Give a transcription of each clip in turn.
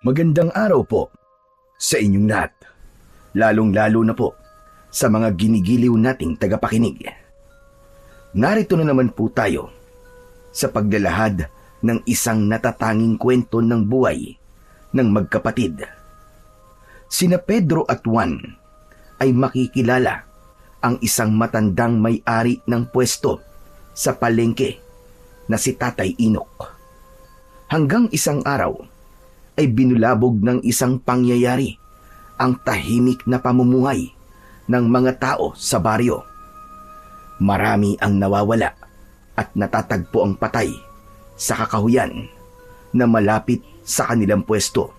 Magandang araw po sa inyong lahat, lalong-lalo na po sa mga ginigiliw nating tagapakinig. Narito na naman po tayo sa paglalahad ng isang natatanging kwento ng buhay ng magkapatid. Sina Pedro at Juan ay makikilala ang isang matandang may-ari ng pwesto sa palengke na si Tatay Inok. Hanggang isang araw ay binulabog ng isang pangyayari ang tahimik na pamumuhay ng mga tao sa baryo. Marami ang nawawala at natatagpo ang patay sa kakahuyan na malapit sa kanilang pwesto.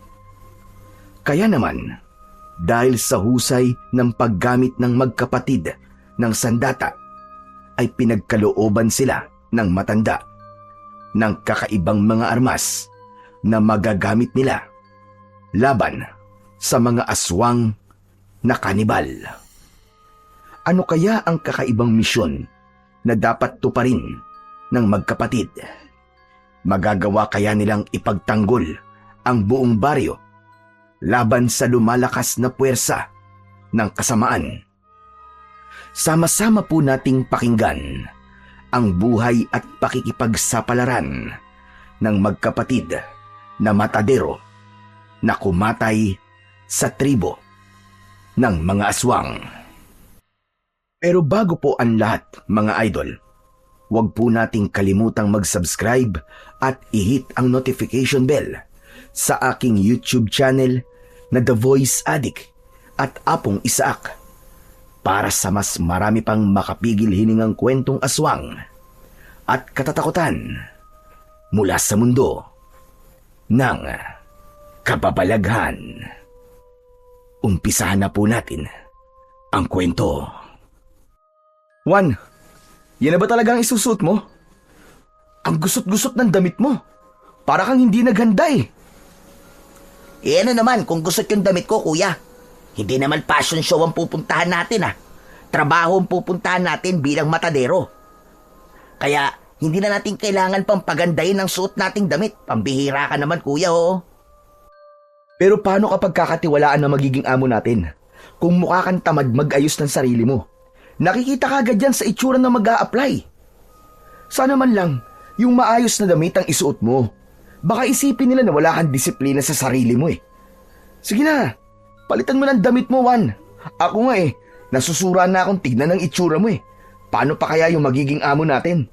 Kaya naman, dahil sa husay ng paggamit ng magkapatid ng sandata, ay pinagkalooban sila ng matanda ng kakaibang mga armas na magagamit nila laban sa mga aswang na kanibal. Ano kaya ang kakaibang misyon na dapat tuparin ng magkapatid? Magagawa kaya nilang ipagtanggol ang buong baryo laban sa lumalakas na puwersa ng kasamaan? Sama-sama po nating pakinggan ang buhay at pakikipagsapalaran ng magkapatid na matadero na kumatay sa tribo ng mga aswang. Pero bago po ang lahat, mga idol, huwag po nating kalimutang mag-subscribe at i-hit ang notification bell sa aking YouTube channel na The Voice Addict at Apong Isaak para sa mas marami pang makapigil hiningang kwentong aswang at katatakutan mula sa mundo ng kababalaghan. Umpisahan na po natin ang kwento. Juan, yan na ba talagang isusuot mo? Ang gusot-gusot ng damit mo. Para kang hindi naghanda eh. Ano naman kung gusot yung damit ko, kuya? Hindi naman fashion show ang pupuntahan natin Trabaho ang pupuntahan natin bilang matadero. Kaya hindi na natin kailangan pang pagandahin ang suot nating damit. Pambihira ka naman, kuya, oh. Pero paano kapag kakatiwalaan na magiging amo natin? Kung mukha kang tamad mag-ayos ng sarili mo, nakikita ka agad yan sa itsura na mag-a-apply. Sana man lang, yung maayos na damit ang isuot mo. Baka isipin nila na wala kang disiplina sa sarili mo eh. Sige na, palitan mo ng damit mo, Juan. Ako nga nasusura na akong tignan ng itsura mo eh. Paano pa kaya yung magiging amo natin?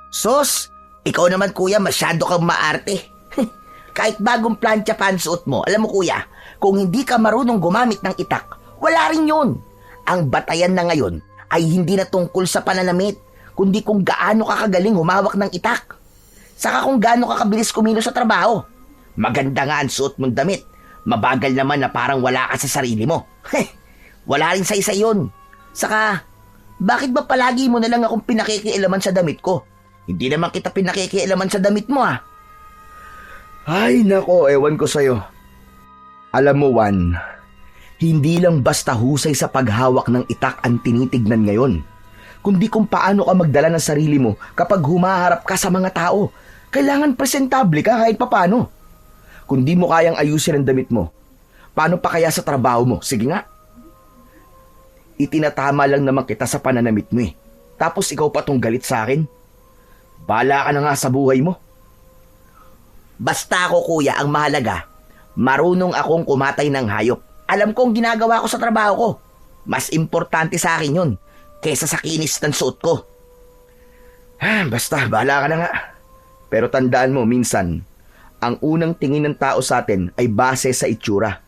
Sos, ikaw naman, kuya, masyado kang maarte. Kahit bagong plancha pa ang suot mo, alam mo, kuya, kung hindi ka marunong gumamit ng itak, wala rin yun. Ang batayan na ngayon ay hindi na tungkol sa pananamit, kundi kung gaano ka kagaling humawak ng itak. Saka kung gaano ka kabilis kumilos sa trabaho. Maganda nga ang suot mong damit. Mabagal naman na parang wala ka sa sarili mo. Wala rin sa isa yun. Saka, bakit ba palagi mo na lang akong pinakikialaman sa damit ko? Hindi naman kita pinakikialaman sa damit mo Ay nako, ewan ko sa'yo. Alam mo, Juan, hindi lang basta husay sa paghawak ng itak ang tinitignan ngayon, kundi kung paano ka magdala ng sarili mo kapag humaharap ka sa mga tao. Kailangan presentable ka kahit papano. Kung di mo kayang ayusin ang damit mo, paano pa kaya sa trabaho mo? Sige nga. Itinatama lang naman kita sa pananamit mo Tapos ikaw pa tong galit sa akin? Bahala ka na nga sa buhay mo. Basta ako, kuya, ang mahalaga, marunong akong kumatay ng hayop. Alam ko ang ginagawa ko sa trabaho ko. Mas importante sa akin yun kaysa sa kinis ng suot ko. Basta, bahala ka na nga. Pero tandaan mo, minsan, ang unang tingin ng tao sa atin ay base sa itsura.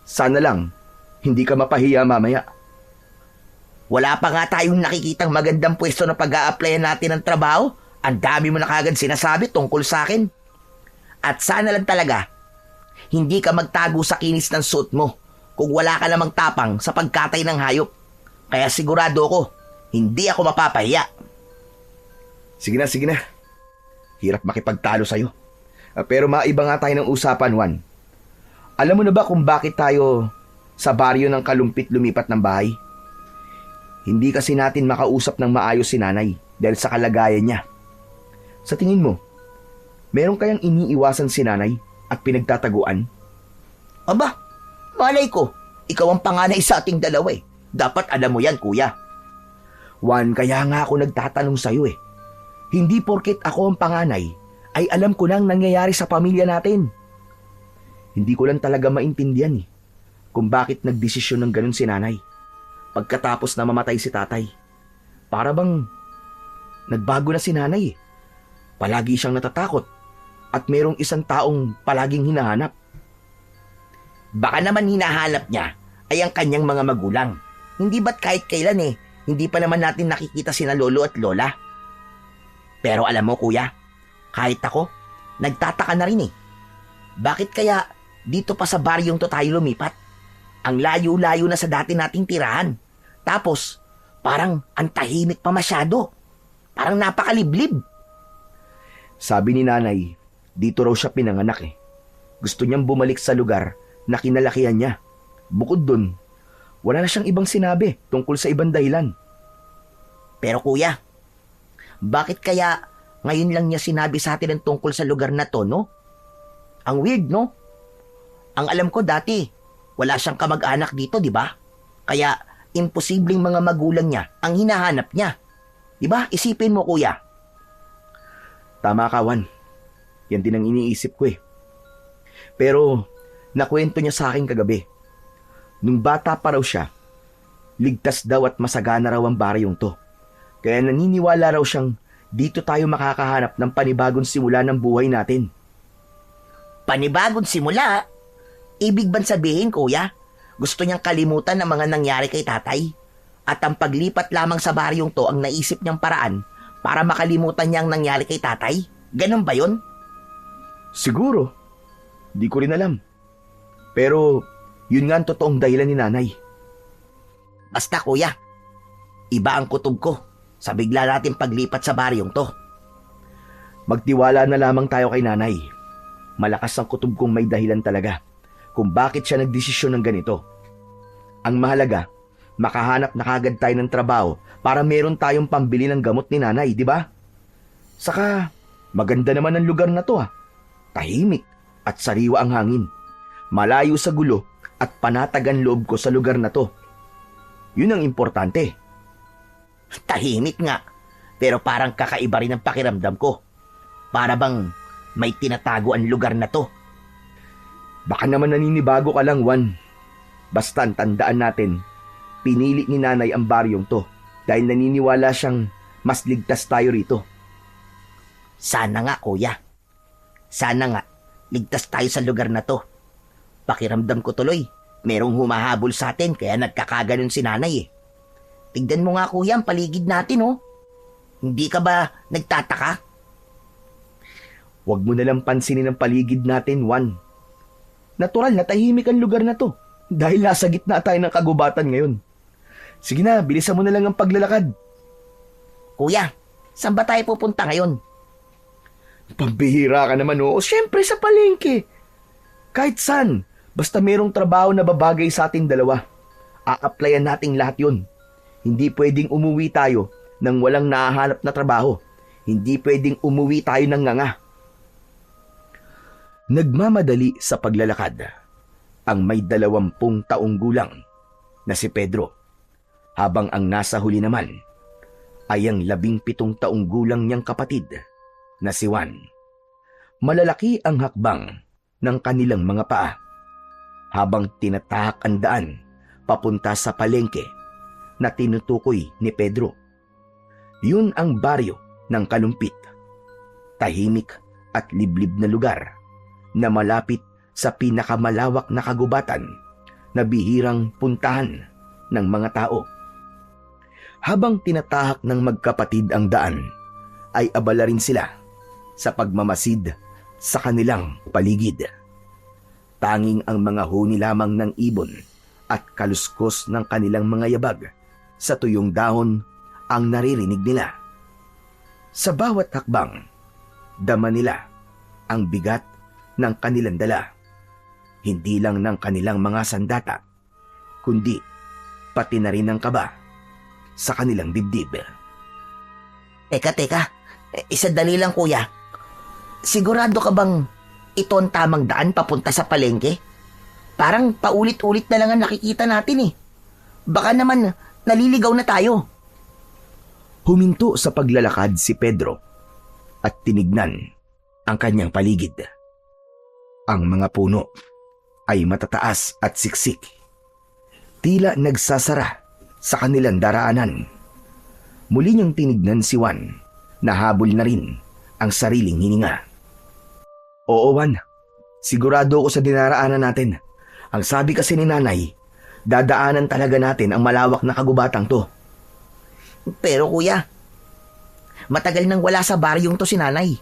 Sana lang, hindi ka mapahiya mamaya. Wala pa nga tayong nakikitang magandang pwesto na pag-a-applyan natin ng trabaho. Ang dami mo na kagad sinasabi tungkol sa akin. At sana lang talaga, hindi ka magtago sa kinis ng suot mo kung wala ka namang tapang sa pagkatay ng hayop. Kaya sigurado ko, hindi ako mapapahiya. Sige na. Hirap makipagtalo sa'yo. Pero maiba nga tayo ng usapan, Juan. Alam mo na ba kung bakit tayo sa baryo ng Kalumpit lumipat ng bahay? Hindi kasi natin makausap ng maayos si nanay dahil sa kalagayan niya. Sa tingin mo, meron kayang iniiwasan si nanay at pinagtataguan? Aba, malay ko. Ikaw ang panganay sa ating dalawa eh. Dapat alam mo yan, kuya. Juan, kaya nga ako nagtatanong sa'yo eh. Hindi porket ako ang panganay, ay alam ko nang nangyayari sa pamilya natin. Hindi ko lang talaga maintindihan eh, kung bakit nagdesisyon ng ganun si nanay. Pagkatapos na mamatay si tatay. Para bang nagbago na si nanay eh. Palagi siyang natatakot at merong isang taong palaging hinahanap. Baka naman hinahanap niya ay ang kanyang mga magulang. Hindi ba't kahit kailan eh, hindi pa naman natin nakikita sina lolo at lola? Pero alam mo kuya, kahit ako, nagtataka na rin eh. Bakit kaya dito pa sa baryong to tayo lumipat? Ang layo-layo na sa dati nating tirahan. Tapos, parang ang tahimik pa masyado. Parang napakaliblib. Sabi ni nanay, dito raw siya pinanganak eh. Gusto niyang bumalik sa lugar na kinalakihan niya. Bukod dun, wala na siyang ibang sinabi tungkol sa ibang dahilan. Pero kuya, bakit kaya ngayon lang niya sinabi sa atin ang tungkol sa lugar na to, no? Ang weird, no? Ang alam ko dati, wala siyang kamag-anak dito, di ba? Kaya, imposibleng mga magulang niya ang hinahanap niya. Di ba? Isipin mo, kuya. Tama ka, Juan. Yan din ang iniisip ko eh. Pero, nakwento niya sa akin kagabi. Nung bata pa raw siya, ligtas daw at masagana raw ang baryong to. Kaya naniniwala raw siyang dito tayo makakahanap ng panibagong simula ng buhay natin. Panibagong simula? Ibig bang sabihin, kuya? Gusto niyang kalimutan ang mga nangyari kay tatay? At ang paglipat lamang sa baryong to ang naisip niyang paraan para makalimutan niya ang nangyari kay tatay? Ganun ba yun? Siguro. Di ko rin alam. Pero, yun nga ang totoong dahilan ni nanay. Basta kuya, iba ang kutob ko sa bigla natin paglipat sa baryong to. Magtiwala na lamang tayo kay nanay. Malakas ang kutob kong may dahilan talaga kung bakit siya nagdesisyon ng ganito. Ang mahalaga, makahanap na kagad tayo ng trabaho para meron tayong pambili ng gamot ni nanay, di ba? Saka, maganda naman ang lugar na to. Tahimik at sariwa ang hangin. Malayo sa gulo at panatag ang loob ko sa lugar na to. Yun ang importante. Tahimik nga, pero parang kakaiba rin ang pakiramdam ko. Para bang may tinatago ang lugar na to. Baka naman naninibago ka lang, Juan. Basta tandaan natin, pinili ni nanay ang baryong to dahil naniniwala siyang mas ligtas tayo rito. Sana nga, kuya. Sana nga, ligtas tayo sa lugar na to. Pakiramdam ko tuloy, merong humahabol sa atin kaya nagkakaganon si nanay eh. Tignan mo nga kuya ang paligid natin oh. Hindi ka ba nagtataka? Huwag mo nalang pansinin ang paligid natin, Juan. Natural na tahimik ang lugar na to dahil nasa gitna tayo ng kagubatan ngayon. Sige na, bilisan mo na lang ang paglalakad. Kuya, saan ba tayo pupunta ngayon? Pambihira ka naman oo. Siyempre sa palengke. Kahit saan, basta merong trabaho na babagay sa ating dalawa. A-applyan nating lahat yun. Hindi pwedeng umuwi tayo nang walang nahahanap na trabaho. Hindi pwedeng umuwi tayo ng nganga. Nagmamadali sa paglalakad ang may 20 taong gulang na si Pedro, habang ang nasa huli naman ay ang 17 taong gulang niyang kapatid na si Juan. Malalaki ang hakbang ng kanilang mga paa habang tinatahak ang daan papunta sa palengke na tinutukoy ni Pedro. Yun ang baryo ng Kalumpit. Tahimik at liblib na lugar na malapit sa pinakamalawak na kagubatan na bihirang puntahan ng mga tao. Habang tinatahak ng magkapatid ang daan, ay abala rin sila sa pagmamasid sa kanilang paligid. Tanging ang mga huni lamang ng ibon at kaluskos ng kanilang mga yabag sa tuyong dahon ang naririnig nila. Sa bawat hakbang, dama nila ang bigat ng kanilang dala. Hindi lang ng kanilang mga sandata, kundi pati na rin ang kaba sa kanilang dibdib. Teka, isadali lang kuya. Sigurado ka bang ito ang tamang daan papunta sa palengke? Parang paulit-ulit na lang ang nakikita natin eh. Baka naman naliligaw na tayo. Huminto sa paglalakad si Pedro at tinignan ang kanyang paligid. Ang mga puno ay matataas at siksik. Tila nagsasara sa kanilang daraanan. Muli niyang tinignan si Juan na habol na rin ang sariling hininga. Oo, Juan. Sigurado ako sa dinaraanan natin. Ang sabi kasi ni Nanay, dadaanan talaga natin ang malawak na kagubatang to. Pero kuya, matagal nang wala sa baryong to si Nanay.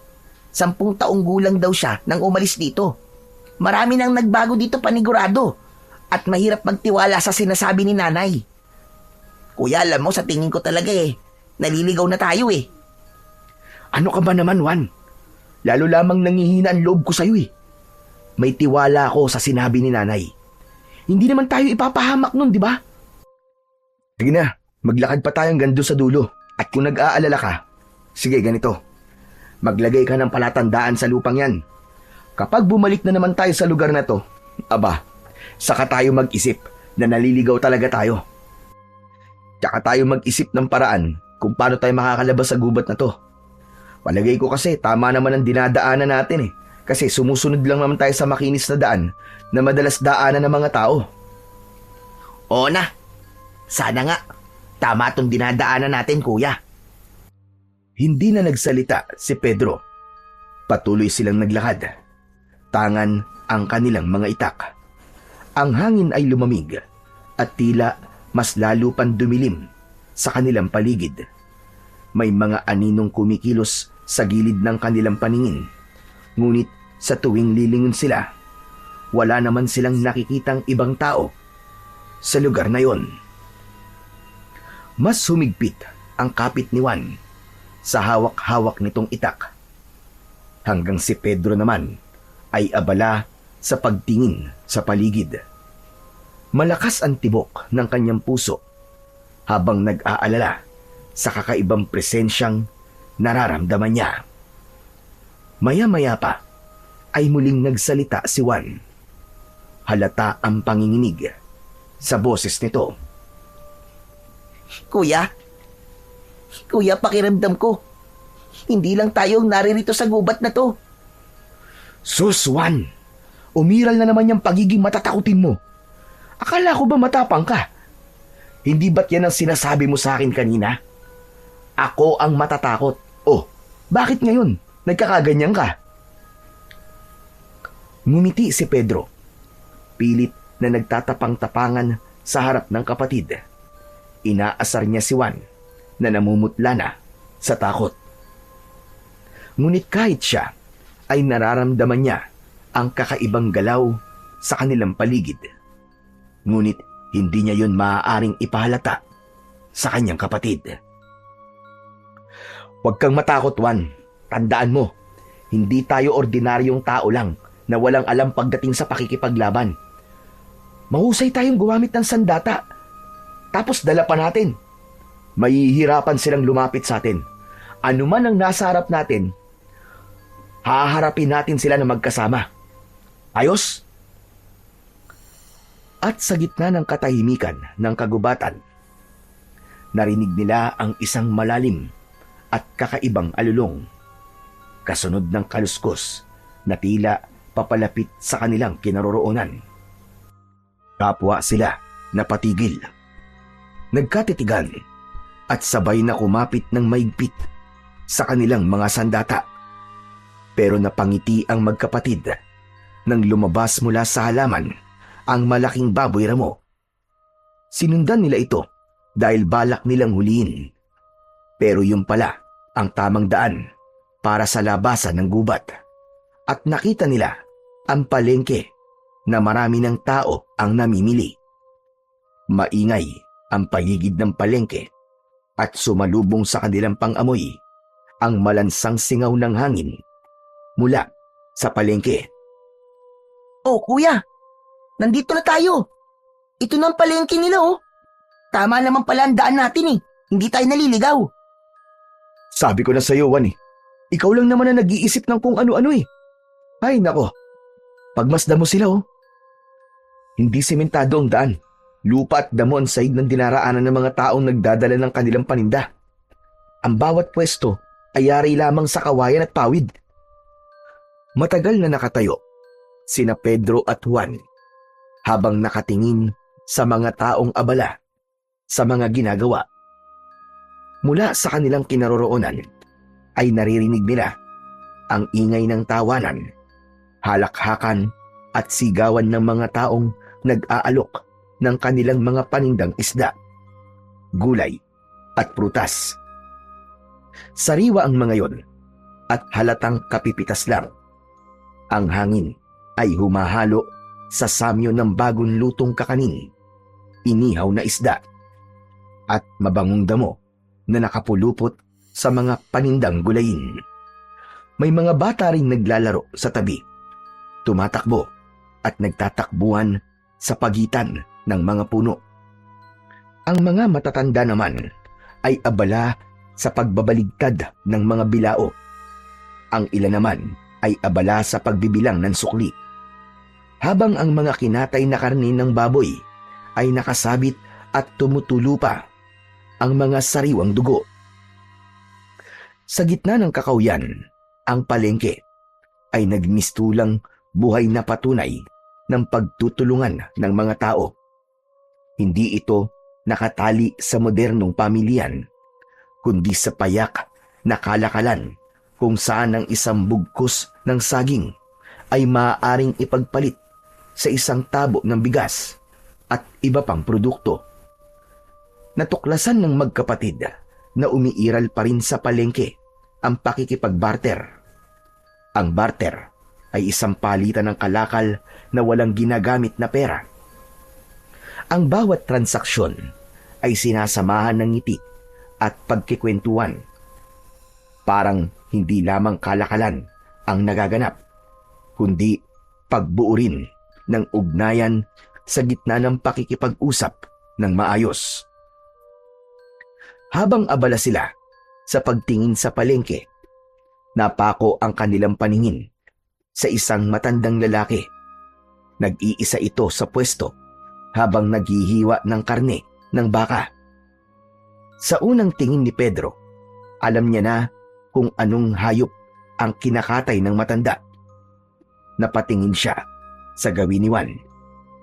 10 taong gulang daw siya nang umalis dito. Marami nang nagbago dito panigurado at mahirap magtiwala sa sinasabi ni Nanay. Kuya, alam mo, sa tingin ko talaga naliligaw na tayo eh. Ano ka ba naman, Juan? Lalo lamang nangihina ang loob ko sa'yo eh. May tiwala ako sa sinabi ni Nanay. Hindi naman tayo ipapahamak nun, di ba? Sige na, maglakad pa tayong gando sa dulo. At kung nag-aalala ka, sige ganito. Maglagay ka ng palatandaan sa lupang yan. Kapag bumalik na naman tayo sa lugar na to, aba, saka tayo mag-isip na naliligaw talaga tayo. Tsaka tayo mag-isip ng paraan kung paano tayo makakalabas sa gubat na to. Palagay ko kasi tama naman ang dinadaanan natin eh. Kasi sumusunod lang naman tayo sa makinis na daan na madalas daanan ng mga tao. Oo na. Sana nga. Tama itong dinadaanan natin, kuya. Hindi na nagsalita si Pedro. Patuloy silang naglakad. Tangan ang kanilang mga itak. Ang hangin ay lumamig at tila mas lalo pang dumilim sa kanilang paligid. May mga aninong kumikilos sa gilid ng kanilang paningin. Ngunit sa tuwing lilingon sila, wala naman silang nakikitang ibang tao sa lugar na yon. Mas humigpit ang kapit ni Juan sa hawak-hawak nitong itak. Hanggang si Pedro naman ay abala sa pagtingin sa paligid. Malakas ang tibok ng kanyang puso habang nag-aalala sa kakaibang presensyang nararamdaman niya. Maya-maya pa ay muling nagsalita si Juan. Halata ang panginginig sa boses nito. Kuya, pakiramdam ko. Hindi lang tayo naririto sa gubat na to. Sus, Juan! Umiral na naman yung pagiging matatakutin mo. Akala ko ba matapang ka? Hindi ba't yan ang sinasabi mo sa akin kanina? Ako ang matatakot. Oh, bakit ngayon? Nagkakaganyan ka? Ngumiti si Pedro. Pilit na nagtatapang-tapangan sa harap ng kapatid. Inaasar niya si Juan na namumutla na sa takot. Ngunit kahit siya ay nararamdaman niya ang kakaibang galaw sa kanilang paligid. Ngunit hindi niya yon maaaring ipahalata sa kanyang kapatid. Huwag kang matakot, Juan. Tandaan mo, hindi tayo ordinaryong tao lang na walang alam pagdating sa pakikipaglaban. Mahusay tayong gumamit ng sandata. Tapos dala pa natin. Mahihirapan silang lumapit sa atin. Ano man ang nasa harap natin, haharapin natin sila na magkasama. Ayos? At sa gitna ng katahimikan ng kagubatan, narinig nila ang isang malalim at kakaibang alulong. Kasunod ng kaluskos na tila papalapit sa kanilang kinaroroonan. Kapwa sila napatigil. Nagkatitigan at sabay na kumapit ng maigpit sa kanilang mga sandata. Pero napangiti ang magkapatid nang lumabas mula sa halaman ang malaking baboy ramo. Sinundan nila ito dahil balak nilang huliin. Pero yun pala ang tamang daan para sa labasan ng gubat. At nakita nila ang palengke na marami ng tao ang namimili. Maingay ang paligid ng palengke at sumalubong sa kanilang pang-amoy ang malansang singaw ng hangin mula sa palengke. Oh, kuya, nandito na tayo. Ito na ang palengke nila, oh. Tama naman pala ang daan natin eh. Hindi tayo naliligaw. Sabi ko na sa iyo, Juan eh. Ikaw lang naman na nag-iisip ng kung ano-ano eh. Ay nako, Pagmasdan mo sila, oh. Hindi sementado ang daan. Lupa at damo ang sahig ng dinaraanan ng mga taong nagdadala ng kanilang paninda. Ang bawat pwesto ay yari lamang sa kawayan at pawid. Matagal na nakatayo sina Pedro at Juan habang nakatingin sa mga taong abala sa mga ginagawa. Mula sa kanilang kinaroroonan ay naririnig nila ang ingay ng tawanan, halakhakan at sigawan ng mga taong nag-aalok ng kanilang mga panindang isda, gulay at prutas. Sariwa ang mga yon at halatang kapipitas lang. Ang hangin ay humahalo sa samyo ng bagong lutong kakanin, inihaw na isda, at mabangong damo na nakapulupot sa mga panindang gulayin. May mga bata ring naglalaro sa tabi, tumatakbo at nagtatakbuhan sa pagitan ng mga puno. Ang mga matatanda naman ay abala sa pagbabaligtad ng mga bilao. Ang ilan naman ay abala sa pagbibilang ng sukli. Habang ang mga kinatay na karne ng baboy ay nakasabit at tumutulo pa ang mga sariwang dugo. Sa gitna ng kakauyan, ang palengke ay nagmistulang buhay na patunay ng pagtutulungan ng mga tao. Hindi ito nakatali sa modernong pamilyan, kundi sa payak na kalakalan kung saan ang isang bugkos ng saging ay maaaring ipagpalit sa isang tabo ng bigas at iba pang produkto. Natuklasan ng magkapatid na umiiral pa rin sa palengke ang pakikipagbarter. Ang barter ay isang palitan ng kalakal na walang ginagamit na pera. Ang bawat transaksyon ay sinasamahan ng ngiti at pagkikwentuhan. Parang hindi lamang kalakalan ang nagaganap, kundi pagbuo rin ng ugnayan sa gitna ng pakikipag-usap ng maayos. Habang abala sila sa pagtingin sa palengke, napako ang kanilang paningin sa isang matandang lalaki. Nag-iisa ito sa pwesto habang naghihiwa ng karne ng baka. Sa unang tingin ni Pedro, alam niya na kung anong hayop ang kinakatay ng matanda. Napatingin siya sa gawin ni Juan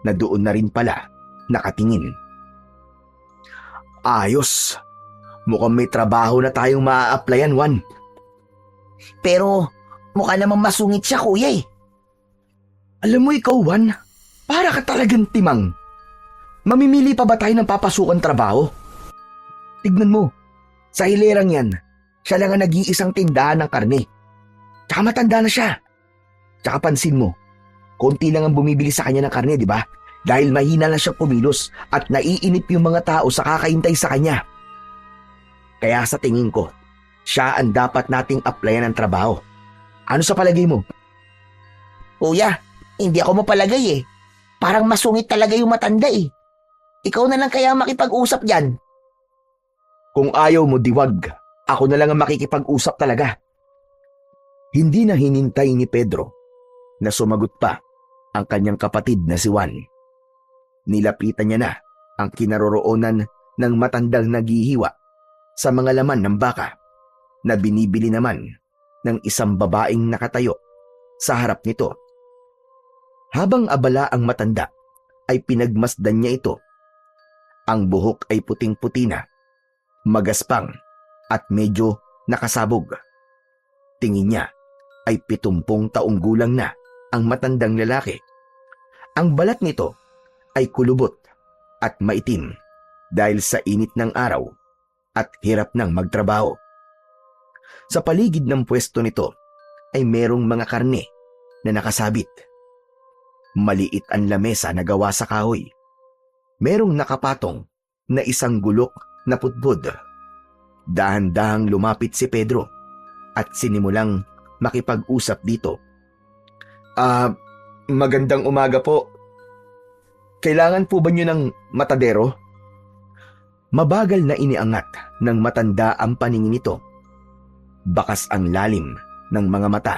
na doon na rin pala nakatingin. Ayos! Mukhang may trabaho na tayong maa-applyan, Juan. Pero mukha namang masungit siya, kuya eh. Alam mo ikaw, Juan, para ka talagang timang. Mamimili pa ba tayo ng papasukan trabaho? Tignan mo, sa hilerang yan, siya lang ang nag-iisang tindahan ng karne. Tsaka matanda na siya. Tsaka pansin mo, konti lang ang bumibili sa kanya ng karne, di ba? Dahil mahina lang siyang kumilos at naiinip yung mga tao sa kakaintay sa kanya. Kaya sa tingin ko, siya ang dapat nating applyan ng trabaho. Ano sa palagay mo? Kuya, hindi ako mapalagay eh. Parang masungit talaga yung matanda eh. Ikaw na lang kaya makipag-usap dyan. Kung ayaw mo, diwag. Ako na lang ang makikipag-usap talaga. Hindi na hinintay ni Pedro na sumagot pa ang kanyang kapatid na si Juan. Nilapitan niya na ang kinaroroonan ng matandang naghihiwa sa mga laman ng baka na binibili naman ng isang babaeng nakatayo sa harap nito. Habang abala ang matanda, ay pinagmasdan niya ito. Ang buhok ay puting-puti na, magaspang at medyo nakasabog. Tingin niya ay 70 taong gulang na ang matandang lalaki. Ang balat nito ay kulubot at maitim dahil sa init ng araw at hirap ng magtrabaho. Sa paligid ng pwesto nito ay merong mga karne na nakasabit. Maliit ang lamesa na gawa sa kahoy. Merong nakapatong na isang gulok na putbod. Dahan-dahang lumapit si Pedro at sinimulang makipag-usap dito. Magandang umaga po. Kailangan po ba niyo ng matadero? Mabagal na iniangat ng matanda ang paningin nito. Bakas ang lalim ng mga mata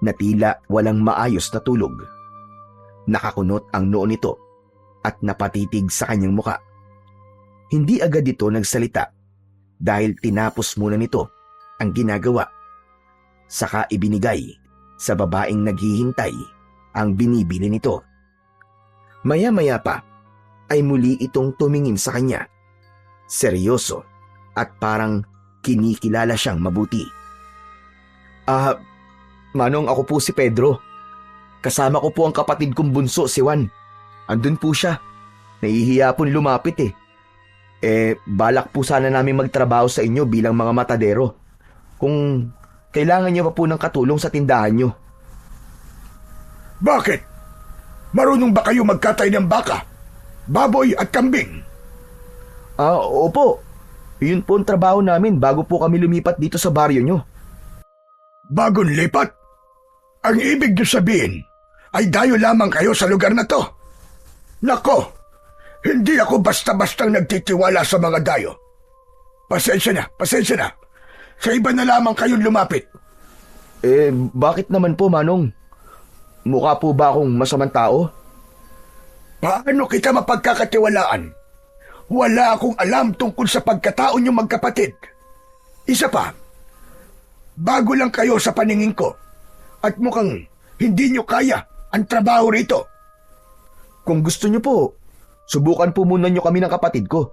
na tila walang maayos na tulog. Nakakunot ang noo nito at napatitig sa kanyang muka. Hindi agad ito nagsalita dahil tinapos muna nito ang ginagawa. Saka ibinigay sa babaeng naghihintay ang binibili nito. Maya-maya pa ay muli itong tumingin sa kanya. Seryoso at parang kinikilala siyang mabuti. Manong, ako po si Pedro. Kasama ko po ang kapatid kong bunso, si Juan. Andun po siya. Nahihiya po lumapit eh. Balak po sana namin magtrabaho sa inyo bilang mga matadero. Kung kailangan niyo pa po ng katulong sa tindahan niyo. Bakit? Marunong ba kayo magkatay ng baka, baboy at kambing? Opo. Yun po ang trabaho namin bago po kami lumipat dito sa baryo niyo. Bagong lipat? Ang ibig niyo sabihin ay dayo lamang kayo sa lugar na to. Nako, hindi ako basta-bastang nagtitiwala sa mga dayo. Pasensya na. Sa iba na lamang kayong lumapit. Bakit naman po, Manong? Mukha po ba akong masamang tao? Paano kita mapagkakatiwalaan? Wala akong alam tungkol sa pagkatao niyo magkapatid. Isa pa, bago lang kayo sa paningin ko at mukhang hindi niyo kaya ang trabaho rito. Kung gusto niyo po, subukan po muna niyo kami ng kapatid ko.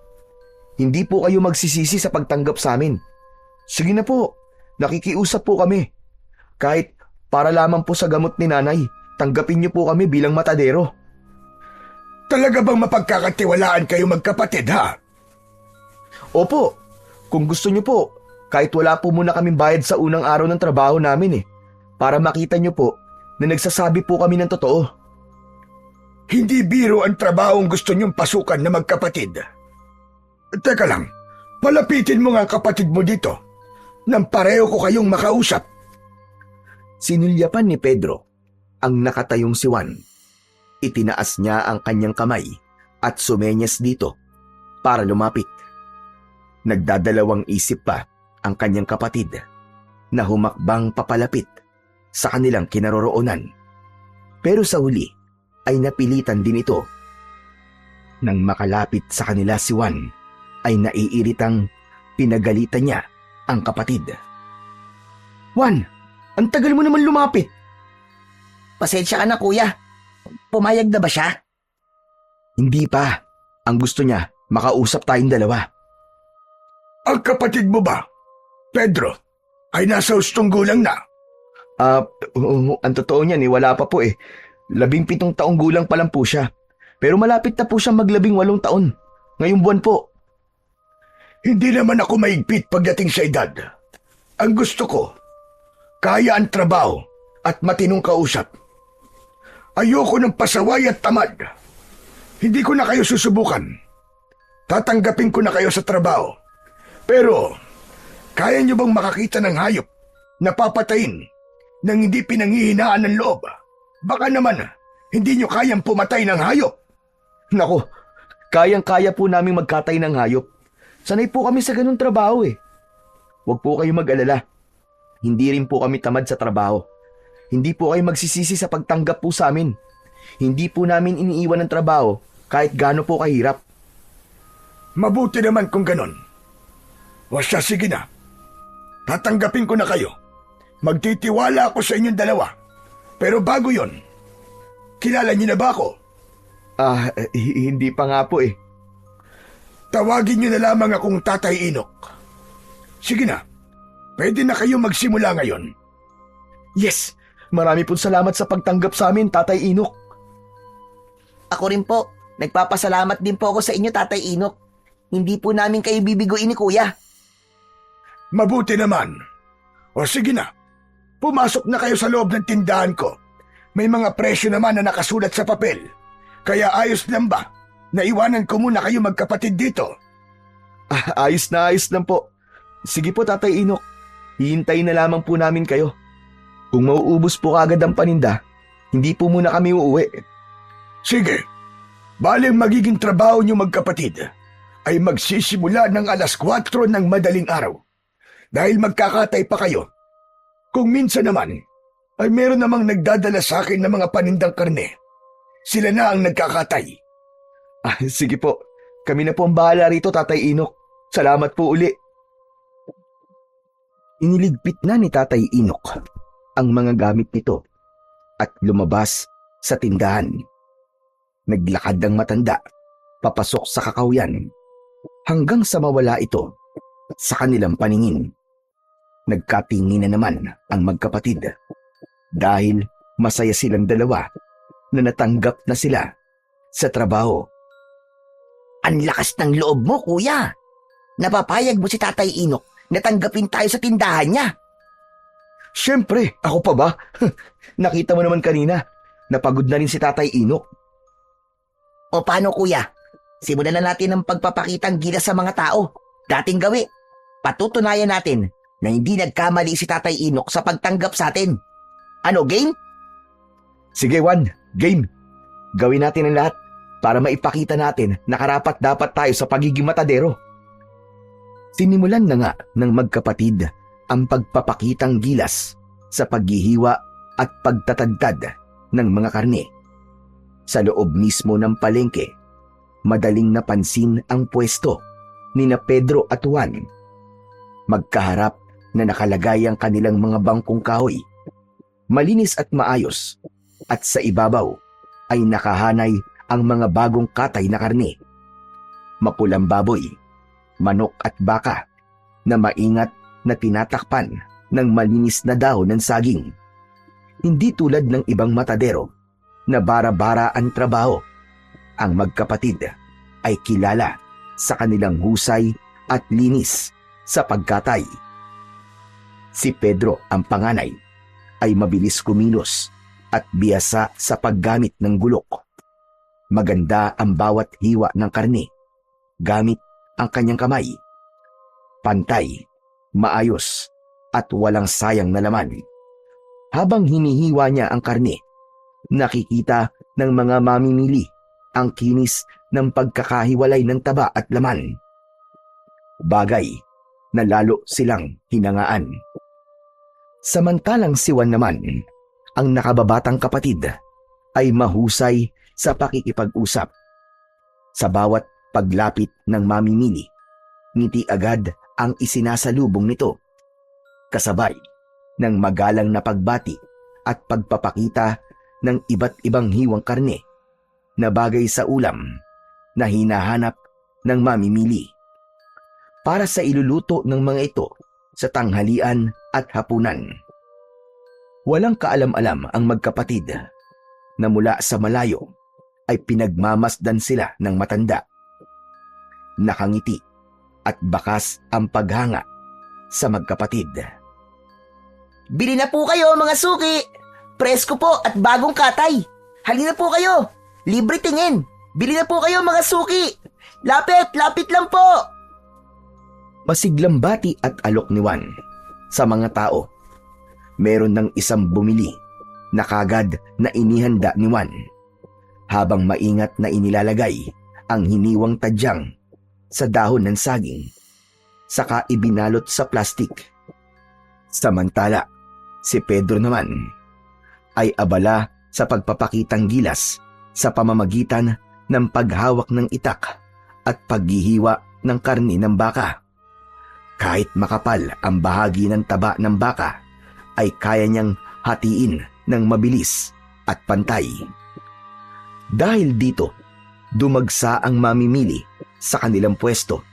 Hindi po kayo magsisisi sa pagtanggap sa amin. Sige na po, nakikiusap po kami. Kahit para lamang po sa gamot ni nanay, tanggapin niyo po kami bilang matadero. Talaga bang mapagkakatiwalaan kayo magkapatid, ha? Opo, kung gusto niyo po, kahit wala po muna kaming bayad sa unang araw ng trabaho namin para makita niyo po na nagsasabi po kami ng totoo. Hindi biro ang trabahong gusto niyong pasukan na magkapatid. Teka lang, palapitin mo nga ang kapatid mo dito nang pareho ko kayong makausap. Sinulyapan ni Pedro ang nakatayong si Juan. Itinaas niya ang kanyang kamay at sumenyas dito para lumapit. Nagdadalawang isip pa ang kanyang kapatid na humakbang papalapit sa kanilang kinaroroonan. Pero sa huli ay napilitan din ito. Nang makalapit sa kanila si Juan ay naiiritang pinagalitan niya ang kapatid. Juan, ang tagal mo naman lumapit. Pasensya ka na, kuya. Pumayag na ba siya? Hindi pa. Ang gusto niya, makausap tayong dalawa. Ang kapatid mo ba, Pedro, ay nasa hustong gulang na? Ang totoo niyan wala pa po 17 taong gulang pa lang po siya. Pero malapit na po siyang mag-18 taon. Ngayong buwan po. Hindi naman ako maigpit pagdating sa edad. Ang gusto ko, kaya ang trabaho at matinong kausap. Ayoko ng pasaway at tamad. Hindi ko na kayo susubukan. Tatanggapin ko na kayo sa trabaho. Pero, kaya niyo bang makakita ng hayop na papatayin nang hindi pinanghihinaan ng loob? Baka naman, hindi niyo kayang pumatay ng hayop. Nako, kayang-kaya po namin magkatay ng hayop. Sanay po kami sa ganung trabaho Huwag po kayo mag-alala. Hindi rin po kami tamad sa trabaho. Hindi po kayo magsisisi sa pagtanggap po sa amin. Hindi po namin iniiwan ng trabaho kahit gaano po kahirap. Mabuti naman kung ganon. O siya, sige na. Tatanggapin ko na kayo. Magtitiwala ako sa inyong dalawa. Pero bago yon, kilala niyo na ba ako? Hindi pa nga po Tawagin niyo na lamang akong Tatay Inok. Sige na, pwede na kayo magsimula ngayon. Yes, marami po salamat sa pagtanggap sa amin, Tatay Inok. Ako rin po. Nagpapasalamat din po ako sa inyo, Tatay Inok. Hindi po namin kayo bibiguin ni Kuya. Mabuti naman. O sige na, pumasok na kayo sa loob ng tindahan ko. May mga presyo naman na nakasulat sa papel. Kaya ayos lang ba? Naiwanan ko muna kayo magkapatid dito. Ayos lang po. Sige po, Tatay Inok. Hihintayin na lamang po namin kayo. Kung mauubos po kagad ang paninda, hindi po muna kami uuwi. Sige. Bale magiging trabaho niyo magkapatid ay magsisimula ng 4:00 ng madaling araw. Dahil magkakatay pa kayo. Kung minsan naman, ay meron namang nagdadala sa akin ng mga panindang karne. Sila na ang nagkakatay. Sige po. Kami na po ang bahala rito, Tatay Inok. Salamat po uli. Iniligpit na ni Tatay Inok ang mga gamit nito at lumabas sa tindahan. Naglakad ang matanda papasok sa kakawyan hanggang sa mawala ito sa kanilang paningin. Nagkatingin na naman ang magkapatid dahil masaya silang dalawa na natanggap na sila sa trabaho. Ang lakas ng loob mo, kuya. Napapayag mo si Tatay Inok na tanggapin tayo sa tindahan niya. Siyempre, ako pa ba? Nakita mo naman kanina, napagod na rin si Tatay Inok. O paano, kuya? Simulan na natin ang pagpapakitang gilas sa mga tao. Dating gawi. Patutunayan natin na hindi nagkamali si Tatay Inok sa pagtanggap sa atin. Ano, game? Sige, Juan, game. Gawin natin ang lahat para maipakita natin na karapat dapat tayo sa pagiging matadero. Sinimulan na nga ng magkapatid ang pagpapakitang gilas sa paghihiwa at pagtatadtad ng mga karne. Sa loob mismo ng palengke, madaling napansin ang pwesto ni na Pedro at Juan. Magkaharap na nakalagay ang kanilang mga bangkong kahoy. Malinis at maayos, at sa ibabaw ay nakahanay ang mga bagong katay na karne. Mapulang baboy, manok at baka na maingat na tinatakpan ng malinis na dahon ng saging. Hindi tulad ng ibang matadero na bara-bara ang trabaho. Ang magkapatid ay kilala sa kanilang husay at linis sa pagkatay. Si Pedro, ang panganay, ay mabilis kumilos at biyasa sa paggamit ng gulok. Maganda ang bawat hiwa ng karne gamit ang kanyang kamay. Pantay, maayos at walang sayang na laman. Habang hinihiwa niya ang karne, nakikita ng mga mamimili ang kinis ng pagkakahiwalay ng taba at laman. Bagay na lalo silang hinangaan. Samantalang si Juan naman, ang nakababatang kapatid, ay mahusay sa pakikipag-usap. Sa bawat paglapit ng mamimili, ngiti agad ang isinasalubong nito, kasabay ng magalang na pagbati at pagpapakita ng iba't ibang hiwang karne na bagay sa ulam na hinahanap ng mamimili para sa iluluto ng mga ito sa tanghalian at hapunan. Walang kaalam-alam ang magkapatid na mula sa malayo ay pinagmamasdan sila ng matanda. Nakangiti at bakas ang paghanga sa magkapatid. Bili na po kayo, mga suki! Presko po at bagong katay. Halina po kayo! Libre tingin! Bili na po kayo, mga suki! Lapit! Lapit lang po! Masiglang bati at alok ni Juan sa mga tao. Meron ng isang bumili na kagad na inihanda ni Juan, habang maingat na inilalagay ang hiniwang tadyang sa dahon ng saging, saka ibinalot sa plastik. Samantala, si Pedro naman ay abala sa pagpapakitang gilas sa pamamagitan ng paghawak ng itak at paghihiwa ng karne ng baka. Kahit makapal ang bahagi ng taba ng baka, ay kaya niyang hatiin ng mabilis at pantay. Dahil dito, dumagsa ang mamimili sa kanilang pwesto.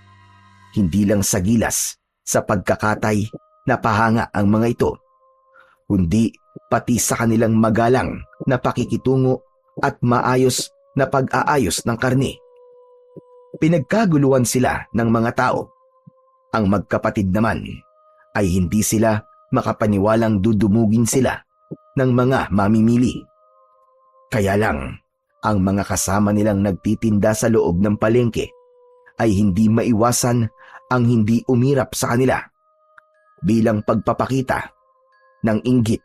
Hindi lang sa gilas, sa pagkakatay na pahanga ang mga ito, kundi pati sa kanilang magalang na pakikitungo at maayos na pag-aayos ng karne. Pinagkaguluhan sila ng mga tao. Ang magkapatid naman ay hindi sila makapaniwalang dudumugin sila ng mga mamimili. Kaya lang, ang mga kasama nilang nagtitinda sa loob ng palengke ay hindi maiwasan ang hindi umirap sa kanila bilang pagpapakita ng inggit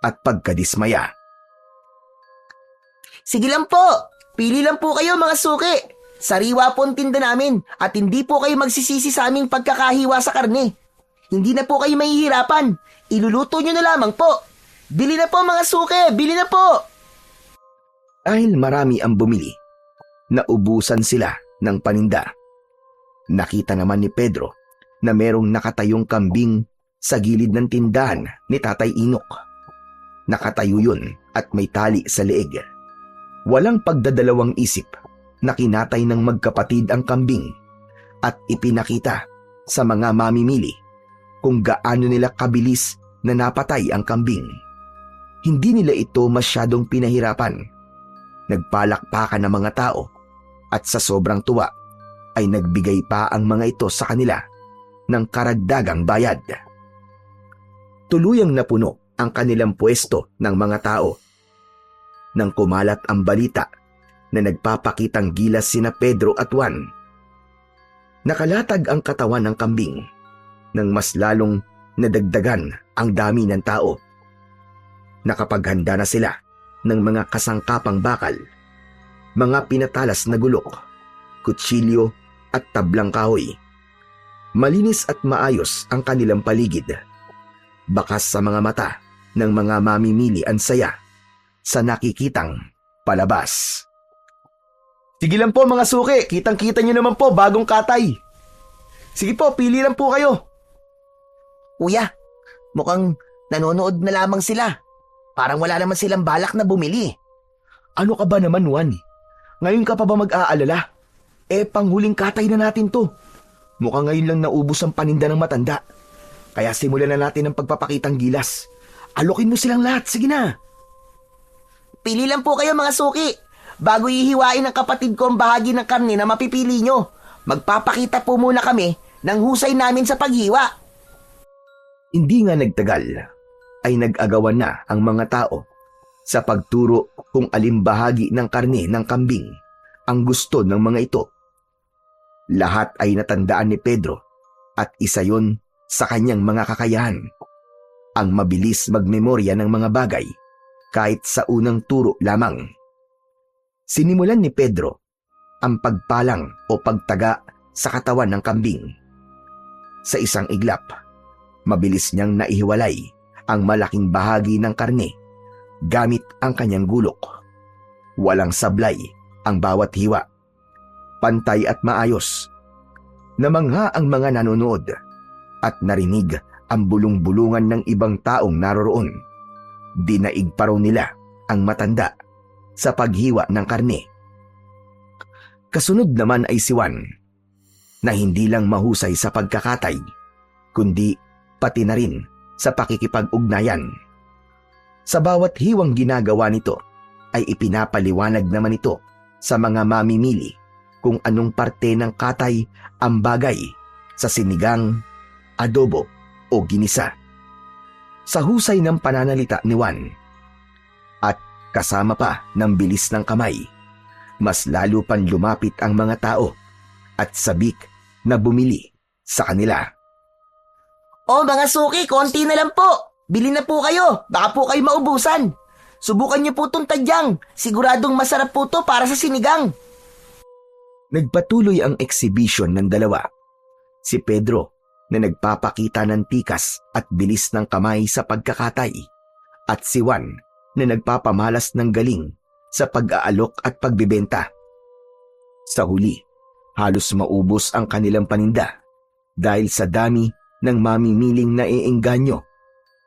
at pagkadismaya. Sige lang po! Pili lang po kayo, mga suki! Sariwa po ang tinda namin at hindi po kayo magsisisi sa aming pagkakahiwa sa karne. Hindi na po kayo mahihirapan. Iluluto nyo na lamang po. Bili na po, mga suki! Bili na po! Dahil marami ang bumili, naubusan sila ng paninda. Nakita naman ni Pedro na merong nakatayong kambing sa gilid ng tindahan ni Tatay Inok. Nakatayo yun at may tali sa leeg. Walang pagdadalawang isip na kinatay ng magkapatid ang kambing at ipinakita sa mga mamimili kung gaano nila kabilis na napatay ang kambing. Hindi nila ito masyadong pinahirapan. Nagpalakpakan ng mga tao at sa sobrang tuwa ay nagbigay pa ang mga ito sa kanila ng karagdagang bayad. Tuluyang napuno ang kanilang pwesto ng mga tao. Nang kumalat ang balita na nagpapakitang gilas sina Pedro at Juan, nakalatag ang katawan ng kambing nang mas lalong nadagdagan ang dami ng tao. Nakapaghanda na sila ng mga kasangkapang bakal, mga pinatalas na gulok, kutsilyo at tablang kahoy. Malinis at maayos ang kanilang paligid. Bakas sa mga mata ng mga mamimili ang saya sa nakikitang palabas. Sige lang po mga suki, kitang-kita nyo naman po bagong katay. Sige po, pili lang po kayo. Kuya, mukhang nanonood na lamang sila. Parang wala naman silang balak na bumili. Ano ka ba naman, Juan? Ngayon ka pa ba mag-aalala? Panghuling katay na natin to. Mukhang ngayon lang naubos ang paninda ng matanda. Kaya simulan na natin ang pagpapakitang gilas. Alokin mo silang lahat, sige na. Pili lang po kayo mga suki. Bago ihiwain ng kapatid ko ang bahagi ng karne na mapipili nyo, magpapakita po muna kami ng husay namin sa paghiwa. Hindi nga nagtagal ay nag-agawan na ang mga tao sa pagturo kung alin bahagi ng karne ng kambing ang gusto ng mga ito. Lahat ay natandaan ni Pedro at isa yon sa kanyang mga kakayahan, ang mabilis magmemorya ng mga bagay kahit sa unang turo lamang. Sinimulan ni Pedro ang pagpalang o pagtaga sa katawan ng kambing. Sa isang iglap, mabilis niyang naihiwalay ang malaking bahagi ng karne gamit ang kanyang gulok. Walang sablay ang bawat hiwa. Pantay at maayos. Namangha ang mga nanonood at narinig ang bulong-bulungan ng ibang taong naroroon. Dinaig pa raw nila ang matanda sa paghiwa ng karne. Kasunod naman ay si Juan, na hindi lang mahusay sa pagkakatay, kundi pati na rin sa pakikipag-ugnayan. Sa bawat hiwang ginagawa nito ay ipinapaliwanag naman ito sa mga mamimili kung anong parte ng katay ang bagay sa sinigang, adobo o ginisa. Sa husay ng pananalita ni Juan at kasama pa ng bilis ng kamay, mas lalo pang lumapit ang mga tao at sabik na bumili sa kanila. Oh mga suki, konti na lang po. Bili na po kayo, baka po kayo maubusan. Subukan niyo po itong tadyang. Siguradong masarap po to para sa sinigang. Nagpatuloy ang exhibition ng dalawa. Si Pedro na nagpapakita ng tikas at bilis ng kamay sa pagkakatay at si Juan na nagpapamalas ng galing sa pag-aalok at pagbibenta. Sa huli, halos maubos ang kanilang paninda dahil sa dami ng mamimiling naiengganyo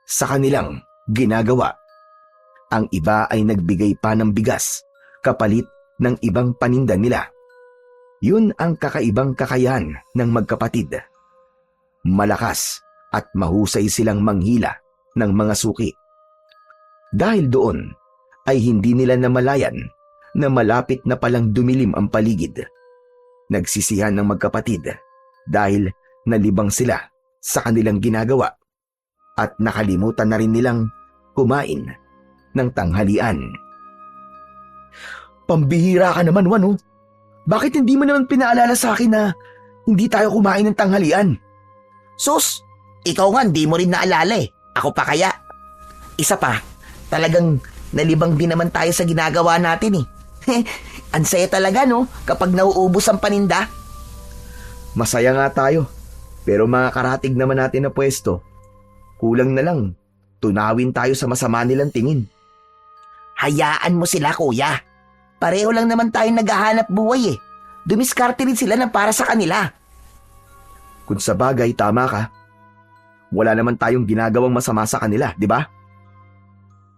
sa kanilang ginagawa. Ang iba ay nagbigay pa ng bigas kapalit ng ibang paninda nila. Yun ang kakaibang kakayahan ng magkapatid. Malakas at mahusay silang manghila ng mga suki. Dahil doon ay hindi nila namalayan na malapit na palang dumilim ang paligid. Nagsisihan ng magkapatid dahil nalibang sila sa kanilang ginagawa at nakalimutan na rin nilang kumain ng tanghalian. Pambihira ka naman, Juan, oh. Bakit hindi mo naman pinaalala sa akin na hindi tayo kumain ng tanghalian? Sus, ikaw nga di mo rin naalala eh. Ako pa kaya. Isa pa, talagang nalibang din naman tayo sa ginagawa natin eh. Ang saya talaga no, kapag nauubos ang paninda. Masaya nga tayo, pero mga karatig naman natin na pwesto. Kulang na lang, tunawin tayo sa masama nilang tingin. Hayaan mo sila kuya. Pareho lang naman tayong naghahanap buhay eh. Dumiskarte rin sila ng para sa kanila. Kung sa bagay, tama ka. Wala naman tayong ginagawang masama sa kanila, di ba?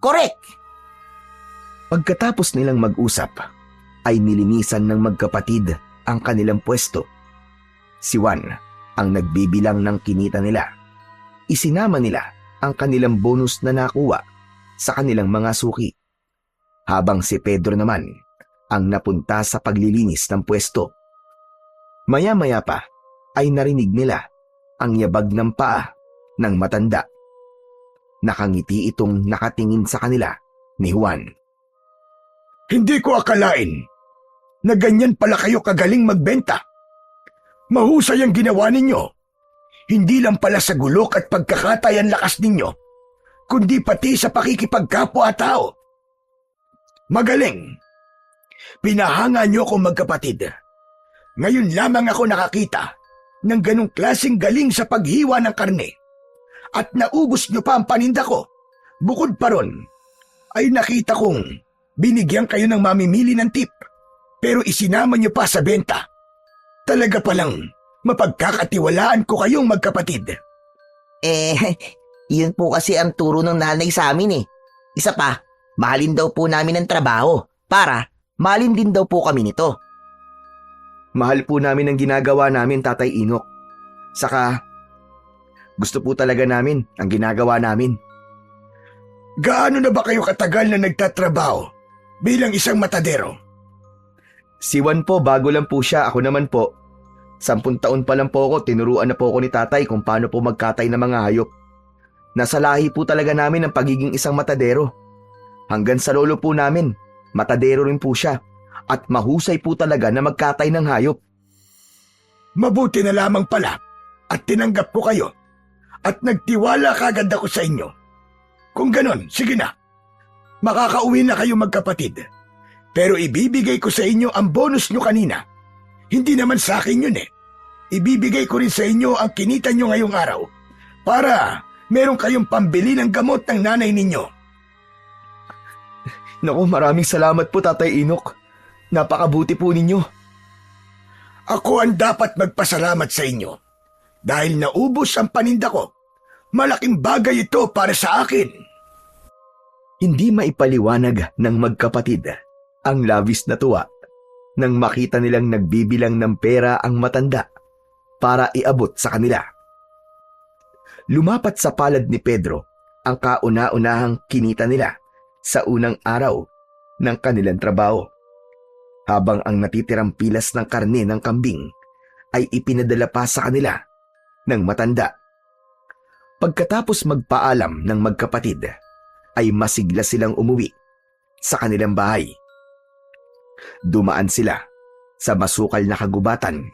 Correct! Pagkatapos nilang mag-usap, ay nilinisan ng magkapatid ang kanilang pwesto. Si Juan ang nagbibilang ng kinita nila. Isinama nila ang kanilang bonus na nakuha sa kanilang mga suki. Habang si Pedro naman ang napunta sa paglilinis ng pwesto. Maya-maya pa ay narinig nila ang yabag ng paa ng matanda. Nakangiti itong nakatingin sa kanila ni Juan. Hindi ko akalain na ganyan pala kayo kagaling magbenta. Mahusay ang ginawa ninyo. Hindi lang pala sa gulok at pagkakatay ang lakas ninyo, kundi pati sa pakikipagkapwa-tao. Magaling. Pinahanga niyo akong magkapatid. Ngayon lamang ako nakakita ng ganong klaseng galing sa paghiwa ng karne. At naubos niyo pa ang paninda ko. Bukod pa ron, ay nakita kong binigyan kayo ng mamimili ng tip. Pero isinama niyo pa sa benta. Talaga palang mapagkakatiwalaan ko kayong magkapatid. Yun po kasi ang turo ng nanay sa amin eh. Isa pa, mahalin daw po namin ang trabaho para mahalin din daw po kami nito. Mahal po namin ang ginagawa namin, Tatay Inok. Saka, gusto po talaga namin ang ginagawa namin. Gaano na ba kayo katagal na nagtatrabaho bilang isang matadero? Si Juan po, bago lang po siya. Ako naman po, 10 taon pa lang po ako, tinuruan na po ako ni Tatay kung paano po magkatay ng mga hayop. Nasa lahi po talaga namin ang pagiging isang matadero. Hanggang sa lolo po namin, matadero rin po siya. At mahusay po talaga na magkatay ng hayop. Mabuti na lamang pala at tinanggap ko kayo at nagtiwala kagad ako sa inyo. Kung ganon, sige na. Makakauwi na kayo magkapatid. Pero ibibigay ko sa inyo ang bonus nyo kanina. Hindi naman sa akin yun eh. Ibibigay ko rin sa inyo ang kinita nyo ngayong araw para meron kayong pambili ng gamot ng nanay ninyo. Naku, maraming salamat po, Tatay Inok. Napakabuti po ninyo. Ako ang dapat magpasalamat sa inyo. Dahil naubos ang paninda ko. Malaking bagay ito para sa akin. Hindi maipaliwanag ng magkapatid ang labis na tuwa nang makita nilang nagbibilang ng pera ang matanda para iabot sa kanila. Lumapat sa palad ni Pedro ang kauna-unahang kinita nila sa unang araw ng kanilang trabaho. Habang ang natitirang pilas ng karne ng kambing ay ipinadala pa sa kanila ng matanda. Pagkatapos magpaalam ng magkapatid, ay masigla silang umuwi sa kanilang bahay. Dumaan sila sa masukal na kagubatan,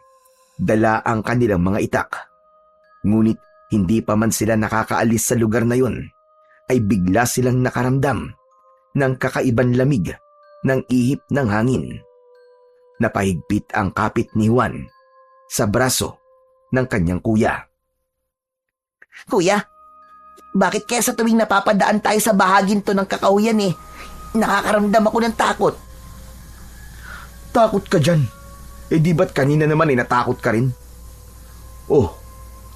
dala ang kanilang mga itak. Ngunit hindi pa man sila nakakaalis sa lugar na yun, ay bigla silang nakaramdam ng kakaibang lamig ng ihip ng hangin. Napahigpit ang kapit ni Juan sa braso ng kanyang kuya. Kuya, bakit kaya sa tuwing napapadaan tayo sa bahagin to ng kakahuyan nakakaramdam ako ng takot? Takot ka dyan? Di ba't kanina naman natakot ka rin? Oh,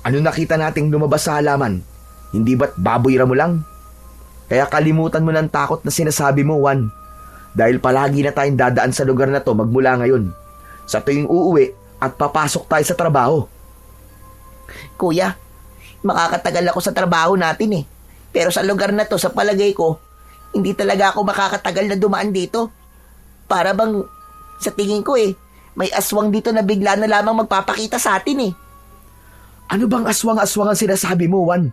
ano nakita nating lumabas sa halaman? Hindi ba't baboy mo lang? Kaya kalimutan mo ng takot na sinasabi mo, Juan. Dahil palagi na tayong dadaan sa lugar na to magmula ngayon. Sa tuwing uuwi at papasok tayo sa trabaho. Kuya, makakatagal ako sa trabaho natin Pero sa lugar na to, sa palagay ko, hindi talaga ako makakatagal na dumaan dito. Para bang, sa tingin ko may aswang dito na bigla na lamang magpapakita sa atin Ano bang aswang-aswang ang sinasabi mo, Juan?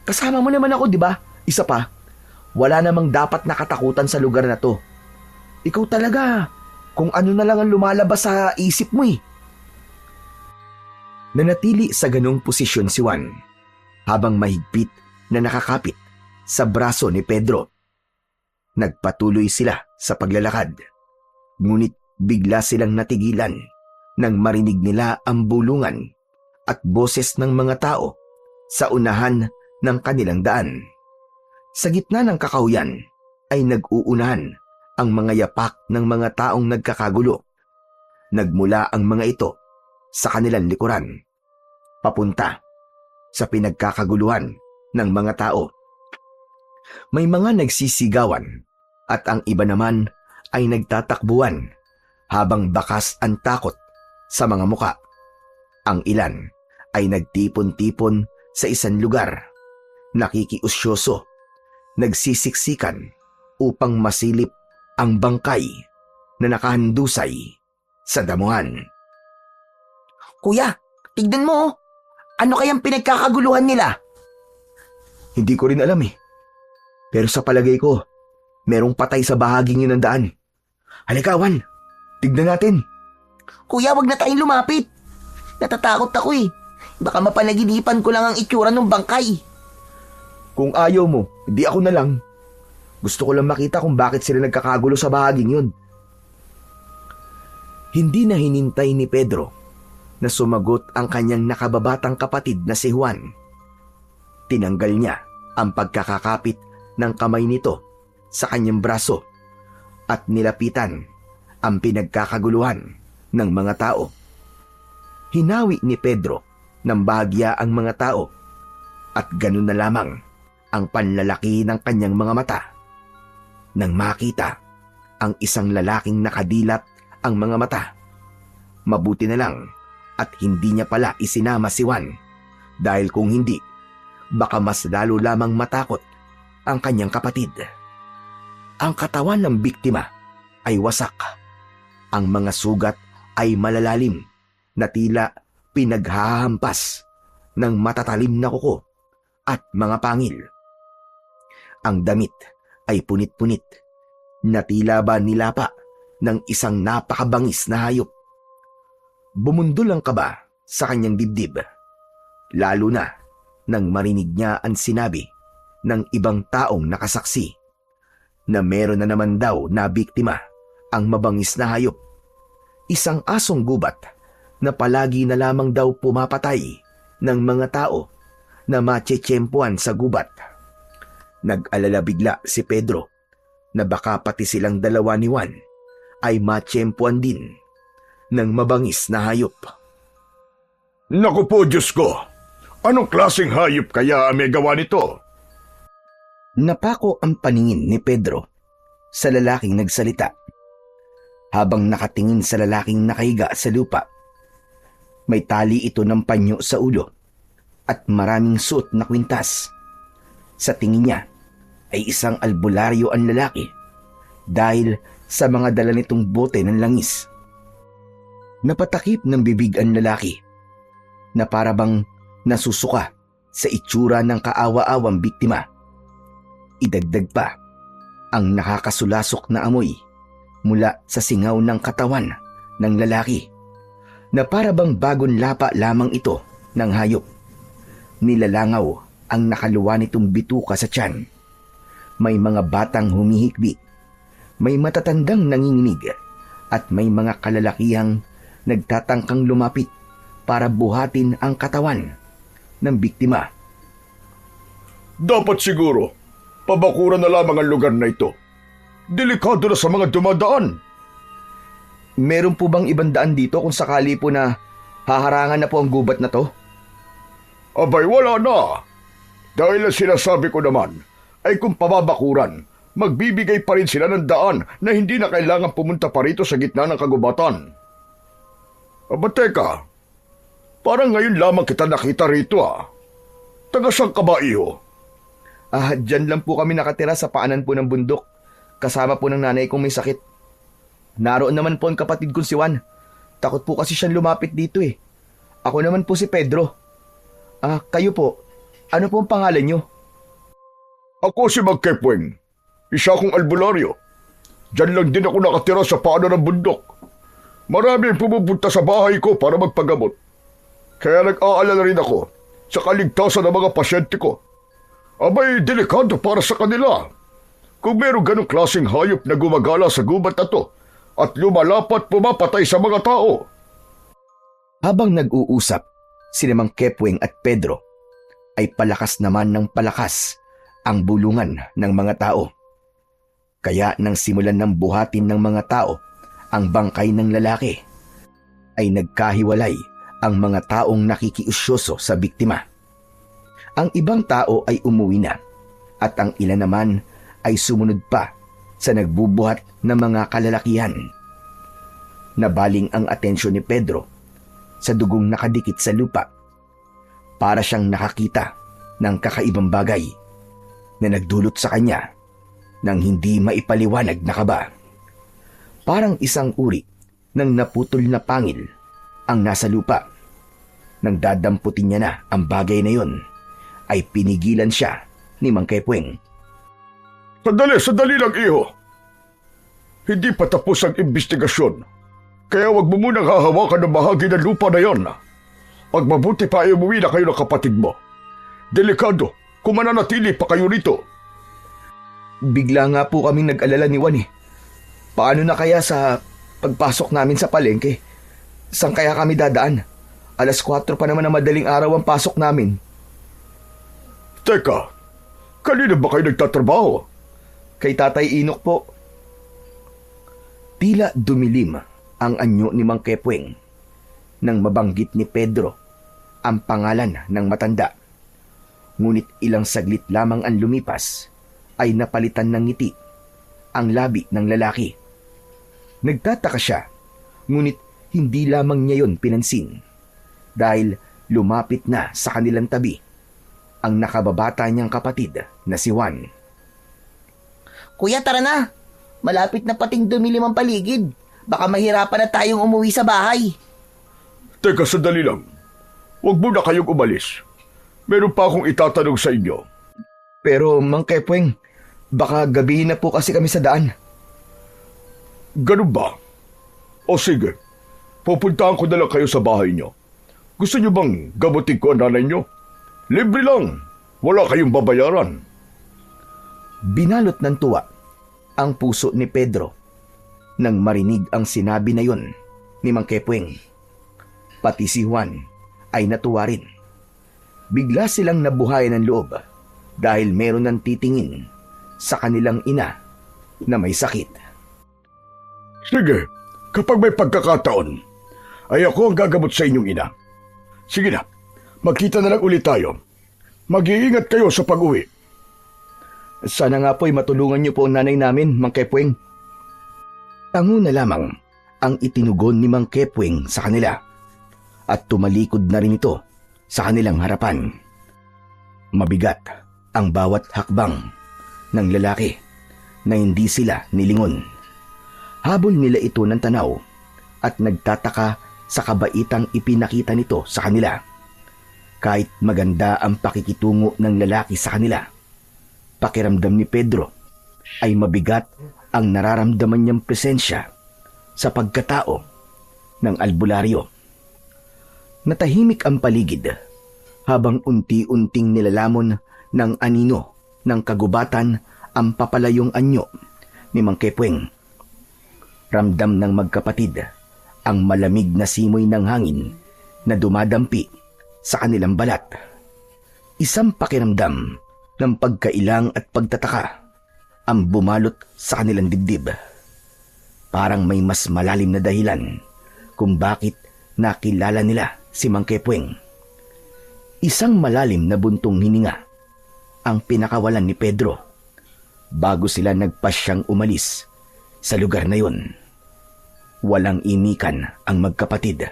Kasama mo naman ako, di ba? Isa pa, wala namang dapat nakatakutan sa lugar na to. Ikaw talaga, kung ano na lang ang lumalabas sa isip mo Nanatili sa ganong posisyon si Juan, habang mahigpit na nakakapit sa braso ni Pedro. Nagpatuloy sila sa paglalakad, ngunit bigla silang natigilan nang marinig nila ang bulungan at boses ng mga tao sa unahan ng kanilang daan. Sa gitna ng kakahuyan ay nag-uunahan ang mga yapak ng mga taong nagkakagulo. Nagmula ang mga ito sa kanilang likuran, papunta sa pinagkakaguluhan ng mga tao. May mga nagsisigawan at ang iba naman ay nagtatakbuhan habang bakas ang takot sa mga muka. Ang ilan ay nagtipon-tipon sa isang lugar, nakikiusyoso, nagsisiksikan upang masilip ang bangkay na nakahandusay sa damuhan. Kuya, tignan mo oh. Ano kayang pinagkakaguluhan nila? Hindi ko rin alam eh. Pero sa palagay ko, merong patay sa bahaging yun ng daan. Halika, Wan. Tignan natin. Kuya, wag na tayong lumapit. Natatakot ako eh. Baka mapanaginipan ko lang ang itsura ng bangkay. Kung ayaw mo, hindi ako na lang. Gusto ko lang makita kung bakit sila nagkakagulo sa bahaging yun. Hindi na hinintay ni Pedro na sumagot ang kanyang nakababatang kapatid na si Juan. Tinanggal niya ang pagkakakapit ng kamay nito sa kanyang braso at nilapitan ang pinagkakaguluhan ng mga tao. Hinawi ni Pedro ng bahagya ang mga tao at ganun na lamang ang panlalaki ng kanyang mga mata nang makita ang isang lalaking nakadilat ang mga mata. Mabuti na lang at hindi niya pala isinama si Juan dahil kung hindi, baka mas lalo lamang matakot ang kanyang kapatid. Ang katawan ng biktima ay wasak. Ang mga sugat ay malalalim na tila pinaghahampas ng matatalim na kuko at mga pangil. Ang damit ay punit-punit na tila ba nilapa ng isang napakabangis na hayop. Bumundol ang kaba sa kanyang dibdib, lalo na nang marinig niya ang sinabi ng ibang taong nakasaksi na meron na naman daw na biktima ang mabangis na hayop. Isang asong gubat na palagi na lamang daw pumapatay ng mga tao na matsetsempuan sa gubat. Nag-alala bigla si Pedro na baka pati silang dalawa ni Juan ay matsempuan din ng mabangis na hayop. Naku po, Diyos ko! Anong klaseng hayop kaya ang may gawa nito? Napako ang paningin ni Pedro sa lalaking nagsalita. Habang nakatingin sa lalaking nakahiga sa lupa, may tali ito ng panyo sa ulo at maraming suot na kwintas. Sa tingin niya ay isang albularyo ang lalaki dahil sa mga dala nitong bote ng langis. Napatakip ng bibig ang lalaki na parabang nasusuka sa itsura ng kaawa-awang biktima. Idagdag pa ang nakakasulasok na amoy mula sa singaw ng katawan ng lalaki na parabang bagong lapa lamang ito ng hayop. Nilalangaw ang nakaluwa nitong bituka sa tiyan. May mga batang humihikbi, may matatandang nanginginig at may mga kalalakihang nagtatangkang lumapit para buhatin ang katawan ng biktima. Dapat siguro, pabakuran na lamang ang lugar na ito. Delikado na sa mga dumadaan. Meron po bang ibang daan dito kung sakali po na haharangan na po ang gubat na to? Abay, wala na. Dahil ang sinasabi ko naman ay kung pababakuran, magbibigay pa rin sila ng daan na hindi na kailangan pumunta pa rito sa gitna ng kagubatan. Aba teka, parang ngayon lamang kita nakita rito ah. Taga saan ka ba, iho? Dyan lang po kami nakatira sa paanan po ng bundok. Kasama po ng nanay kong may sakit. Naroon naman po ang kapatid kong si Juan. Takot po kasi siyang lumapit dito eh. Ako naman po si Pedro. Kayo po, ano po ang pangalan niyo? Ako si Magkepweng. Isa akong albularyo. Diyan lang din ako nakatira sa paanan ng bundok. Marami ang pumupunta sa bahay ko para magpagamot. Kaya nag-aalala rin ako sa kaligtasan ng mga pasyente ko. Abay, delikado para sa kanila. Kung meron ganong klaseng hayop na gumagala sa gubat na to at lumalapat pumapatay sa mga tao. Habang nag-uusap, sina Mang Kepweng at Pedro ay palakas naman ng palakas ang bulungan ng mga tao. Kaya nang simulan ng buhatin ng mga tao ang bangkay ng lalaki, ay nagkahiwalay ang mga taong nakikiusyoso sa biktima. Ang ibang tao ay umuwi na at ang ilan naman ay sumunod pa sa nagbubuhat ng mga kalalakihan. Nabaling ang atensyon ni Pedro sa dugong nakadikit sa lupa. Para siyang nakakita ng kakaibang bagay na nagdulot sa kanya ng hindi maipaliwanag na kaba. Parang isang uri ng naputol na pangil ang nasa lupa. Nang dadamputin niya na ang bagay na yon, ay pinigilan siya ni Mang Kepweng. Sandali lang, iho. Hindi pa tapos ang investigasyon. Kaya wag mo munang hahawakan ng bahagi ng lupa na yon. Magmabuti pa ay umuwi na kayo ng kapatid mo. Delikado kung mananatili pa kayo rito. Bigla nga po kaming nag-alala ni Juan eh. Paano na kaya sa pagpasok namin sa palengke? Saan kaya kami dadaan? 4:00 pa naman na madaling araw ang pasok namin. Teka, kanina ba kayo nagtatrabaho? Kay Tatay Inok po. Tila dumilim ang anyo ni Mang Kepweng nang mabanggit ni Pedro ang pangalan ng matanda. Ngunit ilang saglit lamang ang lumipas ay napalitan ng ngiti ang labi ng lalaki. Nagtataka siya, ngunit hindi lamang niya yon pinansin dahil lumapit na sa kanilang tabi ang nakababata niyang kapatid na si Juan. Kuya, tara na. Malapit na pating dumilim ang paligid. Baka mahirapan na tayong umuwi sa bahay. Teka, sandali lang. Huwag muna kayong umalis. Meron pa akong itatanong sa inyo. Pero Mang Kepweng, baka gabihin na po kasi kami sa daan. Ganun ba? O sige, pupuntahan ko na lang kayo sa bahay nyo. Gusto nyo bang gamutin ko ang nanay nyo? Libre lang. Wala kayong babayaran. Binalot ng tuwa ang puso ni Pedro nang marinig ang sinabi na yon ni Mang Kepweng. Pati si Juan ay natuwa rin. Bigla silang nabuhayan ng loob dahil meron ng titingin sa kanilang ina na may sakit. Sige, kapag may pagkakataon, ay ako ang gagamot sa inyong ina. Sige na, magkita na lang ulit tayo. Mag-iingat kayo sa pag-uwi. Sana nga po'y matulungan niyo po ang nanay namin, Mang Kepweng. Tango na lamang ang itinugon ni Mang Kepweng sa kanila at tumalikod na rin ito sa kanilang harapan. Mabigat ang bawat hakbang ng lalaki na hindi sila nilingon. Habol nila ito ng tanaw at nagtataka sa kabaitang ipinakita nito sa kanila. Kahit maganda ang pakikitungo ng lalaki sa kanila, pakiramdam ni Pedro ay mabigat ang nararamdaman niyang presensya sa pagkatao ng albularyo. Natahimik ang paligid habang unti-unting nilalamon ng anino ng kagubatan ang papalayong anyo ni Mang Kepweng. Ramdam ng magkapatid ang malamig na simoy ng hangin na dumadampi sa kanilang balat. Isang pakiramdam ng pagkailang at pagtataka ang bumalot sa kanilang dibdib. Parang may mas malalim na dahilan kung bakit nakilala nila si Mang Kepweng. Isang malalim na buntong hininga ang pinakawalan ni Pedro bago sila nagpasyang umalis sa lugar na yun. Walang imikan ang magkapatid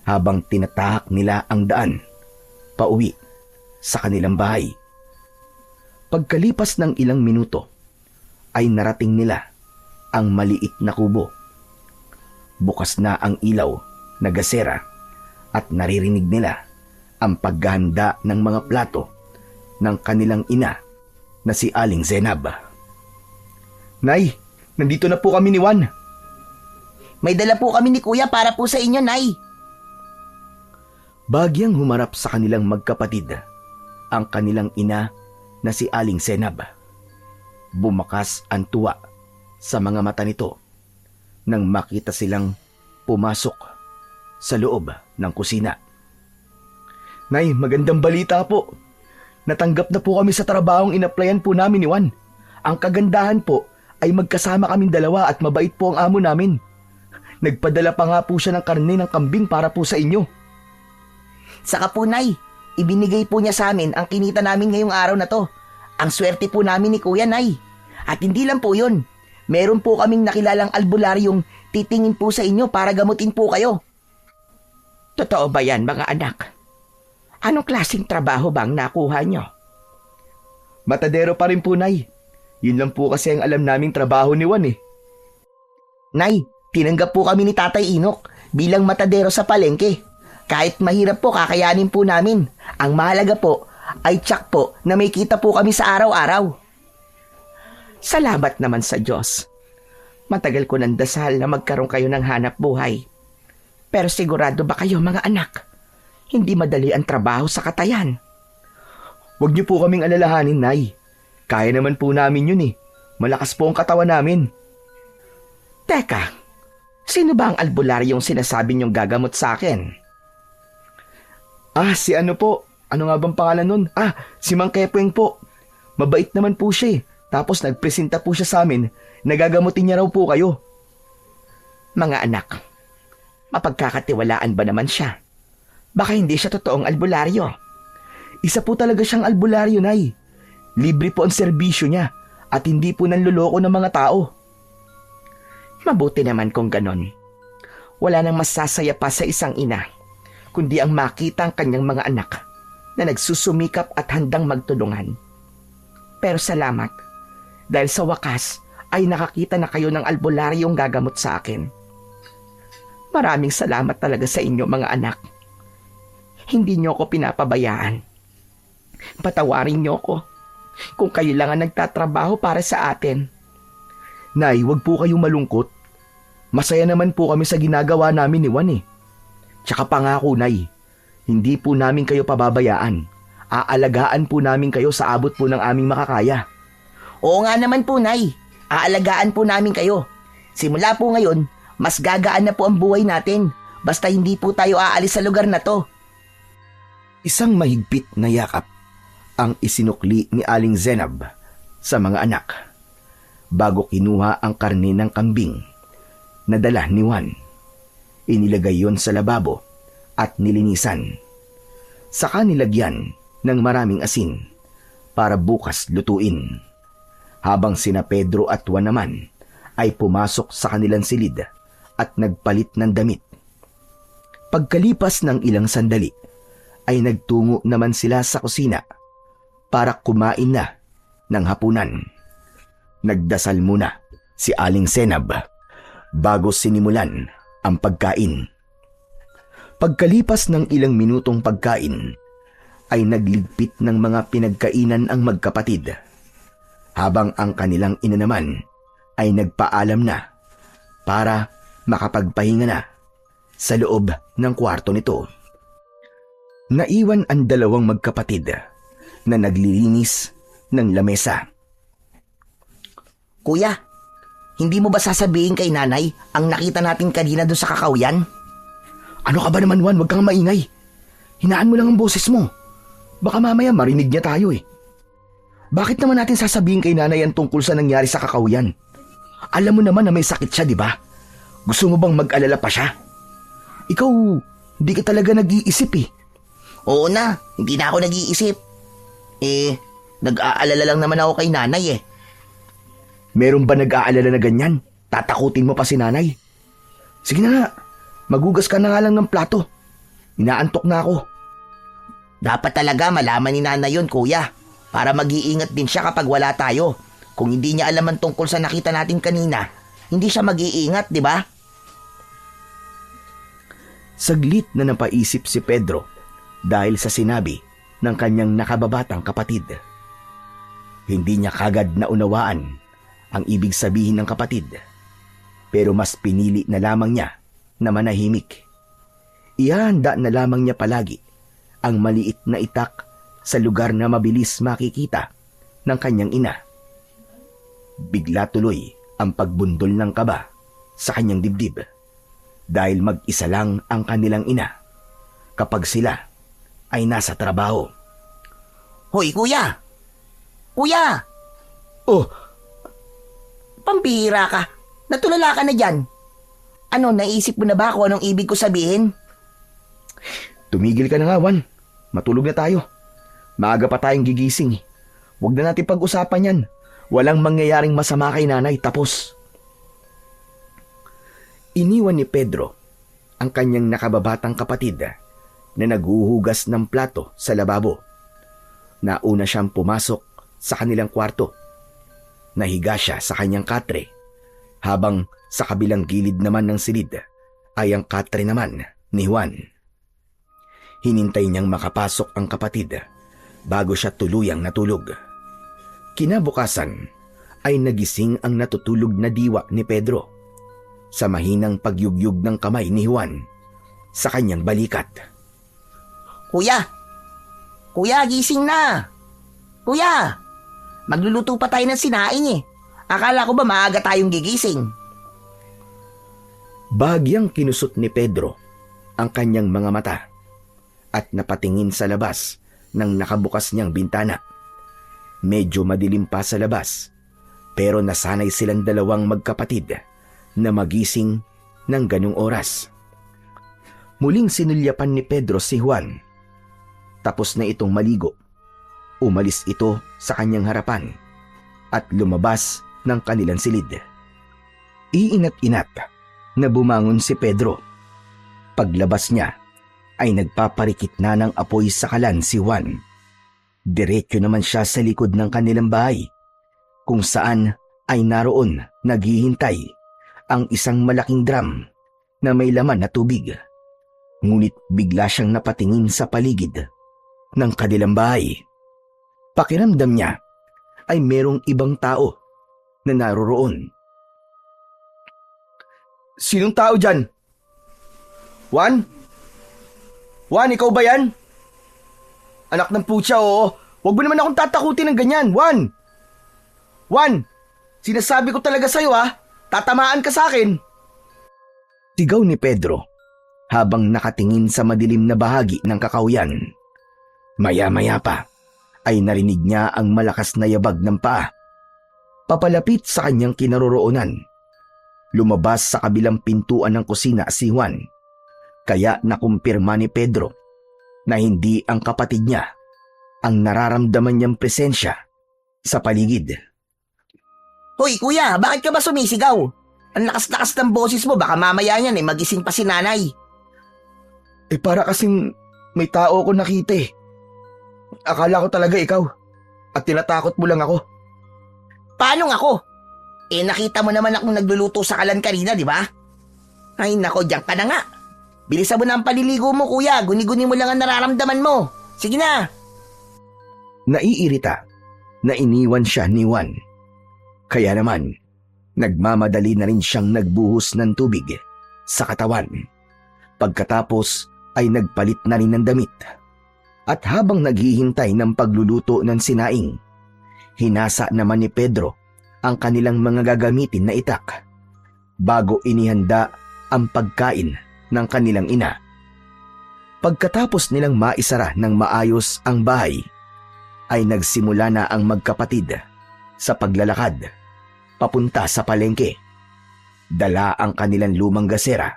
habang tinatahak nila ang daan pauwi sa kanilang bahay. Pagkalipas ng ilang minuto ay narating nila ang maliit na kubo. Bukas na ang ilaw na gasera at naririnig nila ang paghahanda ng mga plato ng kanilang ina na si Aling Zenab. Nay, nandito na po kami ni Juan. May dala po kami ni Kuya para po sa inyo, Nay. Bagyang humarap sa kanilang magkapatid ang kanilang ina na si Aling Zenab. Bumakas ang tuwa sa mga mata nito nang makita silang pumasok sa loob ng kusina. Nay, magandang balita po. Natanggap na po kami sa trabahong inaplayan po namin ni Juan. Ang kagandahan po ay magkasama kaming dalawa at mabait po ang amo namin. Nagpadala pa nga po siya ng karne ng kambing para po sa inyo. Saka po, Nay, ibinigay po niya sa amin ang kinita namin ngayong araw na to. Ang swerte po namin ni Kuya, Nay. At hindi lang po yun. Meron po kaming nakilalang albularyong titingin po sa inyo para gamutin po kayo. Totoo ba yan, mga anak? Anong klaseng trabaho bang nakuha nyo? Matadero pa rin po, Nay. Yun lang po kasi ang alam naming trabaho ni Juan eh. Nay, tinanggap po kami ni Tatay Inok bilang matadero sa palengke. Kahit mahirap po, kakayanin po namin. Ang mahalaga po ay tiyak po na may kita po kami sa araw-araw. Salamat naman sa Diyos. Matagal ko nang dasal na magkaroon kayo ng hanap buhay. Pero sigurado ba kayo, mga anak? Hindi madali ang trabaho sa katayan. Huwag niyo po kaming alalahanin, Nay. Kaya naman po namin yun eh. Malakas po ang katawan namin. Teka, sino ba ang albularyong sinasabi niyong gagamot sa akin? Si ano po? Ano nga bang pangalan nun? Si Mang Kepweng po. Mabait naman po siya eh. Tapos nagpresenta po siya sa amin. Nagagamutin niya raw po kayo. Mga anak, mapagkakatiwalaan ba naman siya? Baka hindi siya totoong albularyo. Isa po talaga siyang albularyo, Nay. Libre po ang serbisyo niya at hindi po nanloloko ng mga tao. Mabuti naman kung ganon. Wala nang masasaya pa sa isang ina, kundi ang makita ang kanyang mga anak na nagsusumikap at handang magtulungan. Pero salamat, dahil sa wakas ay nakakita na kayo ng albularyong gagamot sa akin. Maraming salamat talaga sa inyo, mga anak. Hindi niyo ako pinapabayaan. Patawarin niyo ako kung kayo lang ang nagtatrabaho para sa atin. Nay, wag po kayong malungkot. Masaya naman po kami sa ginagawa namin ni Juan eh. Tsaka pangako, Nay, hindi po namin kayo pababayaan. Aalagaan po namin kayo sa abot po ng aming makakaya. Oo nga naman po, Nay. Aalagaan po namin kayo. Simula po ngayon, mas gagaan na po ang buhay natin. Basta hindi po tayo aalis sa lugar na to. Isang mahigpit na yakap ang isinukli ni Aling Zenab sa mga anak bago kinuha ang karne ng kambing na dala ni Juan. Inilagay yon sa lababo at nilinisan. Saka nilagyan ng maraming asin para bukas lutuin. Habang sina Pedro at Juan naman ay pumasok sa kanilang silid at nagpalit ng damit. Pagkalipas ng ilang sandali ay nagtungo naman sila sa kusina para kumain na ng hapunan. Nagdasal muna si Aling Zenab bago sinimulan ang pagkain. Pagkalipas ng ilang minutong pagkain ay nagligpit ng mga pinagkainan ang magkapatid, habang ang kanilang ina naman ay nagpaalam na para makapagpahinga na sa loob ng kwarto nito. Naiwan ang dalawang magkapatid na naglilinis ng lamesa. Kuya, hindi mo ba sasabihin kay nanay ang nakita natin kanina doon sa kakawyan? Ano ka ba naman, Juan? Huwag kang maingay. Hinaan mo lang ang boses mo. Baka mamaya marinig niya tayo eh. Bakit naman natin sasabihin kay nanay ang tungkol sa nangyari sa kakawyan? Alam mo naman na may sakit siya, di ba? Gusto mo bang mag-alala pa siya? Ikaw, di ka talaga nag-iisip eh. Oo na, hindi na ako nag-iisip. Nag-aalala lang naman ako kay nanay eh. Meron ba nag-aalala na ganyan? Tatakutin mo pa si nanay? Sige na nga, magugas ka na nga lang ng plato. Inaantok na ako. Dapat talaga malaman ni nanay yun, kuya. Para mag-iingat din siya kapag wala tayo. Kung hindi niya alam ang tungkol sa nakita natin kanina, hindi siya mag-iingat, di ba? Saglit na napaisip si Pedro dahil sa sinabi ng kanyang nakababatang kapatid. Hindi niya kagad naunawaan ang ibig sabihin ng kapatid, pero mas pinili na lamang niya na manahimik. Ihanda na lamang niya palagi ang maliit na itak sa lugar na mabilis makikita ng kanyang ina. Bigla tuloy ang pagbundol ng kaba sa kanyang dibdib dahil mag-isa lang ang kanilang ina kapag sila ay nasa trabaho. Hoy, kuya! Kuya! Oh, Pambihira ka. Natulala ka na dyan. Ano, naisip mo na ba kung anong ibig ko sabihin? Tumigil ka na nga, Juan. Matulog na tayo. Maaga pa tayong gigising. Huwag na natin pag-usapan yan. Walang mangyayaring masama kay nanay, tapos. Iniwan ni Pedro ang kanyang nakababatang kapatid na naghuhugas ng plato sa lababo. Nauna siyang pumasok sa kanilang kwarto. Nahiga siya sa kanyang katre, habang sa kabilang gilid naman ng silid ay ang katre naman ni Juan. Hinintay niyang makapasok ang kapatid bago siya tuluyang natulog. Kinabukasan ay nagising ang natutulog na diwa ni Pedro sa mahinang pagyugyug ng kamay ni Juan sa kanyang balikat. Kuya! Kuya, gising na! Kuya! Magluluto pa tayo ng sinaing eh. Akala ko ba maaga tayong gigising? Bahagyang kinusot ni Pedro ang kanyang mga mata at napatingin sa labas ng nakabukas niyang bintana. Medyo madilim pa sa labas, pero nasanay silang dalawang magkapatid na magising ng ganung oras. Muling sinulyapan ni Pedro si Juan. Tapos na itong maligo. Umalis ito sa kanyang harapan at lumabas ng kanilang silid. Iinat-inat na bumangon si Pedro. Paglabas niya ay nagpaparikit na ng apoy sa kalan si Juan. Diretso naman siya sa likod ng kanilang bahay, kung saan ay naroon naghihintay ang isang malaking drum na may laman na tubig. Ngunit bigla siyang napatingin sa paligid ng kanilang bahay. Pakiramdam niya ay merong ibang tao na naroroon. Sinong tao dyan? Juan? Juan, ikaw ba yan? Anak ng putya, oo. Huwag mo naman akong tatakutin ng ganyan, Juan. Juan, sinasabi ko talaga sa'yo ha. Tatamaan ka sa akin. Sigaw ni Pedro habang nakatingin sa madilim na bahagi ng kakawyan. Maya-maya pa ay narinig niya ang malakas na yabag ng paa. Papalapit sa kanyang kinaroroonan. Lumabas sa kabilang pintuan ng kusina si Juan. Kaya nakumpirma ni Pedro na hindi ang kapatid niya ang nararamdaman niyang presensya sa paligid. Hoy kuya, bakit ka ba sumisigaw? Ang lakas-lakas ng boses mo, baka mamaya niyan magising pa si nanay. Para kasing may tao ko nakita eh. Akala ko talaga ikaw at tinatakot mo lang ako. Paano ako? Nakita mo naman akong nagluluto sa kalan kanina, di ba? Ay nako, diyan ka na nga. Bilisan mo na ang paliligo mo, kuya. Guni-guni mo lang ang nararamdaman mo. Sige na. Naiirita na iniwan siya ni Juan. Kaya naman, nagmamadali na rin siyang nagbuhos ng tubig sa katawan. Pagkatapos ay nagpalit na rin ng damit. At habang naghihintay ng pagluluto ng sinaing, hinasa naman ni Pedro ang kanilang mga gagamitin na itak bago inihanda ang pagkain ng kanilang ina. Pagkatapos nilang maisara ng maayos ang bahay, ay nagsimula na ang magkapatid sa paglalakad papunta sa palengke. Dala ang kanilang lumang gasera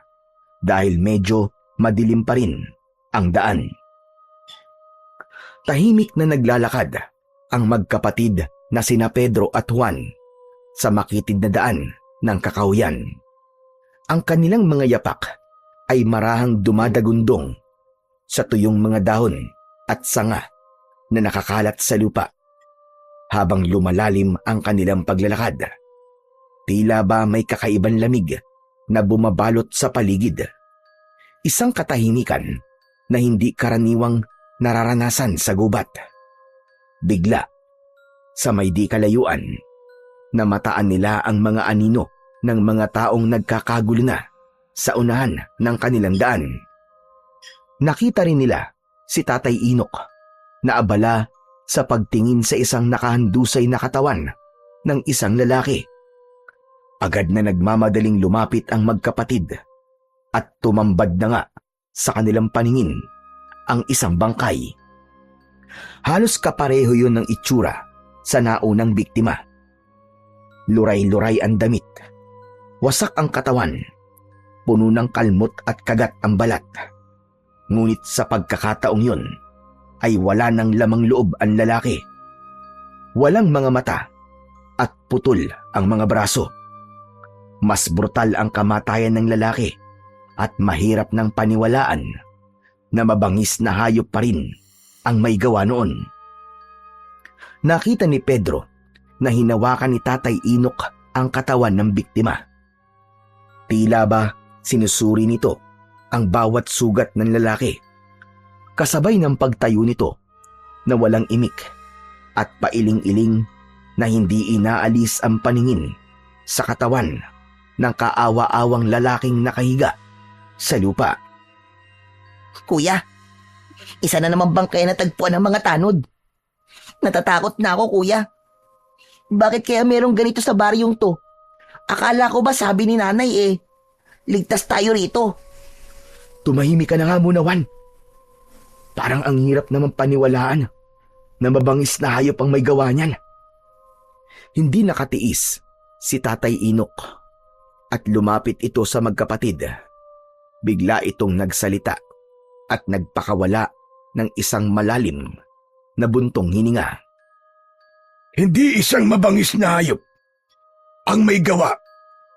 dahil medyo madilim pa rin ang daan. Tahimik na naglalakad ang magkapatid na sina Pedro at Juan sa makitid na daan ng kakawyan. Ang kanilang mga yapak ay marahang dumadagundong sa tuyong mga dahon at sanga na nakakalat sa lupa. Habang lumalalim ang kanilang paglalakad, tila ba may kakaibang lamig na bumabalot sa paligid. Isang katahimikan na hindi karaniwang nararanasan sa gubat. Bigla, sa may di kalayuan, namataan nila ang mga anino ng mga taong nagkakagulo na sa unahan ng kanilang daan. Nakita rin nila si Tatay Inok na abala sa pagtingin sa isang nakahandusay na katawan ng isang lalaki. Agad na nagmamadaling lumapit ang magkapatid at tumambad na nga sa kanilang paningin ang isang bangkay. Halos kapareho yun ng itsura sa naunang biktima. Luray-luray ang damit. Wasak ang katawan. Puno ng kalmot at kagat ang balat. Ngunit sa pagkakataong yun, ay wala ng lamang loob ang lalaki. Walang mga mata at putol ang mga braso. Mas brutal ang kamatayan ng lalaki at mahirap ng paniwalaan na mabangis na hayop pa rin ang may gawa noon. Nakita ni Pedro na hinawakan ni Tatay Inok ang katawan ng biktima. Tila ba sinusuri nito ang bawat sugat ng lalaki, kasabay ng pagtayo nito na walang imik at pailing-iling na hindi inaalis ang paningin sa katawan ng kaawa-awang lalaking nakahiga sa lupa. Kuya, isa na naman bang kaya natagpuan ng mga tanod? Natatakot na ako, kuya. Bakit kaya merong ganito sa baryong to? Akala ko ba sabi ni nanay ligtas tayo rito. Tumahimik ka na nga muna, Juan. Parang ang hirap naman paniwalaan na mabangis na hayop ang may gawa niyan. Hindi nakatiis si Tatay Inok at lumapit ito sa magkapatid. Bigla itong nagsalita at nagpakawala ng isang malalim na buntong hininga. Hindi isang mabangis na hayop ang may gawa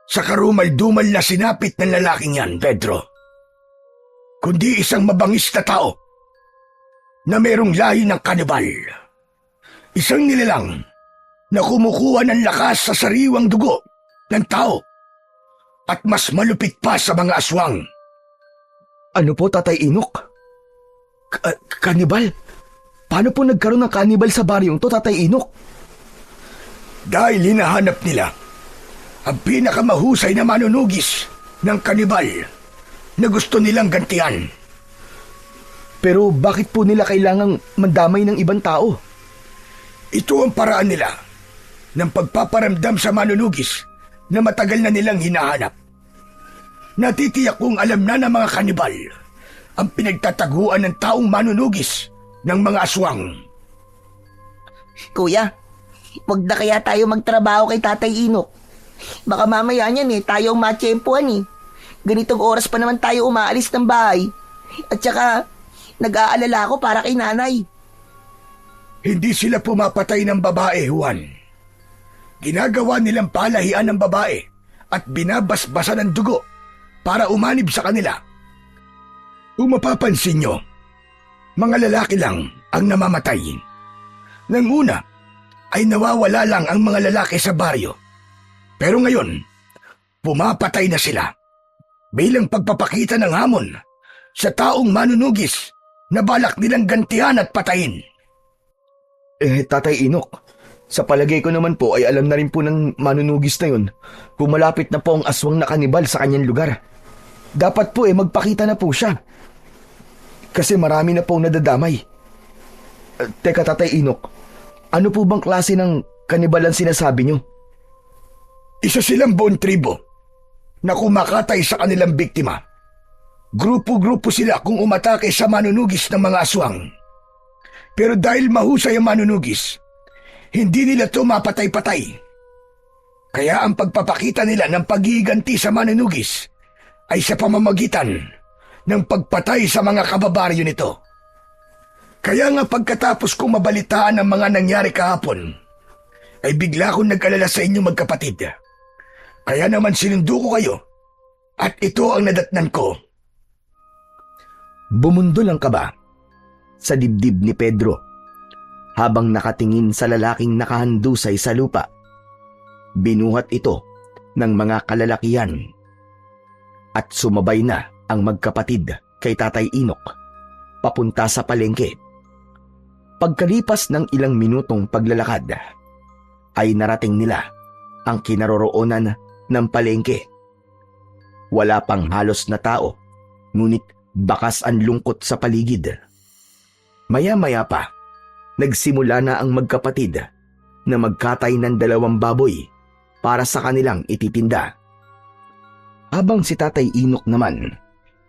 sa karumal-dumal na sinapit ng lalaking yan, Pedro. Kundi isang mabangis na tao na merong lahi ng kanibal. Isang nilalang na kumukuha ng lakas sa sariwang dugo ng tao at mas malupit pa sa mga aswang. Ano po, Tatay Inok? Kanibal? Paano po nagkaroon ng kanibal sa baryong to, Tatay Inok? Dahil hinahanap nila ang pinakamahusay na manunugis ng kanibal na gusto nilang gantian. Pero bakit po nila kailangang mandamay ng ibang tao? Ito ang paraan nila ng pagpaparamdam sa manunugis na matagal na nilang hinahanap. Natitiyak kong alam na ng mga kanibal ang pinagtataguan ng taong manunugis ng mga aswang. Kuya, wag na kaya tayo magtrabaho kay Tatay Inok. Baka mamaya niyan tayo ang matsyempuhan Ganitong oras pa naman tayo umaalis ng bahay. At saka, nag-aalala ako para kay nanay. Hindi sila pumapatay ng babae, Juan. Ginagawa nilang palahian ng babae at binabasbasan ng dugo para umanib sa kanila. Kung mapapansin nyo, mga lalaki lang ang namamatay. Nang una, ay nawawala lang ang mga lalaki sa baryo. Pero ngayon, pumapatay na sila bilang pagpapakita ng hamon sa taong manunugis na balak nilang gantihan at patayin. Tatay Inok, sa palagay ko naman po ay alam na rin po ng manunugis na yun kung malapit na po ang aswang na kanibal sa kanyang lugar. Dapat po magpakita na po siya. Kasi marami na pong nadadamay. Teka, Tatay Inok, ano po bang klase ng kanibal ang sinasabi nyo? Isa silang buong tribo na kumakatay sa kanilang biktima. Grupo-grupo sila kung umatake sa manunugis ng mga aswang. Pero dahil mahusay ang manunugis, hindi nila ito mapatay-patay. Kaya ang pagpapakita nila ng paghihiganti sa manunugis ay sa pamamagitan ng pagpatay sa mga kababaryo nito. Kaya nga pagkatapos kong mabalitaan ang mga nangyari kahapon, ay bigla akong nag-alala sa inyo magkapatid. Kaya naman sinundo ko kayo at ito ang nadatnan ko. Bumundol ang kaba sa dibdib ni Pedro habang nakatingin sa lalaking nakahandusay sa lupa. Binuhat ito ng mga kalalakihan at sumabay na ang magkapatid kay Tatay Inok papunta sa palengke. Pagkalipas ng ilang minutong paglalakad, ay narating nila ang kinaroroonan ng palengke. Wala pang halos na tao, ngunit bakas ang lungkot sa paligid. Maya-maya pa, nagsimula na ang magkapatid na magkatay ng 2 baboy para sa kanilang ititinda. Habang si Tatay Inok naman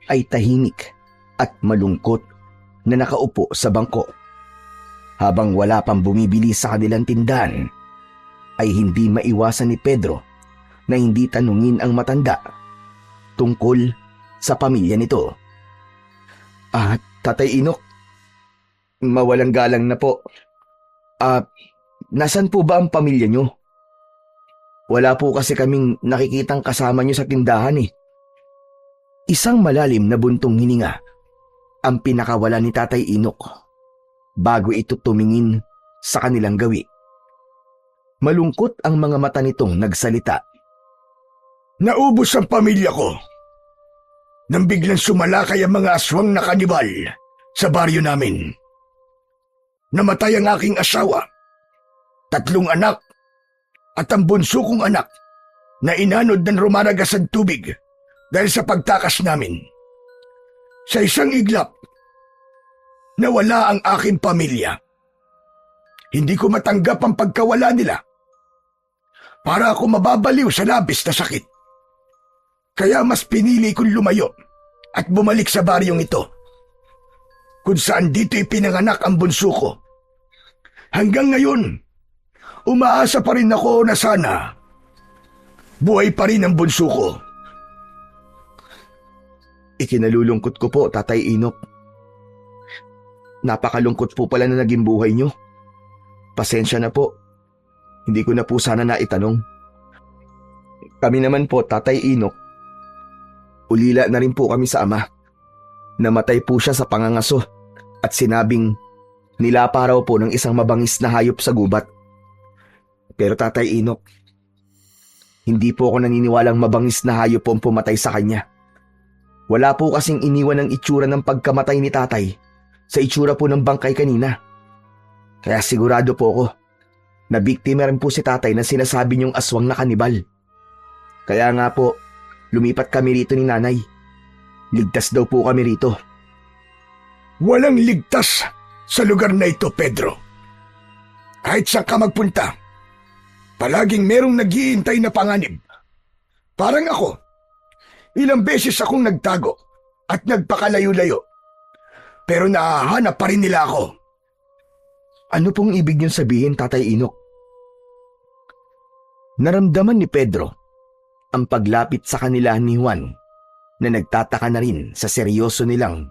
ay tahimik at malungkot na nakaupo sa bangko. Habang wala pang bumibili sa kanilang tindahan, ay hindi maiwasan ni Pedro na hindi tanungin ang matanda tungkol sa pamilya nito. Tatay Inok, mawalang galang na po. Nasan po ba ang pamilya nyo? Wala po kasi kaming nakikitang kasama nyo sa tindahan eh. Isang malalim na buntong hininga ang pinakawala ni Tatay Inok bago ito tumingin sa kanilang gawi. Malungkot ang mga mata nitong nagsalita. Naubos ang pamilya ko nang biglang sumalakay ang mga aswang na kanibal sa baryo namin. Namatay ang aking asawa, 3 anak, at ang bunso kong anak na inanod ng rumaragas ang tubig dahil sa pagtakas namin. Sa isang iglap, nawala ang aking pamilya. Hindi ko matanggap ang pagkawala nila. Para ako mababaliw sa labis na sakit. Kaya mas pinili kong lumayo at bumalik sa baryong ito, kung saan dito ipinanganak ang bunso ko. Hanggang ngayon, umaasa pa rin ako na sana buhay pa rin ang bunso ko. Ikinalulungkot ko po, Tatay Inok. Napakalungkot po pala na naging buhay nyo. Pasensya na po. Hindi ko na po sana naitanong. Kami naman po, Tatay Inok, ulila na rin po kami sa ama. Namatay po siya sa pangangaso at sinabing nilapa raw po ng isang mabangis na hayop sa gubat. Pero Tatay Inok, hindi po ako naniniwalang mabangis na hayop po ang pumatay sa kanya. Wala po kasing iniwan ng itsura ng pagkamatay ni tatay sa itsura po ng bangkay kanina. Kaya sigurado po ako na biktima rin po si tatay na sinasabi niyong aswang na kanibal. Kaya nga po, lumipat kami rito ni nanay. Ligtas daw po kami rito. Walang ligtas sa lugar na ito, Pedro. Kahit saan ka magpunta, palaging merong naghihintay na panganib. Parang ako, ilang beses akong nagtago at nagpakalayo-layo. Pero nahahanap pa rin nila ako. Ano pong ibig niyong sabihin, Tatay Inok? Naramdaman ni Pedro ang paglapit sa kanila ni Juan na nagtataka na rin sa seryoso nilang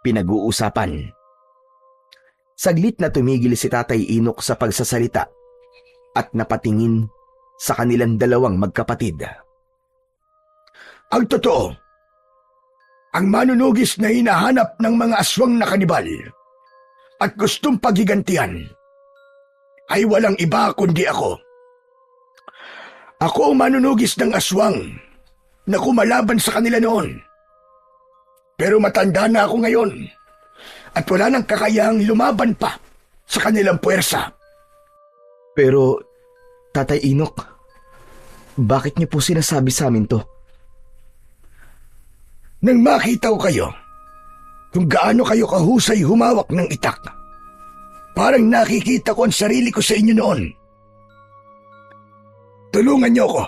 pinag-uusapan. Saglit na tumigil si Tatay Inok sa pagsasalita at napatingin sa kanilang dalawang magkapatid. Ang totoo, ang manunugis na hinahanap ng mga aswang na kanibal at gustong paghigantihan ay walang iba kundi ako. Ako ang manunugis ng aswang na kumalaban sa kanila noon. Pero matanda na ako ngayon at wala nang kakayahang lumaban pa sa kanilang puwersa. Pero, Tatay Inok, bakit niyo po sinasabi sa amin to? Nang makita ko kayo, kung gaano kayo kahusay humawak ng itak, parang nakikita ko ang sarili ko sa inyo noon. Tulungan niyo ako.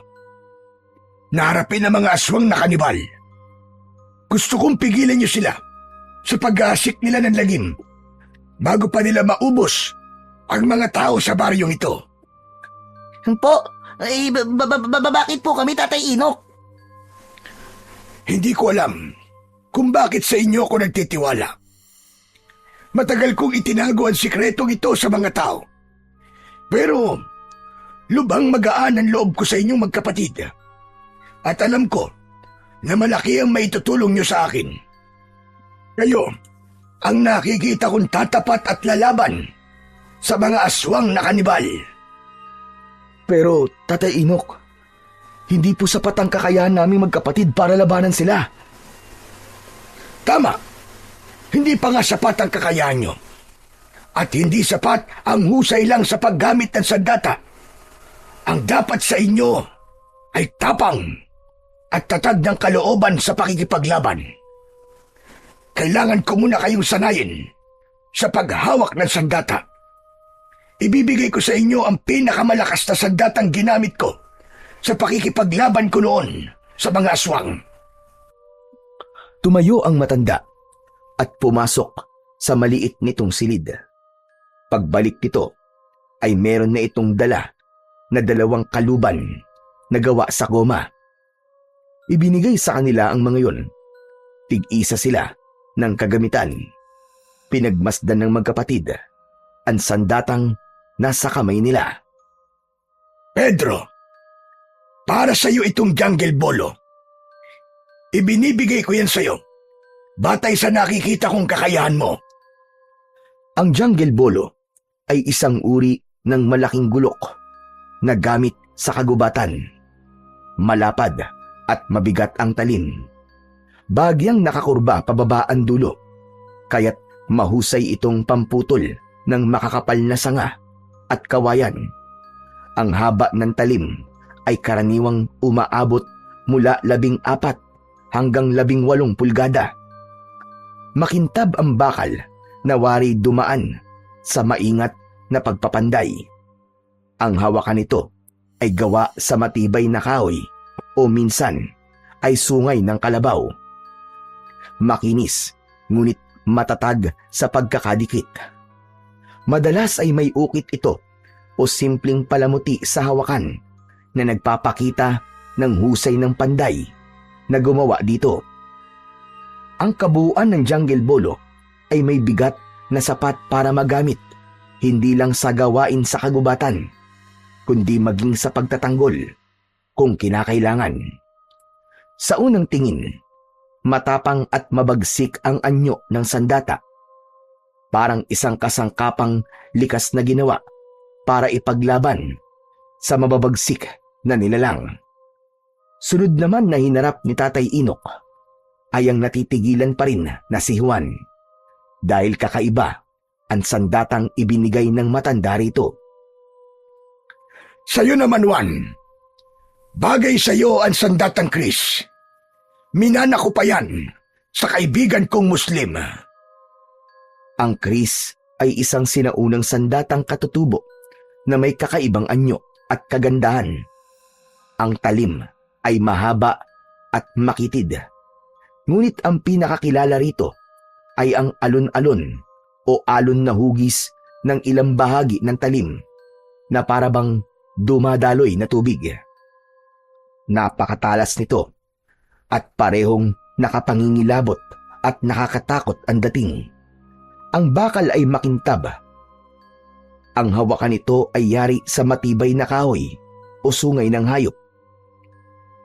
Naharapin ang mga aswang na kanibal. Gusto kong pigilan niyo sila sa pag-aasik nila ng lagim bago pa nila maubos ang mga tao sa baryong ito. Po, bakit po kami, Tatay Inok? Hindi ko alam kung bakit sa inyo ako nagtitiwala. Matagal kong itinago ang sikretong ito sa mga tao. Pero lubhang magaan ang loob ko sa inyong magkapatid. At alam ko na malaki ang maitutulong niyo sa akin. Kayo ang nakikita kong tatapat at lalaban sa mga aswang na kanibal. Pero, Tatay Inok, hindi po sapat ang kakayahan naming magkapatid para labanan sila. Tama. Hindi pa nga sapat ang kakayahan nyo. At hindi sapat ang husay lang sa paggamit ng sandata. Ang dapat sa inyo ay tapang at tatag ng kalooban sa pakikipaglaban. Kailangan ko muna kayong sanayin sa paghawak ng sandata. Ibibigay ko sa inyo ang pinakamalakas na sandatang ginamit ko sa pakikipaglaban ko noon sa mga aswang. Tumayo ang matanda at pumasok sa maliit nitong silid. Pagbalik nito ay meron na itong dala na 2 kaluban na gawa sa goma. Ibinigay sa kanila ang mga yon. Tig-isa sila ng kagamitan. Pinagmasdan ng magkapatid ang sandatang nasa kamay nila. Pedro, para sa iyo itong jungle bolo. Ibinibigay ko yan sa iyo. Batay sa nakikita kong kakayahan mo. Ang jungle bolo ay isang uri ng malaking gulok na gamit sa kagubatan. Malapad at mabigat ang talim. Bagyang nakakurba pababa ang dulo, kaya't mahusay itong pamputol ng makakapal na sanga at kawayan. Ang haba ng talim ay karaniwang umaabot mula 14 hanggang 18 pulgada. Makintab ang bakal na wari dumaan sa maingat na pagpapanday. Ang hawakan nito ay gawa sa matibay na kahoy o minsan ay sungay ng kalabaw. Makinis ngunit matatag sa pagkakadikit. Madalas ay may ukit ito o simpleng palamuti sa hawakan na nagpapakita ng husay ng panday na gumawa dito. Ang kabuuan ng jungle bolo ay may bigat na sapat para magamit hindi lang sa gawain sa kagubatan, kundi maging sa pagtatanggol kung kinakailangan. Sa unang tingin, matapang at mabagsik ang anyo ng sandata. Parang isang kasangkapang likas na ginawa para ipaglaban sa mababagsik na nilalang. Sunod naman na hinarap ni Tatay Inok ay ang natitigilan pa rin na si Juan dahil kakaiba ang sandatang ibinigay ng matanda rito. Sa'yo naman, Juan. Bagay sa'yo ang sandatang Chris. Minana ko pa yan sa kaibigan kong Muslim. Ang Chris ay isang sinaunang sandatang katutubo na may kakaibang anyo at kagandahan. Ang talim ay mahaba at makitid. Ngunit ang pinakakilala rito ay ang alon-alon o alon na hugis ng ilang bahagi ng talim na parabang dumadaloy na tubig. Napakatalas nito at parehong nakapangingilabot at nakakatakot ang dating. Ang bakal ay makintab. Ang hawakan nito ay yari sa matibay na kahoy o sungay ng hayop.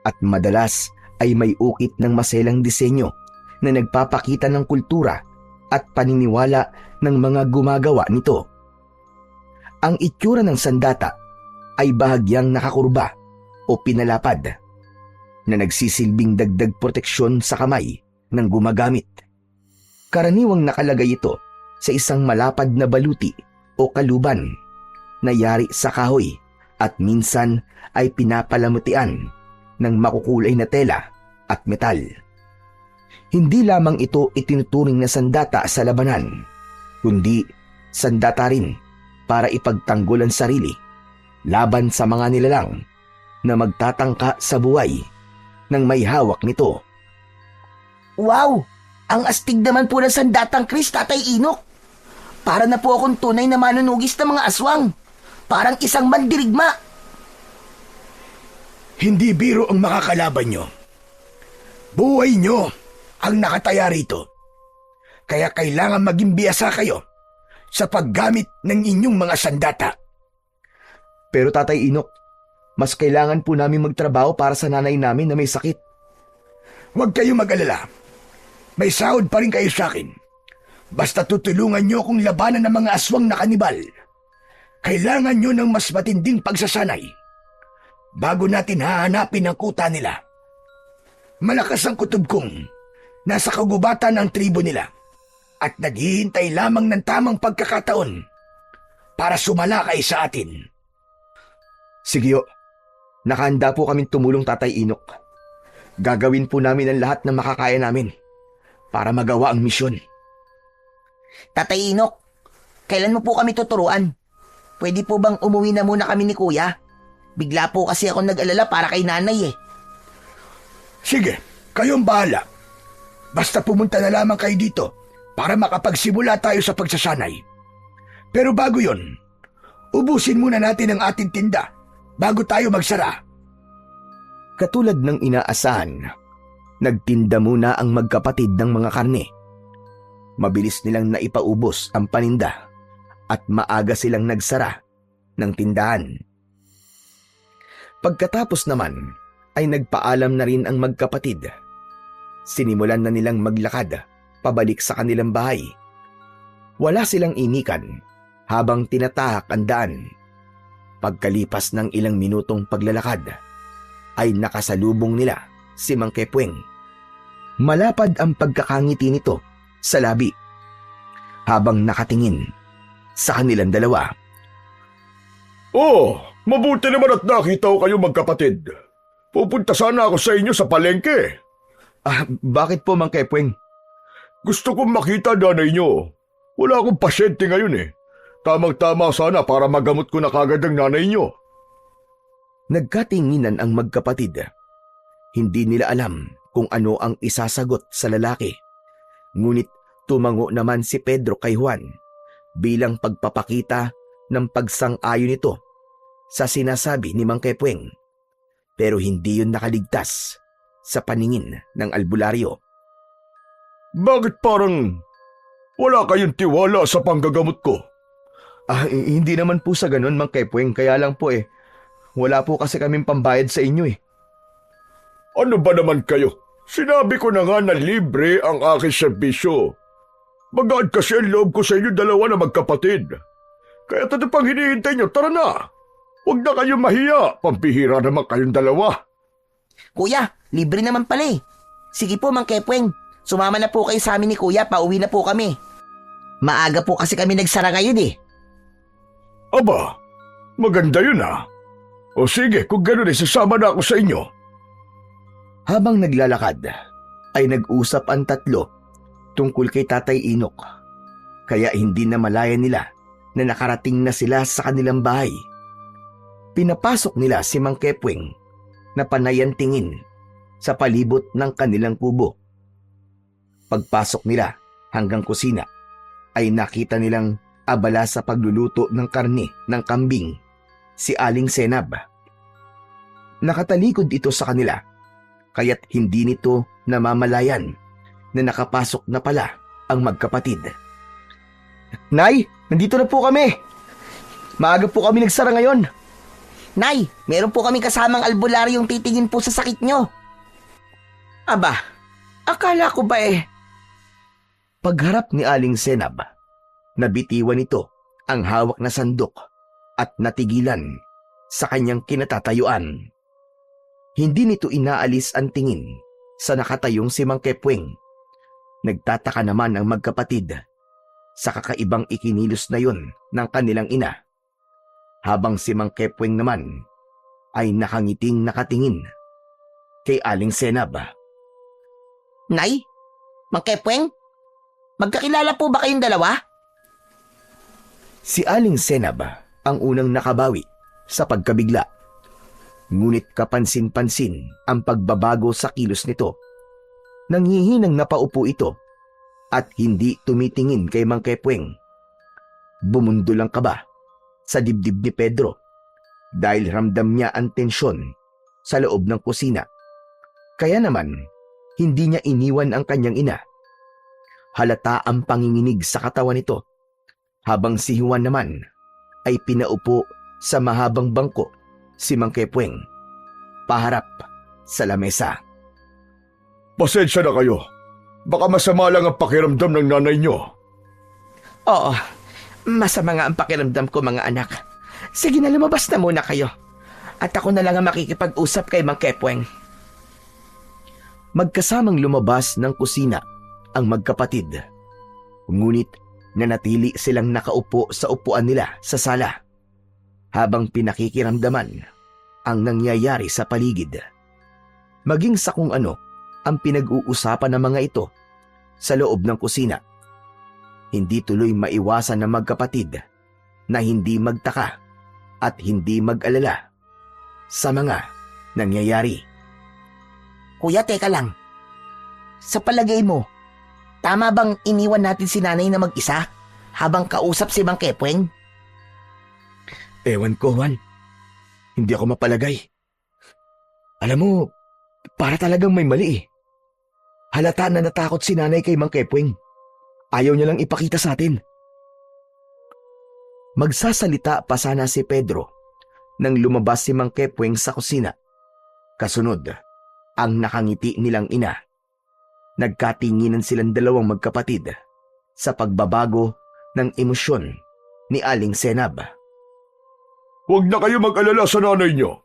At madalas ay may ukit ng maselang disenyo na nagpapakita ng kultura at paniniwala ng mga gumagawa nito. Ang itsura ng sandata ay bahagyang nakakurba o pinalapad na nagsisilbing dagdag proteksyon sa kamay ng gumagamit. Karaniwang nakalagay ito sa isang malapad na baluti o kaluban na yari sa kahoy at minsan ay pinapalamutian ng makukulay na tela at metal. Hindi lamang ito itinuturing na sandata sa labanan, kundi sandata rin para ipagtanggol ang sarili laban sa mga nilalang na magtatangka sa buhay ng may hawak nito. Wow! Ang astig naman po ng sandatang Chris, Tatay Inok. Para na po akong tunay na manunugis ng mga aswang. Parang isang mandirigma. Hindi biro ang makakalaban nyo. Buhay nyo ang nakataya rito. Kaya kailangan maging biyasa kayo sa paggamit ng inyong mga sandata. Pero Tatay Inok, mas kailangan po namin magtrabaho para sa nanay namin na may sakit. Huwag kayong mag-alala. May sahod pa rin kayo sa akin. Basta tutulungan nyo akong labanan ng mga aswang na kanibal. Kailangan nyo ng mas matinding pagsasanay bago natin hahanapin ang kuta nila. Malakas ang kutob kong nasa kagubatan ng tribo nila at naghihintay lamang ng tamang pagkakataon para sumalakay sa atin. Sige, nakahanda po kaming tumulong, Tatay Inok. Gagawin po namin ang lahat na makakaya namin para magawa ang misyon. Tatay Inok, kailan mo po kami tuturuan? Pwede po bang umuwi na muna kami ni Kuya? Bigla po kasi ako nag-alala para kay nanay eh. Sige, kayong bahala. Basta pumunta na lamang kayo dito para makapagsimula tayo sa pagsasanay. Pero bago yon, ubusin muna natin ang ating tinda bago tayo magsara. Katulad ng inaasahan, nagtinda muna ang magkapatid ng mga karne. Mabilis nilang naipaubos ang paninda at maaga silang nagsara ng tindahan. Pagkatapos naman ay nagpaalam na rin ang magkapatid. Sinimulan na nilang maglakad pabalik sa kanilang bahay. Wala silang inikan habang tinatahak ang daan. Pagkalipas ng ilang minutong paglalakad, ay nakasalubong nila si Mang Kepweng. Malapad ang pagkakangiti nito sa labi habang nakatingin sa kanilang dalawa. Oh, mabuti naman at nakita ko kayo magkapatid. Pupunta sana ako sa inyo sa palengke. Bakit po, Mang Kepweng? Gusto kong makita nanay nyo. Wala akong pasyente ngayon eh. Tamang-tama sana para magamot ko na kagad ang nanay nyo. Nagkatinginan ang magkapatid. Hindi nila alam kung ano ang isasagot sa lalaki. Ngunit tumango naman si Pedro kay Juan bilang pagpapakita ng pagsang-ayon nito sa sinasabi ni Mang Kepweng. Pero hindi yun nakaligtas sa paningin ng albularyo. Bakit parang wala kayong tiwala sa panggagamot ko? Hindi naman po sa ganun, Mang Kepweng. Kaya lang po wala po kasi kaming pambayad sa inyo eh. Ano ba naman kayo? Sinabi ko na nga na libre ang aking serbisyo. Magaan kasi ang loob ko sa inyo dalawa na magkapatid. Kaya ano pang hinihintay nyo? Tara na! Huwag na kayong mahiya. Pampihira naman kayong dalawa. Kuya, libre naman pala eh. Sige po, Mang Kepweng. Sumama na po kayo sa amin ni Kuya, pauwi na po kami. Maaga po kasi kami nagsara ngayon eh. Aba, maganda yun ah. O sige, kung gano'n sasama na ako sa inyo. Habang naglalakad, ay nag-usap ang tatlo tungkol kay Tatay Inok. Kaya hindi na malaya nila na nakarating na sila sa kanilang bahay. Pinapasok nila si Mang Kepweng na panayan tingin sa palibot ng kanilang kubo. Pagpasok nila hanggang kusina ay nakita nilang abala sa pagluluto ng karne ng kambing si Aling Senab. Nakatalikod ito sa kanila kaya't hindi nito namamalayan na nakapasok na pala ang magkapatid. Nay, nandito na po kami. Maaga po kami nagsara ngayon. Nay, meron po kami kasamang albularyong titingin po sa sakit nyo. Aba, akala ko ba Pagharap ni Aling Senab, nabitiwan ito ang hawak na sandok at natigilan sa kanyang kinatatayuan. Hindi nito inaalis ang tingin sa nakatayong si Mang Kepweng. Nagtataka naman ang magkapatid sa kakaibang ikinilos na yon ng kanilang ina. Habang si Mang Kepweng naman ay nakangiting nakatingin kay Aling Senab. Nay, Mang Kepweng, magkakilala po ba kayong dalawa? Si Aling Senab ang unang nakabawi sa pagkabigla. Ngunit kapansin-pansin ang pagbabago sa kilos nito. Nanghihinang napaupo ito at hindi tumitingin kay Mang Kepweng. Bumundol ang kaba sa dibdib ni Pedro dahil ramdam niya ang tensyon sa loob ng kusina. Kaya naman, hindi niya iniwan ang kanyang ina. Halata ang panginginig sa katawan nito habang si Juan naman ay pinaupo sa mahabang bangko si Mang Kepweng paharap sa lamesa. Pasensya na kayo. Baka masama lang ang pakiramdam ng nanay nyo. Oo, masama nga ang pakiramdam ko mga anak. Sige na, lumabas na muna kayo. At ako na lang ang makikipag-usap kay Mang Kepweng. Magkasamang lumabas ng kusina ang magkapatid. Ngunit nanatili silang nakaupo sa upuan nila sa sala habang pinakikiramdaman ang nangyayari sa paligid. Maging sa kung ano ang pinag-uusapan ng mga ito sa loob ng kusina. Hindi tuloy maiwasan ng magkapatid na hindi magtaka at hindi mag-alala sa mga nangyayari. Kuya, teka lang. Sa palagay mo, tama bang iniwan natin si nanay na mag-isa habang kausap si Mang Kepweng? Ewan ko, Juan. Hindi ako mapalagay. Alam mo, para talagang may mali eh. Halata na natakot si nanay kay Mang Kepweng. Ayaw niya lang ipakita sa atin. Magsasalita pa sana si Pedro nang lumabas si Mang Kepweng sa kusina. Kasunod, ang nakangiti nilang ina. Nagkatinginan silang dalawang magkapatid sa pagbabago ng emosyon ni Aling Senab. Huwag na kayo mag-alala sa nanay niyo.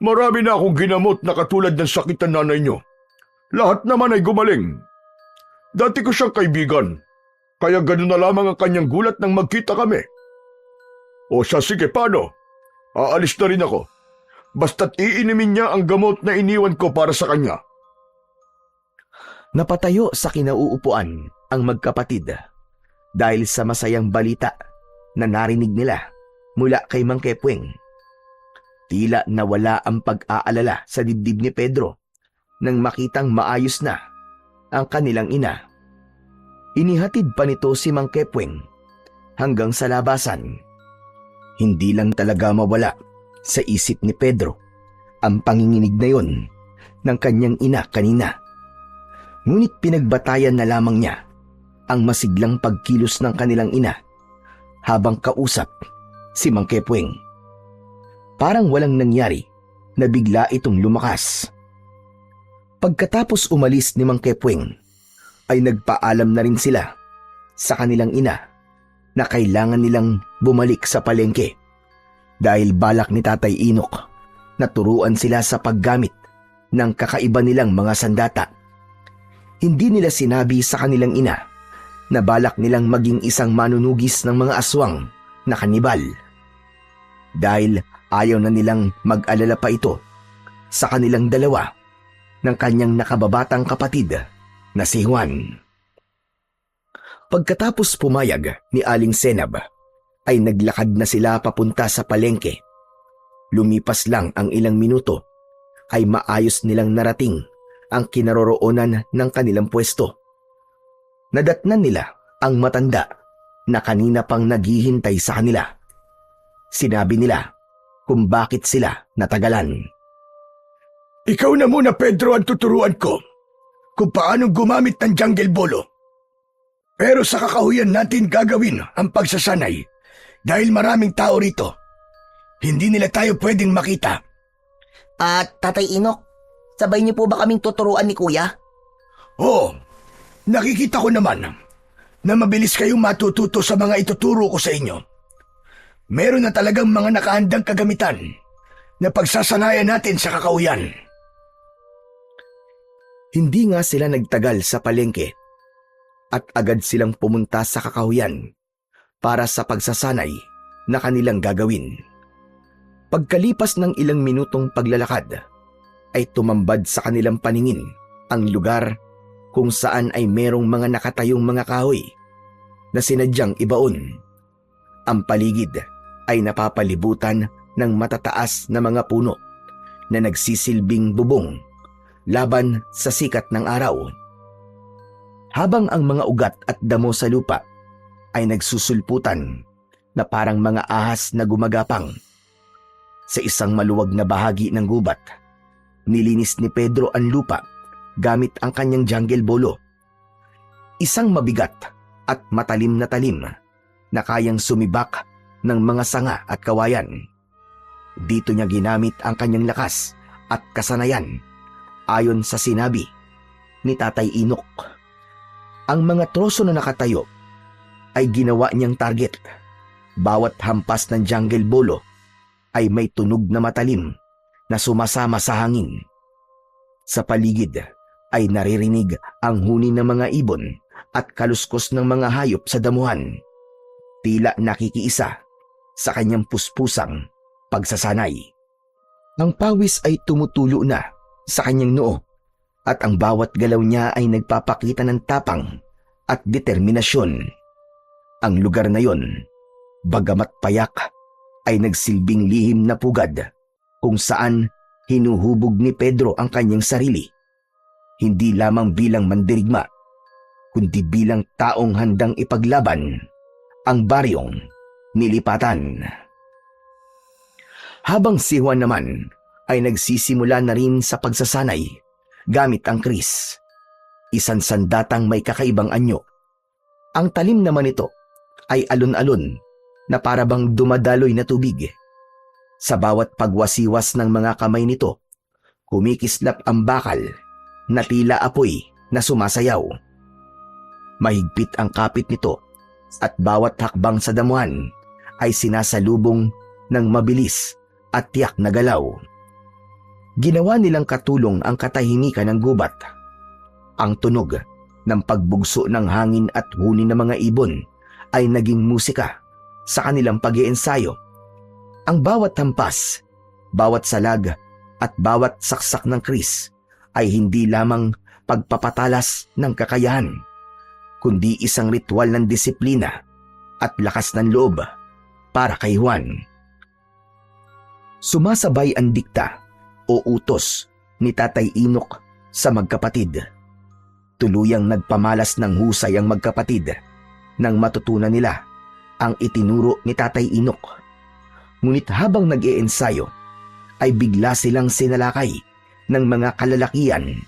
Marami na akong ginamot na katulad ng sakit ng nanay niyo. Lahat naman ay gumaling. Dati ko siyang kaibigan, kaya ganun na lamang ang kanyang gulat nang magkita kami. O siya, sige, paano? Aalis na rin ako. Basta't iinimin niya ang gamot na iniwan ko para sa kanya. Napatayo sa kinauupuan ang magkapatid dahil sa masayang balita na narinig nila mula kay Mang Kepweng. Tila nawala ang pag-aalala sa dibdib ni Pedro nang makitang maayos na ang kanilang ina. Inihatid pa nito si Mang Kepweng hanggang sa labasan. Hindi lang talaga mawala sa isip ni Pedro ang panginginig na yon ng kanyang ina kanina. Ngunit pinagbatayan na lamang niya ang masiglang pagkilos ng kanilang ina habang kausap si Mang Kepweng. Parang walang nangyari na bigla itong lumakas. Pagkatapos umalis ni Mang Kepweng, ay nagpaalam na rin sila sa kanilang ina na kailangan nilang bumalik sa palengke dahil balak ni Tatay Inok na turuan sila sa paggamit ng kakaiba nilang mga sandata. Hindi nila sinabi sa kanilang ina na balak nilang maging isang manunugis ng mga aswang na kanibal. Dahil ayaw na nilang mag-alala pa ito sa kanilang dalawa ng kanyang nakababatang kapatid na si Juan. Pagkatapos pumayag ni Aling Senab, ay naglakad na sila papunta sa palengke. Lumipas lang ang ilang minuto, ay maayos nilang narating ang kinaroroonan ng kanilang pwesto. Nadatnan nila ang matanda na kanina pang naghihintay sa kanila. Sinabi nila kung bakit sila natagalan. Ikaw na muna, Pedro, ang tuturuan ko kung paano gumamit ng jungle bolo. Pero sa kakahuyan natin gagawin ang pagsasanay dahil maraming tao rito. Hindi nila tayo pwedeng makita. At Tatay Inok, sabay niyo po ba kaming tuturuan ni Kuya? Oo, nakikita ko naman na mabilis kayong matututo sa mga ituturo ko sa inyo. Meron na talagang mga nakahandang kagamitan na pagsasanayan natin sa kakahuyan. Hindi nga sila nagtagal sa palengke at agad silang pumunta sa kakahuyan para sa pagsasanay na kanilang gagawin. Pagkalipas ng ilang minutong paglalakad, ay tumambad sa kanilang paningin ang lugar kung saan ay merong mga nakatayong mga kahoy na sinadyang ibaon. Ang paligid ay napapalibutan ng matataas na mga puno na nagsisilbing bubong laban sa sikat ng araw. Habang ang mga ugat at damo sa lupa ay nagsusulputan na parang mga ahas na gumagapang. Sa isang maluwag na bahagi ng gubat, nilinis ni Pedro ang lupa gamit ang kanyang jungle bolo. Isang mabigat at matalim na talim na kayang sumibak ng mga sanga at kawayan. Dito niya ginamit ang kanyang lakas at kasanayan ayon sa sinabi ni Tatay Inok. Ang mga troso na nakatayo ay ginawa niyang target. Bawat hampas ng jungle bolo ay may tunog na matalim na sumasama sa hangin. Sa paligid ay naririnig ang huni ng mga ibon at kaluskos ng mga hayop sa damuhan. Tila nakikiisa sa kanyang puspusang pagsasanay. Ang pawis ay tumutulo na sa kanyang noo at ang bawat galaw niya ay nagpapakita ng tapang at determinasyon. Ang lugar na yon, bagamat payak, ay nagsilbing lihim na pugad kung saan hinuhubog ni Pedro ang kanyang sarili. Hindi lamang bilang mandirigma, kundi bilang taong handang ipaglaban ang baryong nilipatan. Habang si Juan naman ay nagsisimula na rin sa pagsasanay gamit ang kris. Isang sandatang may kakaibang anyo. Ang talim naman nito ay alon-alon na parabang dumadaloy na tubig. Sa bawat pagwasiwas ng mga kamay nito, kumikislap ang bakal na tila apoy na sumasayaw. Mahigpit ang kapit nito at bawat hakbang sa damuhan ay sinasalubong ng mabilis at tiyak na galaw. Ginawa nilang katulong ang katahimikan ng gubat. Ang tunog ng pagbugso ng hangin at huni ng mga ibon ay naging musika sa kanilang pag-iensayo. Ang bawat hampas, bawat salag at bawat saksak ng kris ay hindi lamang pagpapatalas ng kakayahan, kundi isang ritual ng disiplina at lakas ng loob para kay Juan. Sumasabay ang dikta o utos ni Tatay Inok sa magkapatid. Tuluyang nagpamalas ng husay ang magkapatid nang matutunan nila ang itinuro ni Tatay Inok. Ngunit habang nag-iensayo ay bigla silang sinalakay ng mga kalalakian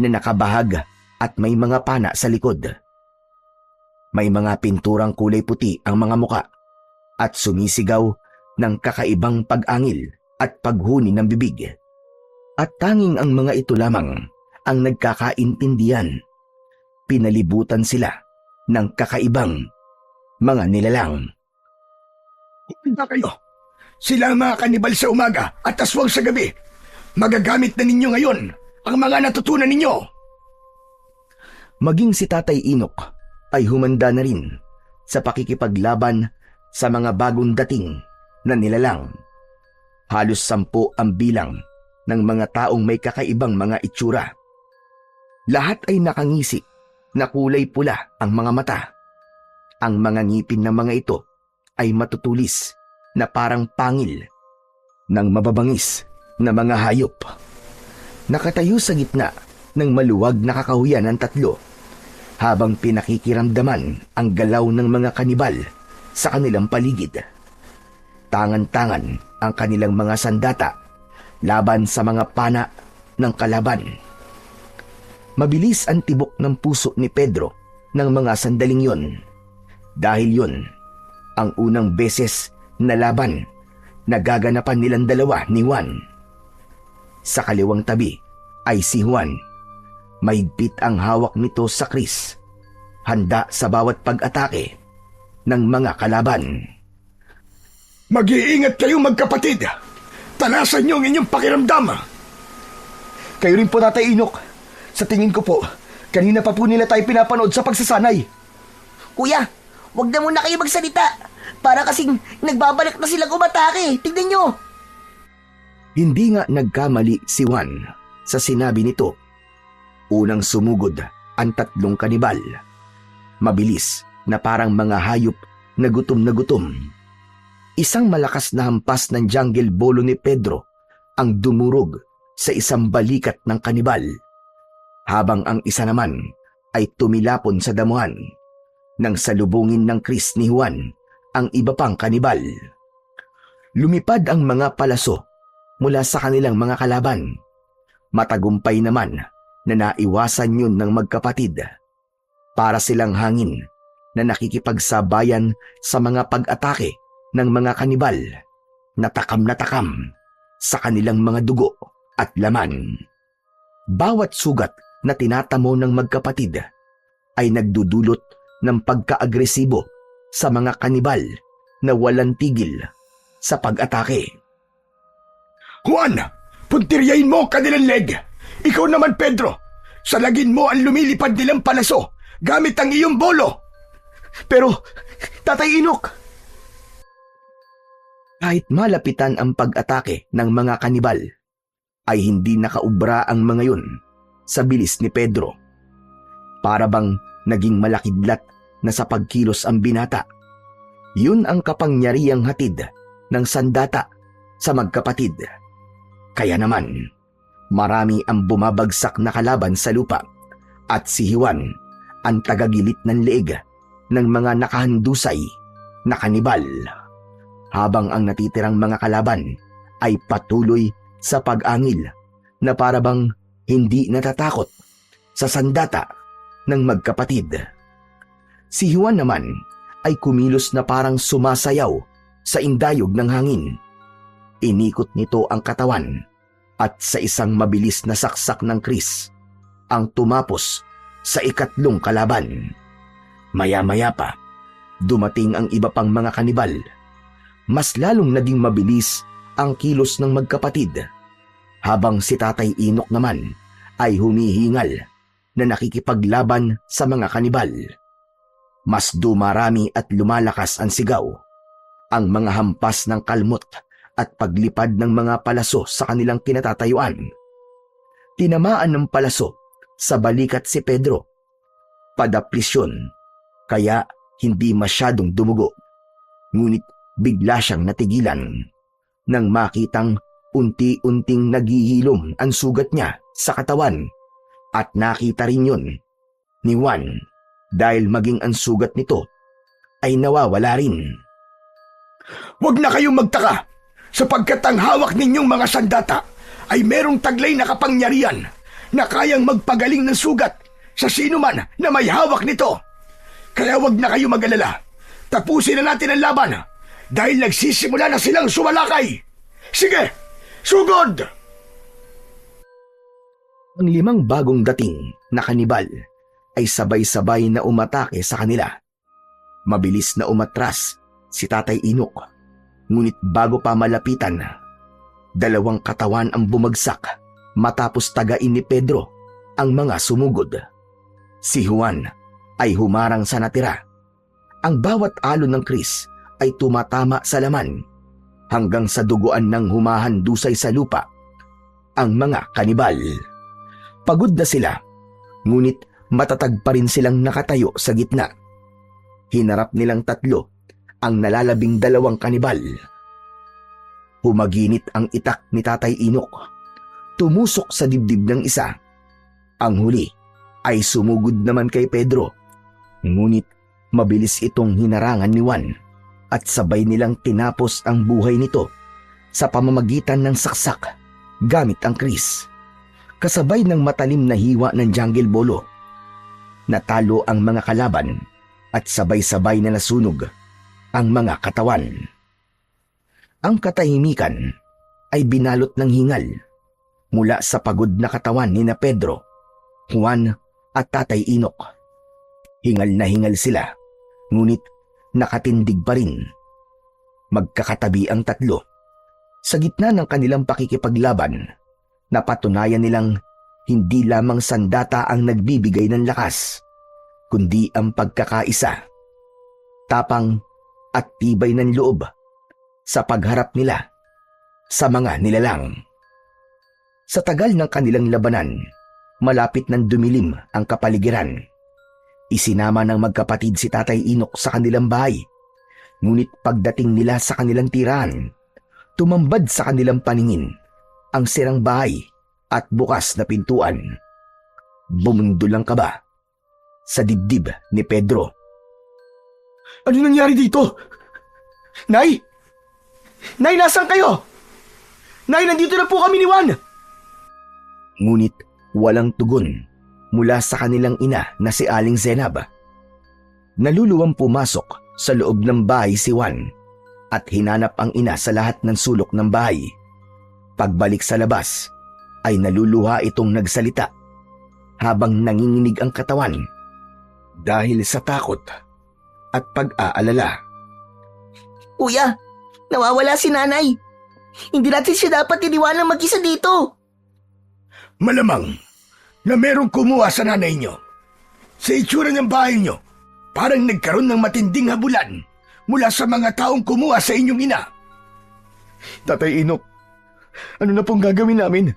na nakabahag at may mga pana sa likod. May mga pinturang kulay puti ang mga muka at sumisigaw ng kakaibang pag-angil at paghuni ng bibig. At tanging ang mga ito lamang ang nagkakaintindihan. Pinalibutan sila ng kakaibang mga nilalang. Hindi kayo. Sila ang mga kanibal sa umaga at aswang sa gabi. Magagamit na ninyo ngayon ang mga natutunan ninyo. Maging si Tatay Inok ay humanda na rin sa pakikipaglaban sa mga bagong dating na nilalang. Halos 10 ang bilang ng mga taong may kakaibang mga itsura. Lahat ay nakangisi na kulay pula ang mga mata. Ang mga ngipin ng mga ito ay matutulis na parang pangil ng mababangis na mga hayop. Nakatayo sa gitna ng maluwag na kakahuyan ng 3 habang pinakikiramdaman ang galaw ng mga kanibal sa kanilang paligid. Tangan-tangan ang kanilang mga sandata laban sa mga pana ng kalaban. Mabilis ang tibok ng puso ni Pedro ng mga sandaling yon. Dahil yon ang unang beses na laban na gaganapan nilang dalawa ni Juan. Sa kaliwang tabi ay si Juan. Mahigpit ang hawak nito sa kris, handa sa bawat pag-atake ng mga kalaban. Mag-iingat kayo magkapatid. Talasan niyo ang inyong pakiramdam. Kayo rin po, Tatay Inok. Sa tingin ko po, kanina pa po nila tayo pinapanood sa pagsasanay. Kuya, wag na muna kayo magsalita. Para kasing nagbabalik na silang umatake. Tignan nyo. Hindi nga nagkamali si Juan sa sinabi nito. Unang sumugod ang 3 kanibal. Mabilis na parang mga hayop na gutom na gutom. Isang malakas na hampas ng jungle bolo ni Pedro ang dumurog sa isang balikat ng kanibal, habang ang isa naman ay tumilapon sa damuhan nang salubungin ng kris ni Juan ang iba pang kanibal. Lumipad ang mga palaso mula sa kanilang mga kalaban. Matagumpay naman na naiwasan yun ng magkapatid. Para silang hangin na nakikipagsabayan sa mga pag-atake ng mga kanibal na takam sa kanilang mga dugo at laman. Bawat sugat na tinatamo ng magkapatid ay nagdudulot ng pagka-agresibo sa mga kanibal na walang tigil sa pag-atake. Juan, puntiryahin mo kanilang leg. Ikaw naman, Pedro, salagin mo ang lumilipad nilang palaso gamit ang iyong bolo. Pero, Tatay Inok, kahit malapitan ang pag-atake ng mga kanibal, ay hindi nakaubra ang mga yun sa bilis ni Pedro. Para bang naging malakidlat na sa pagkilos ang binata. Yun ang kapangyarihang hatid ng sandata sa magkapatid. Kaya naman, marami ang bumabagsak na kalaban sa lupa at si Juan ang tagagilit ng leeg ng mga nakahandusay na kanibal. Habang ang natitirang mga kalaban ay patuloy sa pag-angil na parabang hindi natatakot sa sandata ng magkapatid. Si Juan naman ay kumilos na parang sumasayaw sa indayog ng hangin. Inikot nito ang katawan at sa isang mabilis na saksak ng Kris ang tumapos sa ikatlong kalaban. Maya-maya pa, dumating ang iba pang mga kanibal. Mas lalong naging mabilis ang kilos ng magkapatid, habang si Tatay Inok naman ay humihingal na nakikipaglaban sa mga kanibal. Mas dumarami at lumalakas ang sigaw, ang mga hampas ng kalmot at paglipad ng mga palaso sa kanilang kinatatayuan. Tinamaan ng palaso sa balikat si Pedro. Padaplisyon, kaya hindi masyadong dumugo. Ngunit bigla siyang natigilan nang makitang unti-unting naghihilom ang sugat niya sa katawan, at nakita rin yun ni Juan dahil maging ang sugat nito ay nawawala rin. Huwag na kayong magtaka, sapagkat ang hawak ninyong mga sandata ay merong taglay na kapangyarihan na kayang magpagaling ng sugat sa sino man na may hawak nito. Kaya huwag na kayo mag-alala. Tapusin na natin ang laban dahil nagsisimula na silang sumalakay. Sige, sugod! Ang 5 bagong dating na kanibal ay sabay-sabay na umatake sa kanila. Mabilis na umatras si Tatay Inok, ngunit bago pa malapitan, 2 katawan ang bumagsak matapos tagain ni Pedro ang mga sumugod. Si Juan ay humarang sa natira. Ang bawat alon ng Kris ay tumatama sa laman hanggang sa duguan ng humahandusay sa lupa ang mga kanibal. Pagod na sila, ngunit matatag pa rin silang nakatayo sa gitna. Hinarap nilang 3 ang nalalabing 2 kanibal. Humaginit ang itak ni Tatay Inok. Tumusok sa dibdib ng isa. Ang huli ay sumugod naman kay Pedro. Ngunit mabilis itong hinarangan ni Juan at sabay nilang tinapos ang buhay nito sa pamamagitan ng saksak gamit ang Kris. Kasabay ng matalim na hiwa ng jungle bolo. Natalo ang mga kalaban at sabay-sabay na nasunog ang mga katawan. Ang katahimikan ay binalot ng hingal mula sa pagod na katawan ni na Pedro, Juan at Tatay Inok. Hingal na hingal sila, ngunit nakatindig pa rin. Magkakatabi ang 3. Sa gitna ng kanilang pakikipaglaban, napatunayan nilang hindi lamang sandata ang nagbibigay ng lakas, kundi ang pagkakaisa, tapang at tibay ng loob sa pagharap nila sa mga nilalang. Sa tagal ng kanilang labanan, malapit nang dumilim ang kapaligiran. Isinama ng magkapatid si Tatay Inok sa kanilang bahay, ngunit pagdating nila sa kanilang tirahan, tumambad sa kanilang paningin ang sirang bahay at bukas na pintuan. Bumundol ang kaba sa dibdib ni Pedro. Ano nangyari dito? Nay! Nay, nasaan kayo? Nay, nandito na po kami ni Juan! Ngunit walang tugon mula sa kanilang ina na si Aling Zenab. Naluluwang pumasok sa loob ng bahay si Juan at hinanap ang ina sa lahat ng sulok ng bahay. Pagbalik sa labas ay naluluha itong nagsalita habang nanginginig ang katawan dahil sa takot at pag-aalala. Kuya, nawawala si nanay. Hindi natin siya dapat iniwanan mag-isa dito. Malamang na merong kumuha sa nanay nyo. Sa itsura ng bahay nyo, parang nagkaroon ng matinding habulan mula sa mga taong kumuha sa inyong ina. Tatay Inok, ano na pong gagawin namin?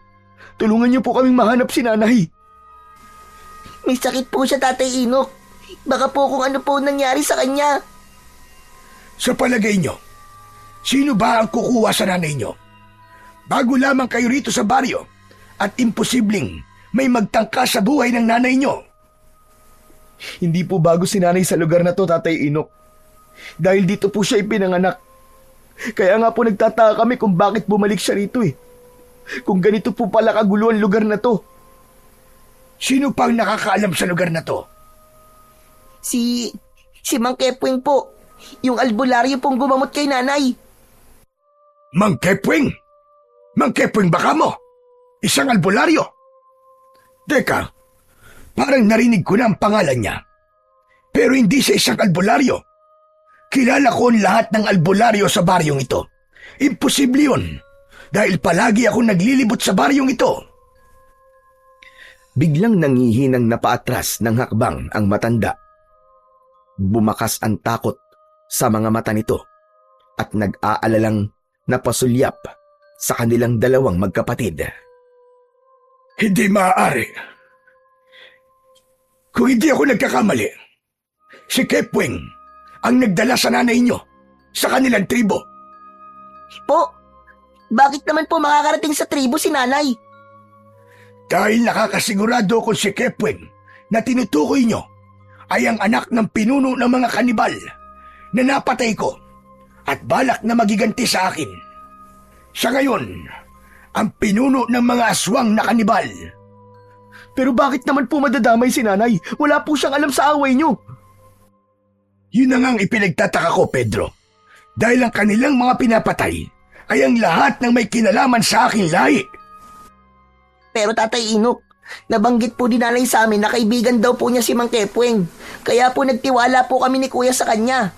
Tulungan niyo po kaming mahanap si nanay. May sakit po siya, Tatay Inok. Baka po kung ano po nangyari sa kanya. Sa palagay nyo, sino ba ang kukuha sa nanay nyo? Bago lamang kayo rito sa baryo at imposibleng may magtangka sa buhay ng nanay nyo. Hindi po bago si nanay sa lugar na to, Tatay Inok. Dahil dito po siya ipinanganak. Kaya nga po nagtataka kami kung bakit bumalik siya rito eh. Kung ganito po pala kagulo ang lugar na to. Sino pang nakakaalam sa lugar na to? Si Mang Kepwing po. Yung albularyo pong gumamot kay nanay. Mang Kepwing? Mang Kepwing baka mo? Isang albularyo? Teka, parang narinig ko na ang pangalan niya. Pero hindi sa isang albularyo. Kilala ko ang lahat ng albularyo sa baryong ito. Imposible yun. Dahil palagi ako naglilibot sa baryong ito. Biglang nangihinang napaatras ng hakbang ang matanda. Bumakas ang takot sa mga mata nito at nag-aalalang napasulyap sa kanilang dalawang magkapatid. Hindi maaari. Kung hindi ako nagkakamali, si Kepwing ang nagdala sa nanay niyo sa kanilang tribo. Po, bakit naman po makakarating sa tribo si nanay? Dahil nakakasigurado ko si Kepwing na tinutukoy niyo ay ang anak ng pinuno ng mga kanibal na napatay ko at balak na magiganti sa akin. Siya ngayon, ang pinuno ng mga aswang na kanibal. Pero bakit naman po madadamay si nanay? Wala po siyang alam sa away niyo. Yun na nga ang ipinagtataka ko, Pedro. Dahil ang kanilang mga pinapatay ay ang lahat ng may kinalaman sa aking lahi. Pero Tatay Inok, nabanggit po din nanay sa amin na kaibigan daw po niya si Mang Kepwing. Kaya po nagtiwala po kami ni Kuya sa kanya.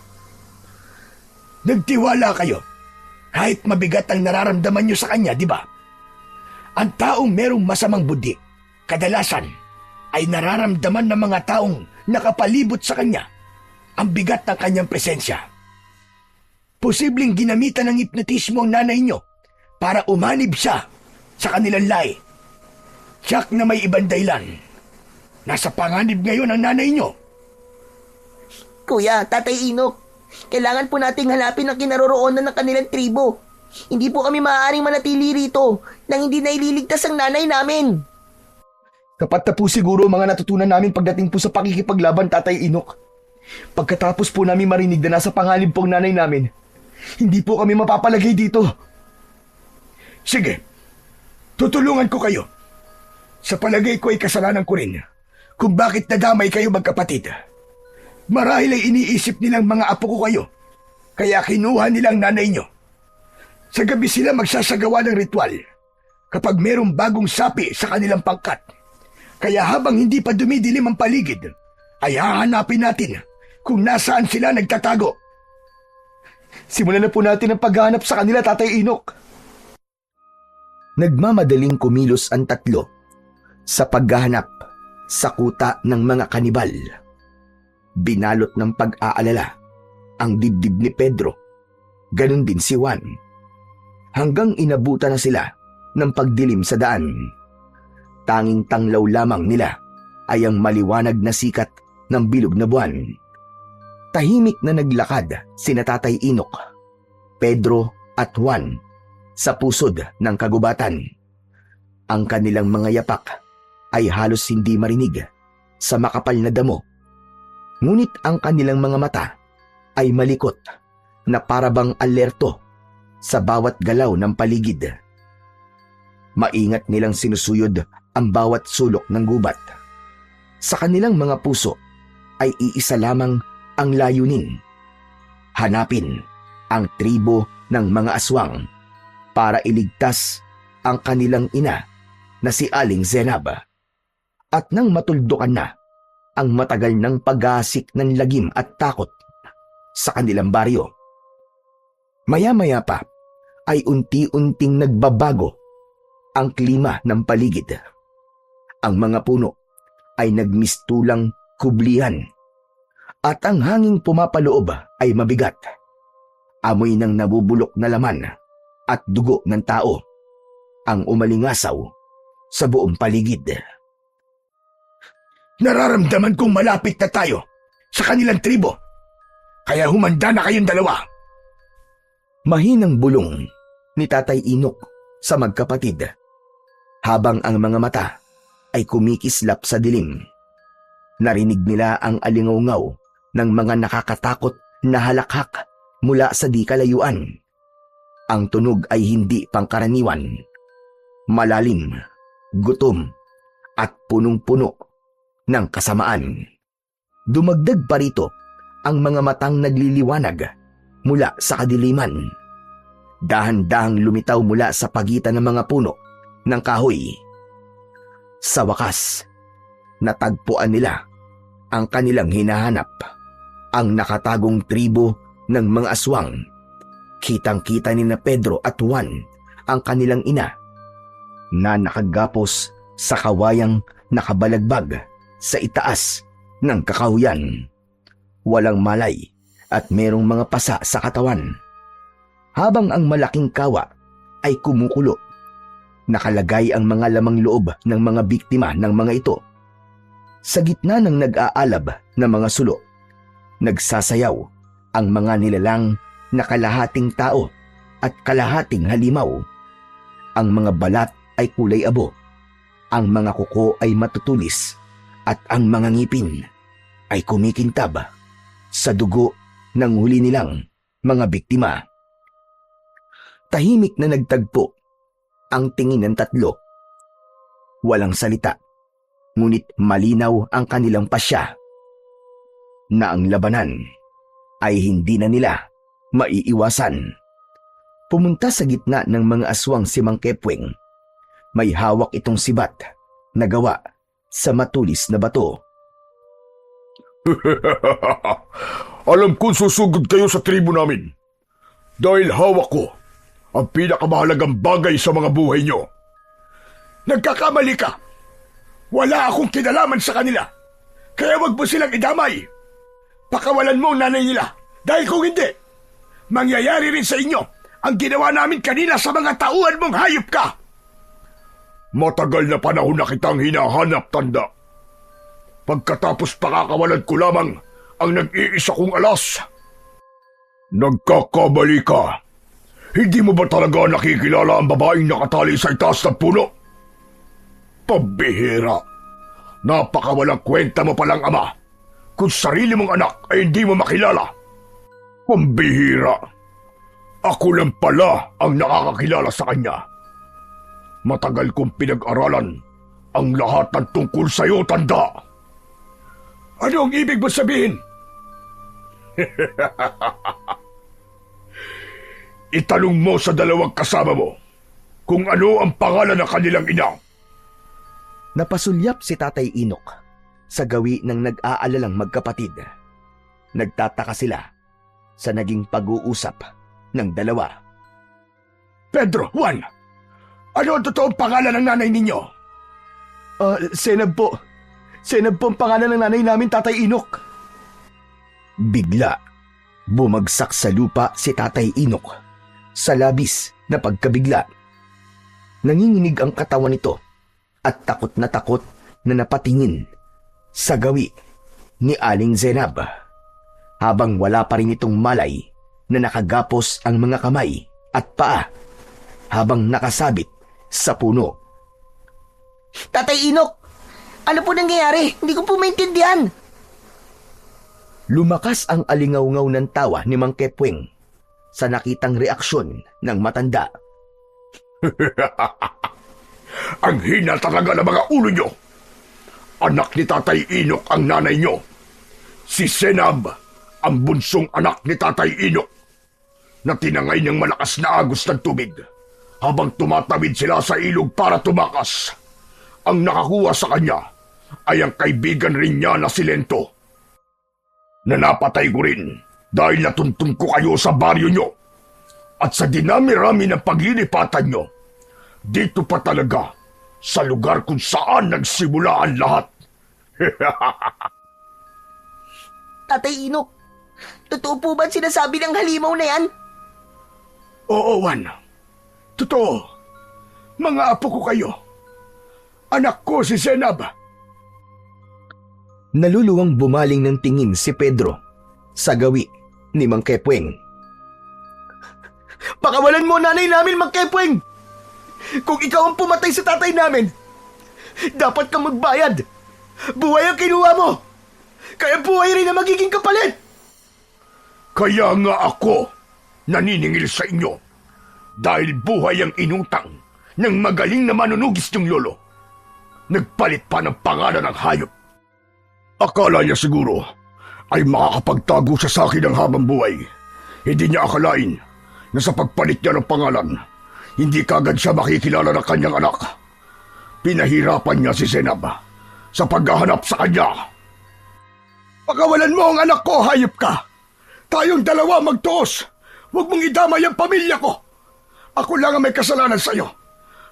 Nagtiwala kayo. Kahit mabigat ang nararamdaman nyo sa kanya, di ba? Ang taong merong masamang budi, kadalasan, ay nararamdaman ng mga taong nakapalibot sa kanya ang bigat ng kanyang presensya. Posibleng ginamitan ng hipnotismo ang nanay nyo para umanib siya sa kanilang lahi. Tiyak na may ibang dahilan. Nasa panganib ngayon ang nanay nyo. Kuya, Tatay Inok, kailangan po nating hanapin ang kinaroroonan ng kanilang tribo. Hindi po kami maaaring manatili rito nang hindi naililigtas ang nanay namin. Kapat na po siguro mga natutunan namin pagdating po sa pakikipaglaban, Tatay Inok. Pagkatapos po namin marinig na nasa panganib po ang nanay namin, hindi po kami mapapalagay dito. Sige, tutulungan ko kayo. Sa palagay ko ay kasalanan ko rin kung bakit nadamay kayo magkapatid. Marahil ay iniisip nilang mga apo ko kayo, kaya kinuha nilang nanay nyo. Sa gabi sila magsasagawa ng ritual kapag merong bagong sapi sa kanilang pangkat. Kaya habang hindi pa dumidilim ang paligid, ay hahanapin natin kung nasaan sila nagtatago. Simulan na po natin ang paghahanap sa kanila, Tatay Inok. Nagmamadaling kumilos ang tatlo sa paghahanap sa kuta ng mga kanibal. Binalot ng pag-aalala ang dibdib ni Pedro, ganun din si Juan. Hanggang inabutan na sila ng pagdilim sa daan. Tanging tanglaw lamang nila ay ang maliwanag na sikat ng bilog na buwan. Tahimik na naglakad sina Tatay Inok, Pedro at Juan sa pusod ng kagubatan. Ang kanilang mga yapak ay halos hindi marinig sa makapal na damo. Ngunit ang kanilang mga mata ay malikot na parabang alerto sa bawat galaw ng paligid. Maingat nilang sinusuyod ang bawat sulok ng gubat. Sa kanilang mga puso ay iisa lamang ang layunin. Hanapin ang tribo ng mga aswang para iligtas ang kanilang ina na si Aling Zenab. At nang matuldukan na ang matagal ng paghasik ng lagim at takot sa kanilang baryo, maya-maya pa ay unti-unting nagbabago ang klima ng paligid. Ang mga puno ay nagmistulang kublihan at ang hanging pumapaloob ay mabigat. Amoy ng nabubulok na laman at dugo ng tao ang umalingasaw sa buong paligid. Nararamdaman kong malapit na tayo sa kanilang tribo. Kaya humanda na kayong dalawa. Mahinang bulong ni Tatay Inok sa magkapatid habang ang mga mata ay kumikislap sa dilim. Narinig nila ang alingaw ng mga nakakatakot na halakhak mula sa di kalayuan. Ang tunog ay hindi pangkaraniwan. Malalim, gutom, at punong-puno ng kasamaan. Dumagdag pa rito ang mga matang nagliliwanag mula sa kadiliman. Dahan-dahang lumitaw mula sa pagitan ng mga puno ng kahoy. Sa wakas, natagpuan nila ang kanilang hinahanap, ang nakatagong tribo ng mga aswang. Kitang-kita ni na Pedro at Juan ang kanilang ina na nakagapos sa kawayang nakabalagbag sa itaas ng kakahuyan. Walang malay at merong mga pasa sa katawan. Habang ang malaking kawa ay kumukulo, nakalagay ang mga lamang loob ng mga biktima ng mga ito. Sa gitna ng nag-aalab na mga sulo, nagsasayaw ang mga nilalang na kalahating tao at kalahating halimaw. Ang mga balat ay kulay abo, ang mga kuko ay matutulis, at ang mga ngipin ay kumikintab sa dugo ng huli nilang mga biktima. Tahimik na nagtagpo ang tingin ng tatlo. Walang salita, ngunit malinaw ang kanilang pasya na ang labanan ay hindi na nila maiiwasan. Pumunta sa gitna ng mga aswang si Mang Kepweng. May hawak itong sibat na gawa sa matulis na bato. Alam kong susugod kayo sa tribo namin. Dahil hawak ko ang pinakamahalagang bagay sa mga buhay nyo. Nagkakamali ka. Wala akong kinalaman sa kanila. Kaya wag mo silang idamay. Pakawalan mo ang nanay nila. Dahil kung hindi, mangyayari rin sa inyo ang ginawa namin kanina sa mga tauhan mong hayop ka. Matagal na panahon na kitang hinahanap, tanda. Pagkatapos pakakawalan ko lamang ang nag-iisa kong alas. Nagkakamali ka. Hindi mo ba talaga nakikilala ang babaeng nakatali sa itaas ng puno? Pambihira. Napakawalang kwenta mo palang ama kung sarili mong anak ay hindi mo makilala. Pambihira. Ako lang pala ang nakakakilala sa kanya. Matagal kong pinag-aralan ang lahat ng tungkol sa'yo, tanda. Ano ang ibig mo sabihin? Itanong mo sa dalawang kasama mo kung ano ang pangalan ng kanilang ina. Napasulyap si Tatay Inok sa gawi ng nag-aalalang magkapatid. Nagtataka sila sa naging pag-uusap ng dalawa. Pedro, Juan, ano ang totoong pangalan ng nanay ninyo? Senab po. Senab po ang pangalan ng nanay namin, Tatay Inok. Bigla, bumagsak sa lupa si Tatay Inok sa labis na pagkabigla. Nanginginig ang katawan nito at takot na napatingin sa gawi ni Aling Zenab. Habang wala pa rin itong malay na nakagapos ang mga kamay at paa habang nakasabit sa puno. Tatay Inok, ano po nangyayari? Hindi ko po maintindihan. Lumakas ang alingaw-ngaw ng tawa ni Mang Kepweng sa nakitang reaksyon ng matanda. Ang hina talaga ng mga ulo nyo. Anak ni Tatay Inok ang nanay nyo. Si Senab, ang bunsong anak ni Tatay Inok, na tinangay ng malakas na agos ng tubig habang tumatawid sila sa ilog para tumakas. Ang nakakuha sa kanya ay ang kaibigan rin niya na si Lento, na napatay ko rin dahil natuntun ko kayo sa baryo nyo. At sa dinami-rami ng paglilipatan nyo, dito pa talaga sa lugar kung saan nagsimula ang lahat. Tatay Inok, totoo po ba sinasabi ng halimaw na yan? Oo, Juan. Totoo. Mga apo ko kayo. Anak ko si Senab. Naluluwang bumaling ng tingin si Pedro sa gawi ni Mang Kepweng. Pakawalan mo nanay namin, Mang Kepweng! Kung ikaw ang pumatay sa tatay namin, dapat kang magbayad. Buhay ang kinuha mo. Kaya buhay rin ang magiging kapalit. Kaya nga ako naniningil sa inyo. Dahil buhay ang inutang ng magaling na manunugis niyong lolo. Nagpalit pa ng pangalan ng hayop. Akala niya siguro ay makakapagtago siya sa akin ng habang buhay. Hindi niya akalain na sa pagpalit niya ng pangalan, hindi kagad siya makikilala ng kanyang anak. Pinahirapan niya si Zenab sa paghahanap sa kanya. Pakawalan mo ang anak ko, hayop ka! Tayong dalawa magtuos! Huwag mong idamay ang pamilya ko! Ako lang ang may kasalanan sa'yo.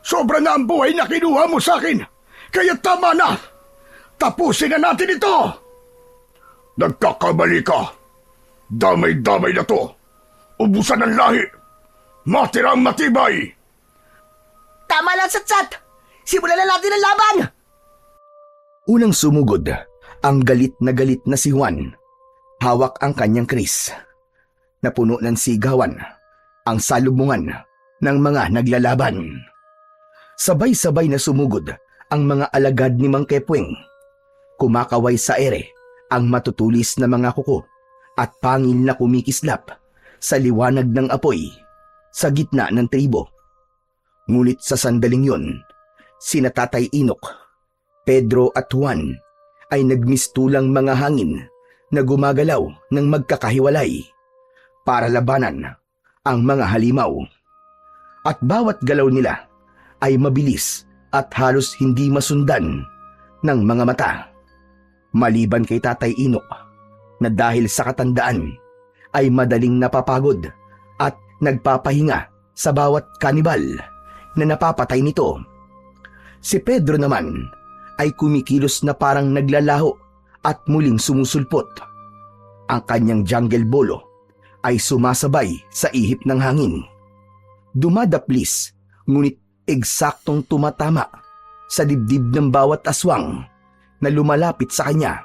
Sobra na ang buhay na kinuha mo sa akin. Kaya tama na! Tapusin na natin ito! Nagkakamali ka. Damay-damay na to. Ubusan ng lahi. Matirang matibay. Tama lang, Satsat! Simulan na natin ang laban! Unang sumugod ang galit na si Juan. Hawak ang kanyang kris. Napuno ng sigawan ang salubungan ng mga naglalaban. Sabay-sabay na sumugod ang mga alagad ni Mang Kepweng. Kumakaway sa ere ang matutulis na mga kuko at pangil na kumikislap sa liwanag ng apoy sa gitna ng tribo. Ngunit sa sandaling yon, sina Tatay Inok, Pedro at Juan ay nagmistulang mga hangin na gumagalaw ng magkakahiwalay para labanan ang mga halimaw. At bawat galaw nila ay mabilis at halos hindi masundan ng mga mata. Maliban kay Tatay Inok na dahil sa katandaan ay madaling napapagod at nagpapahinga sa bawat kanibal na napapatay nito. Si Pedro naman ay kumikilos na parang naglalaho at muling sumusulpot. Ang kanyang jungle bolo ay sumasabay sa ihip ng hangin. Dumadaplis, ngunit eksaktong tumatama sa dibdib ng bawat aswang na lumalapit sa kanya.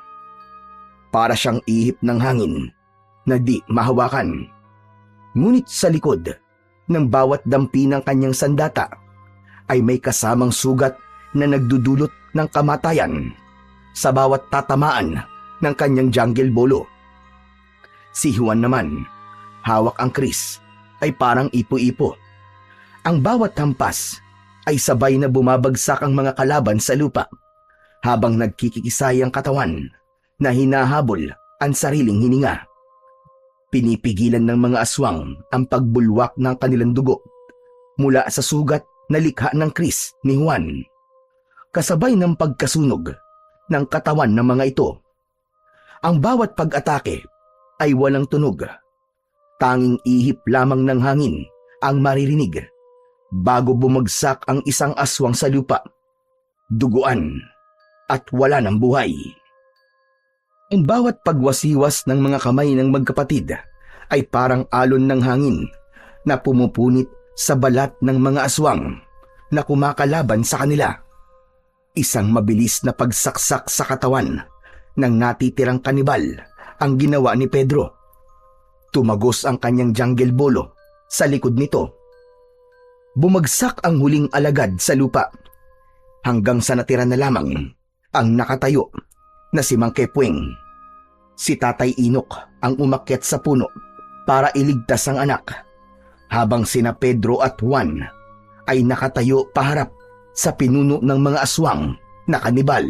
Para siyang ihip ng hangin na di mahawakan. Ngunit sa likod ng bawat dampi ng kanyang sandata ay may kasamang sugat na nagdudulot ng kamatayan sa bawat tatamaan ng kanyang jungle bolo. Si Juan naman, hawak ang kris, ay parang ipo-ipo. Ang bawat hampas ay sabay na bumabagsak ang mga kalaban sa lupa habang nagkikisay ang katawan na hinahabol ang sariling hininga. Pinipigilan ng mga aswang ang pagbulwak ng kanilang dugo mula sa sugat na likha ng kris ni Juan. Kasabay ng pagkasunog ng katawan ng mga ito. Ang bawat pag-atake ay walang tunog. Tanging ihip lamang ng hangin ang maririnig bago bumagsak ang isang aswang sa lupa, duguan at wala ng buhay. Ang bawat pagwasiwas ng mga kamay ng magkapatid ay parang alon ng hangin na pumupunit sa balat ng mga aswang na kumakalaban sa kanila. Isang mabilis na pagsaksak sa katawan ng natitirang kanibal ang ginawa ni Pedro. Tumagos ang kanyang jungle bolo sa likod nito. Bumagsak ang huling alagad sa lupa hanggang sa natira na lamang ang nakatayo na si Mang Kepweng. Si Tatay Inok ang umakyat sa puno para iligtas ang anak, habang sina Pedro at Juan ay nakatayo paharap sa pinuno ng mga aswang na kanibal.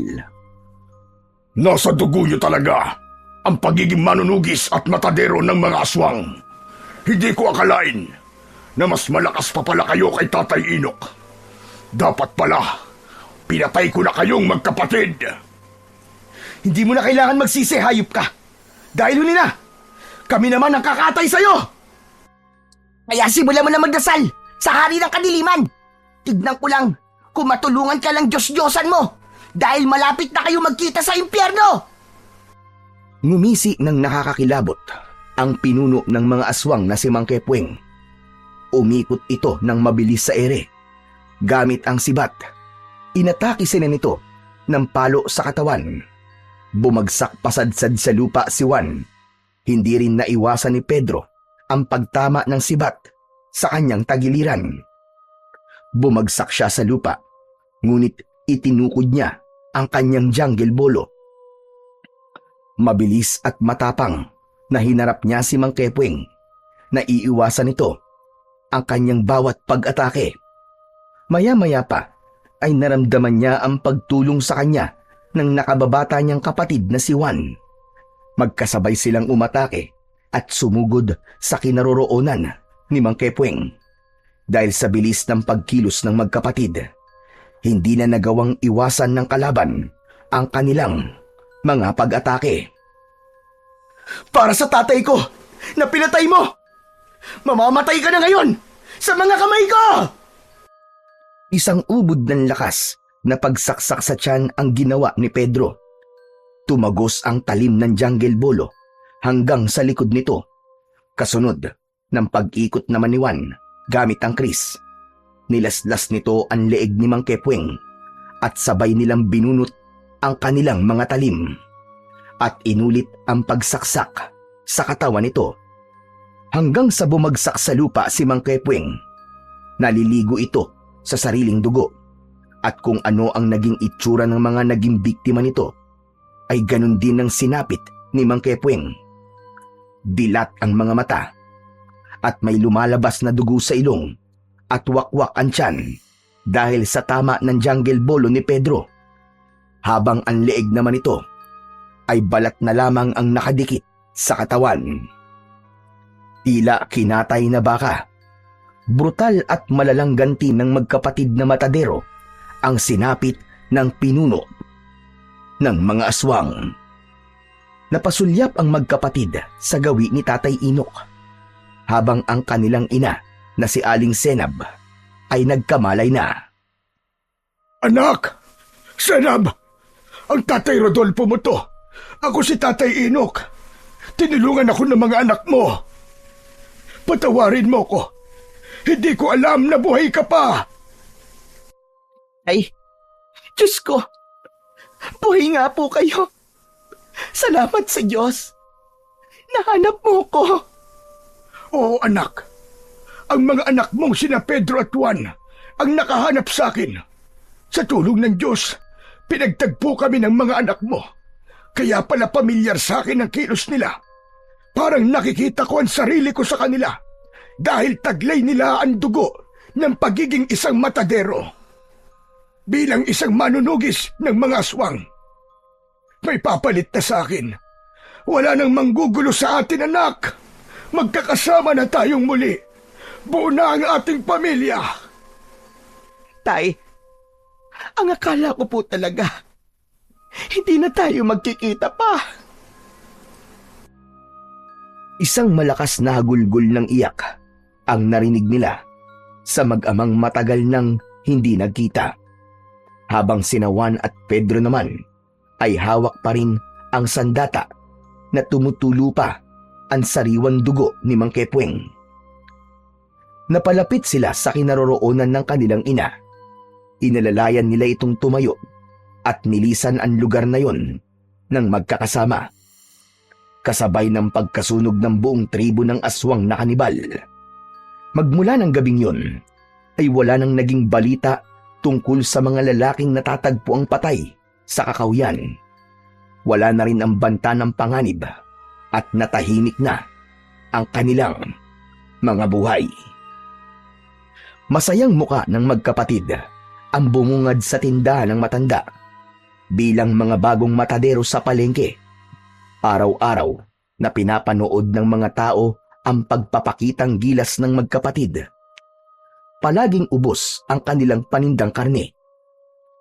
Nasa dugo niyo talaga ang pagiging manunugis at matadero ng mga aswang. Hindi ko akalain na mas malakas pa pala kayo kay Tatay Inok. Dapat pala, pinatay ko na kayong magkapatid. Hindi mo na kailangan magsisi, hayop ka. Dahil huli na, kami naman ang kakatay sa'yo. Kaya simulan mo na magdasal sa hari ng kadiliman. Tignan ko lang kung matulungan ka lang Diyos-Diyosan mo dahil malapit na kayo magkita sa impyerno. Ngumisi ng nakakakilabot ang pinuno ng mga aswang na si Mang Kepweng. Umikot ito ng mabilis sa ere. Gamit ang sibat, inatake sila nito ng palo sa katawan. Bumagsak pasadsad sa lupa si Juan. Hindi rin naiwasan ni Pedro ang pagtama ng sibat sa kanyang tagiliran. Bumagsak siya sa lupa, ngunit itinukod niya ang kanyang jungle bolo. Mabilis at matapang na hinarap niya si Mang Kepweng. Naiiwasan nito, ang kanyang bawat pag-atake. Maya-maya pa ay naramdaman niya ang pagtulong sa kanya ng nakababata niyang kapatid na si Juan. Magkasabay silang umatake at sumugod sa kinaroroonan ni Mang Kepweng. Dahil sa bilis ng pagkilos ng magkapatid, hindi na nagawang iwasan ng kalaban ang kanilang mga pag-atake. Para sa tatay ko na pinatay mo! Mamamatay ka na ngayon sa mga kamay ko! Isang ubod ng lakas na pagsaksak sa tiyan ang ginawa ni Pedro. Tumagos ang talim ng jungle bolo hanggang sa likod nito. Kasunod ng pag-ikot naman ni Juan gamit ang kris. Nilaslas nito ang leeg ni Mang Kepweng at sabay nilang binunot ang kanilang mga talim at inulit ang pagsaksak sa katawan nito. Hanggang sa bumagsak sa lupa si Mang Kepweng. Naliligo ito sa sariling dugo at kung ano ang naging itsura ng mga naging biktima nito ay ganun din ang sinapit ni Mang Kepweng. Dilat ang mga mata at may lumalabas na dugo sa ilong at wakwak ang tiyan dahil sa tama ng jungle bolo ni Pedro. Habang ang leeg naman ito ay balat na lamang ang nakadikit sa katawan. Tila kinatay na baka. Brutal at malalang ganti ng magkapatid na matadero ang sinapit ng pinuno ng mga aswang. Napasulyap ang magkapatid sa gawi ni Tatay Inok habang ang kanilang ina na si Aling Senab ay nagkamalay na. Anak! Senab! Ang Tatay Rodolfo mo to! Ako si Tatay Inok! Tinulungan ako ng mga anak mo! Patawarin mo ko! Hindi ko alam na buhay ka pa! Ay, Diyos ko! Buhay nga po kayo! Salamat sa Diyos! Nahanap mo ko! Oo, anak. Ang mga anak mong sina Pedro at Juan ang nakahanap sa akin. Sa tulong ng Diyos, pinagtagpo kami ng mga anak mo. Kaya pala pamilyar sa akin ang kilos nila. Parang nakikita ko ang sarili ko sa kanila dahil taglay nila ang dugo ng pagiging isang matadero. Bilang isang manunugis ng mga aswang. May papalit na sa akin. Wala nang manggugulo sa atin, anak. Magkakasama na tayong muli. Buo na ang ating pamilya. Tay, ang akala ko po talaga, hindi na tayo magkikita pa. Isang malakas na hagulgol ng iyak ang narinig nila sa mag-amang matagal nang hindi nagkita. Habang sina Juan at Pedro naman ay hawak pa rin ang sandata na tumutulo pa ang sariwang dugo ni Mang Kepweng. Napalapit sila sa kinaroroonan ng kanilang ina. Inalalayan nila itong tumayo at nilisan ang lugar na yon ng magkakasama. Kasabay ng pagkasunog ng buong tribo ng aswang na kanibal. Magmula ng gabing yon ay wala nang naging balita tungkol sa mga lalaking natatagpo ang patay sa kakawyan. Wala na rin ang banta ng panganib at natahimik na ang kanilang mga buhay. Masayang muka ng magkapatid ang bumungad sa tindahan ng matanda bilang mga bagong matadero sa palengke. Araw-araw na pinapanood ng mga tao ang pagpapakitang gilas ng magkapatid. Palaging ubos ang kanilang panindang karne.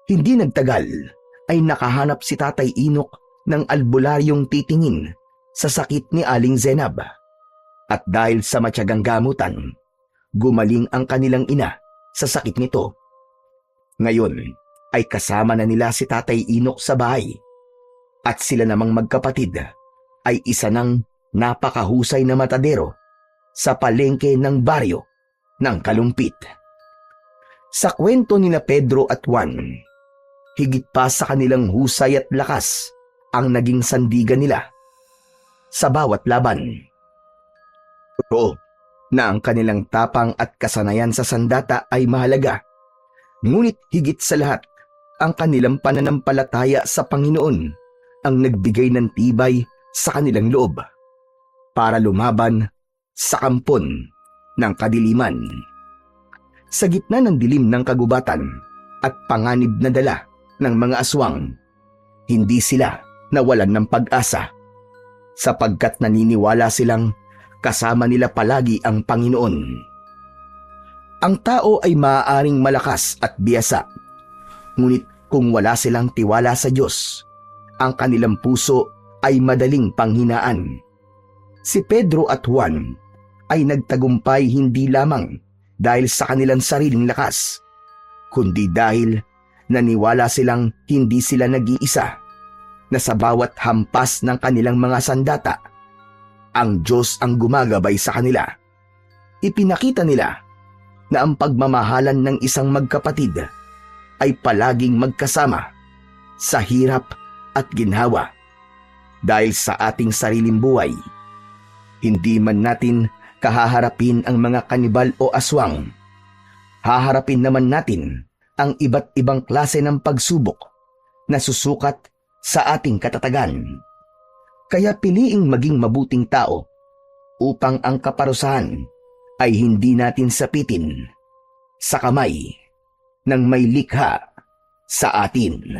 Hindi nagtagal ay nakahanap si Tatay Inok ng albularyong titingin sa sakit ni Aling Zenab. At dahil sa matyagang gamutan, gumaling ang kanilang ina sa sakit nito. Ngayon ay kasama na nila si Tatay Inok sa bahay at sila namang magkapatid ay isa ng napakahusay na matadero sa palengke ng baryo ng Kalumpit. Sa kwento ni na Pedro at Juan, higit pa sa kanilang husay at lakas ang naging sandigan nila sa bawat laban. Totoo na ang kanilang tapang at kasanayan sa sandata ay mahalaga, ngunit higit sa lahat, ang kanilang pananampalataya sa Panginoon ang nagbigay ng tibay sa kanilang loob para lumaban sa kampon ng kadiliman. Sa gitna ng dilim ng kagubatan at panganib na dala ng mga aswang, hindi sila nawalan ng pag-asa sapagkat naniniwala silang kasama nila palagi ang Panginoon. Ang tao ay maaaring malakas at biyasa, ngunit kung wala silang tiwala sa Diyos, ang kanilang puso ay madaling panghinaan. Si Pedro at Juan ay nagtagumpay hindi lamang dahil sa kanilang sariling lakas, kundi dahil naniwala silang hindi sila nag-iisa, na sa bawat hampas ng kanilang mga sandata, ang Diyos ang gumagabay sa kanila. Ipinakita nila na ang pagmamahalan ng isang magkapatid ay palaging magkasama sa hirap at ginhawa. Dahil sa ating sariling buhay, hindi man natin kahaharapin ang mga kanibal o aswang, haharapin naman natin ang iba't ibang klase ng pagsubok na susukat sa ating katatagan. Kaya piliing maging mabuting tao upang ang kaparusahan ay hindi natin sapitin sa kamay ng may likha sa atin.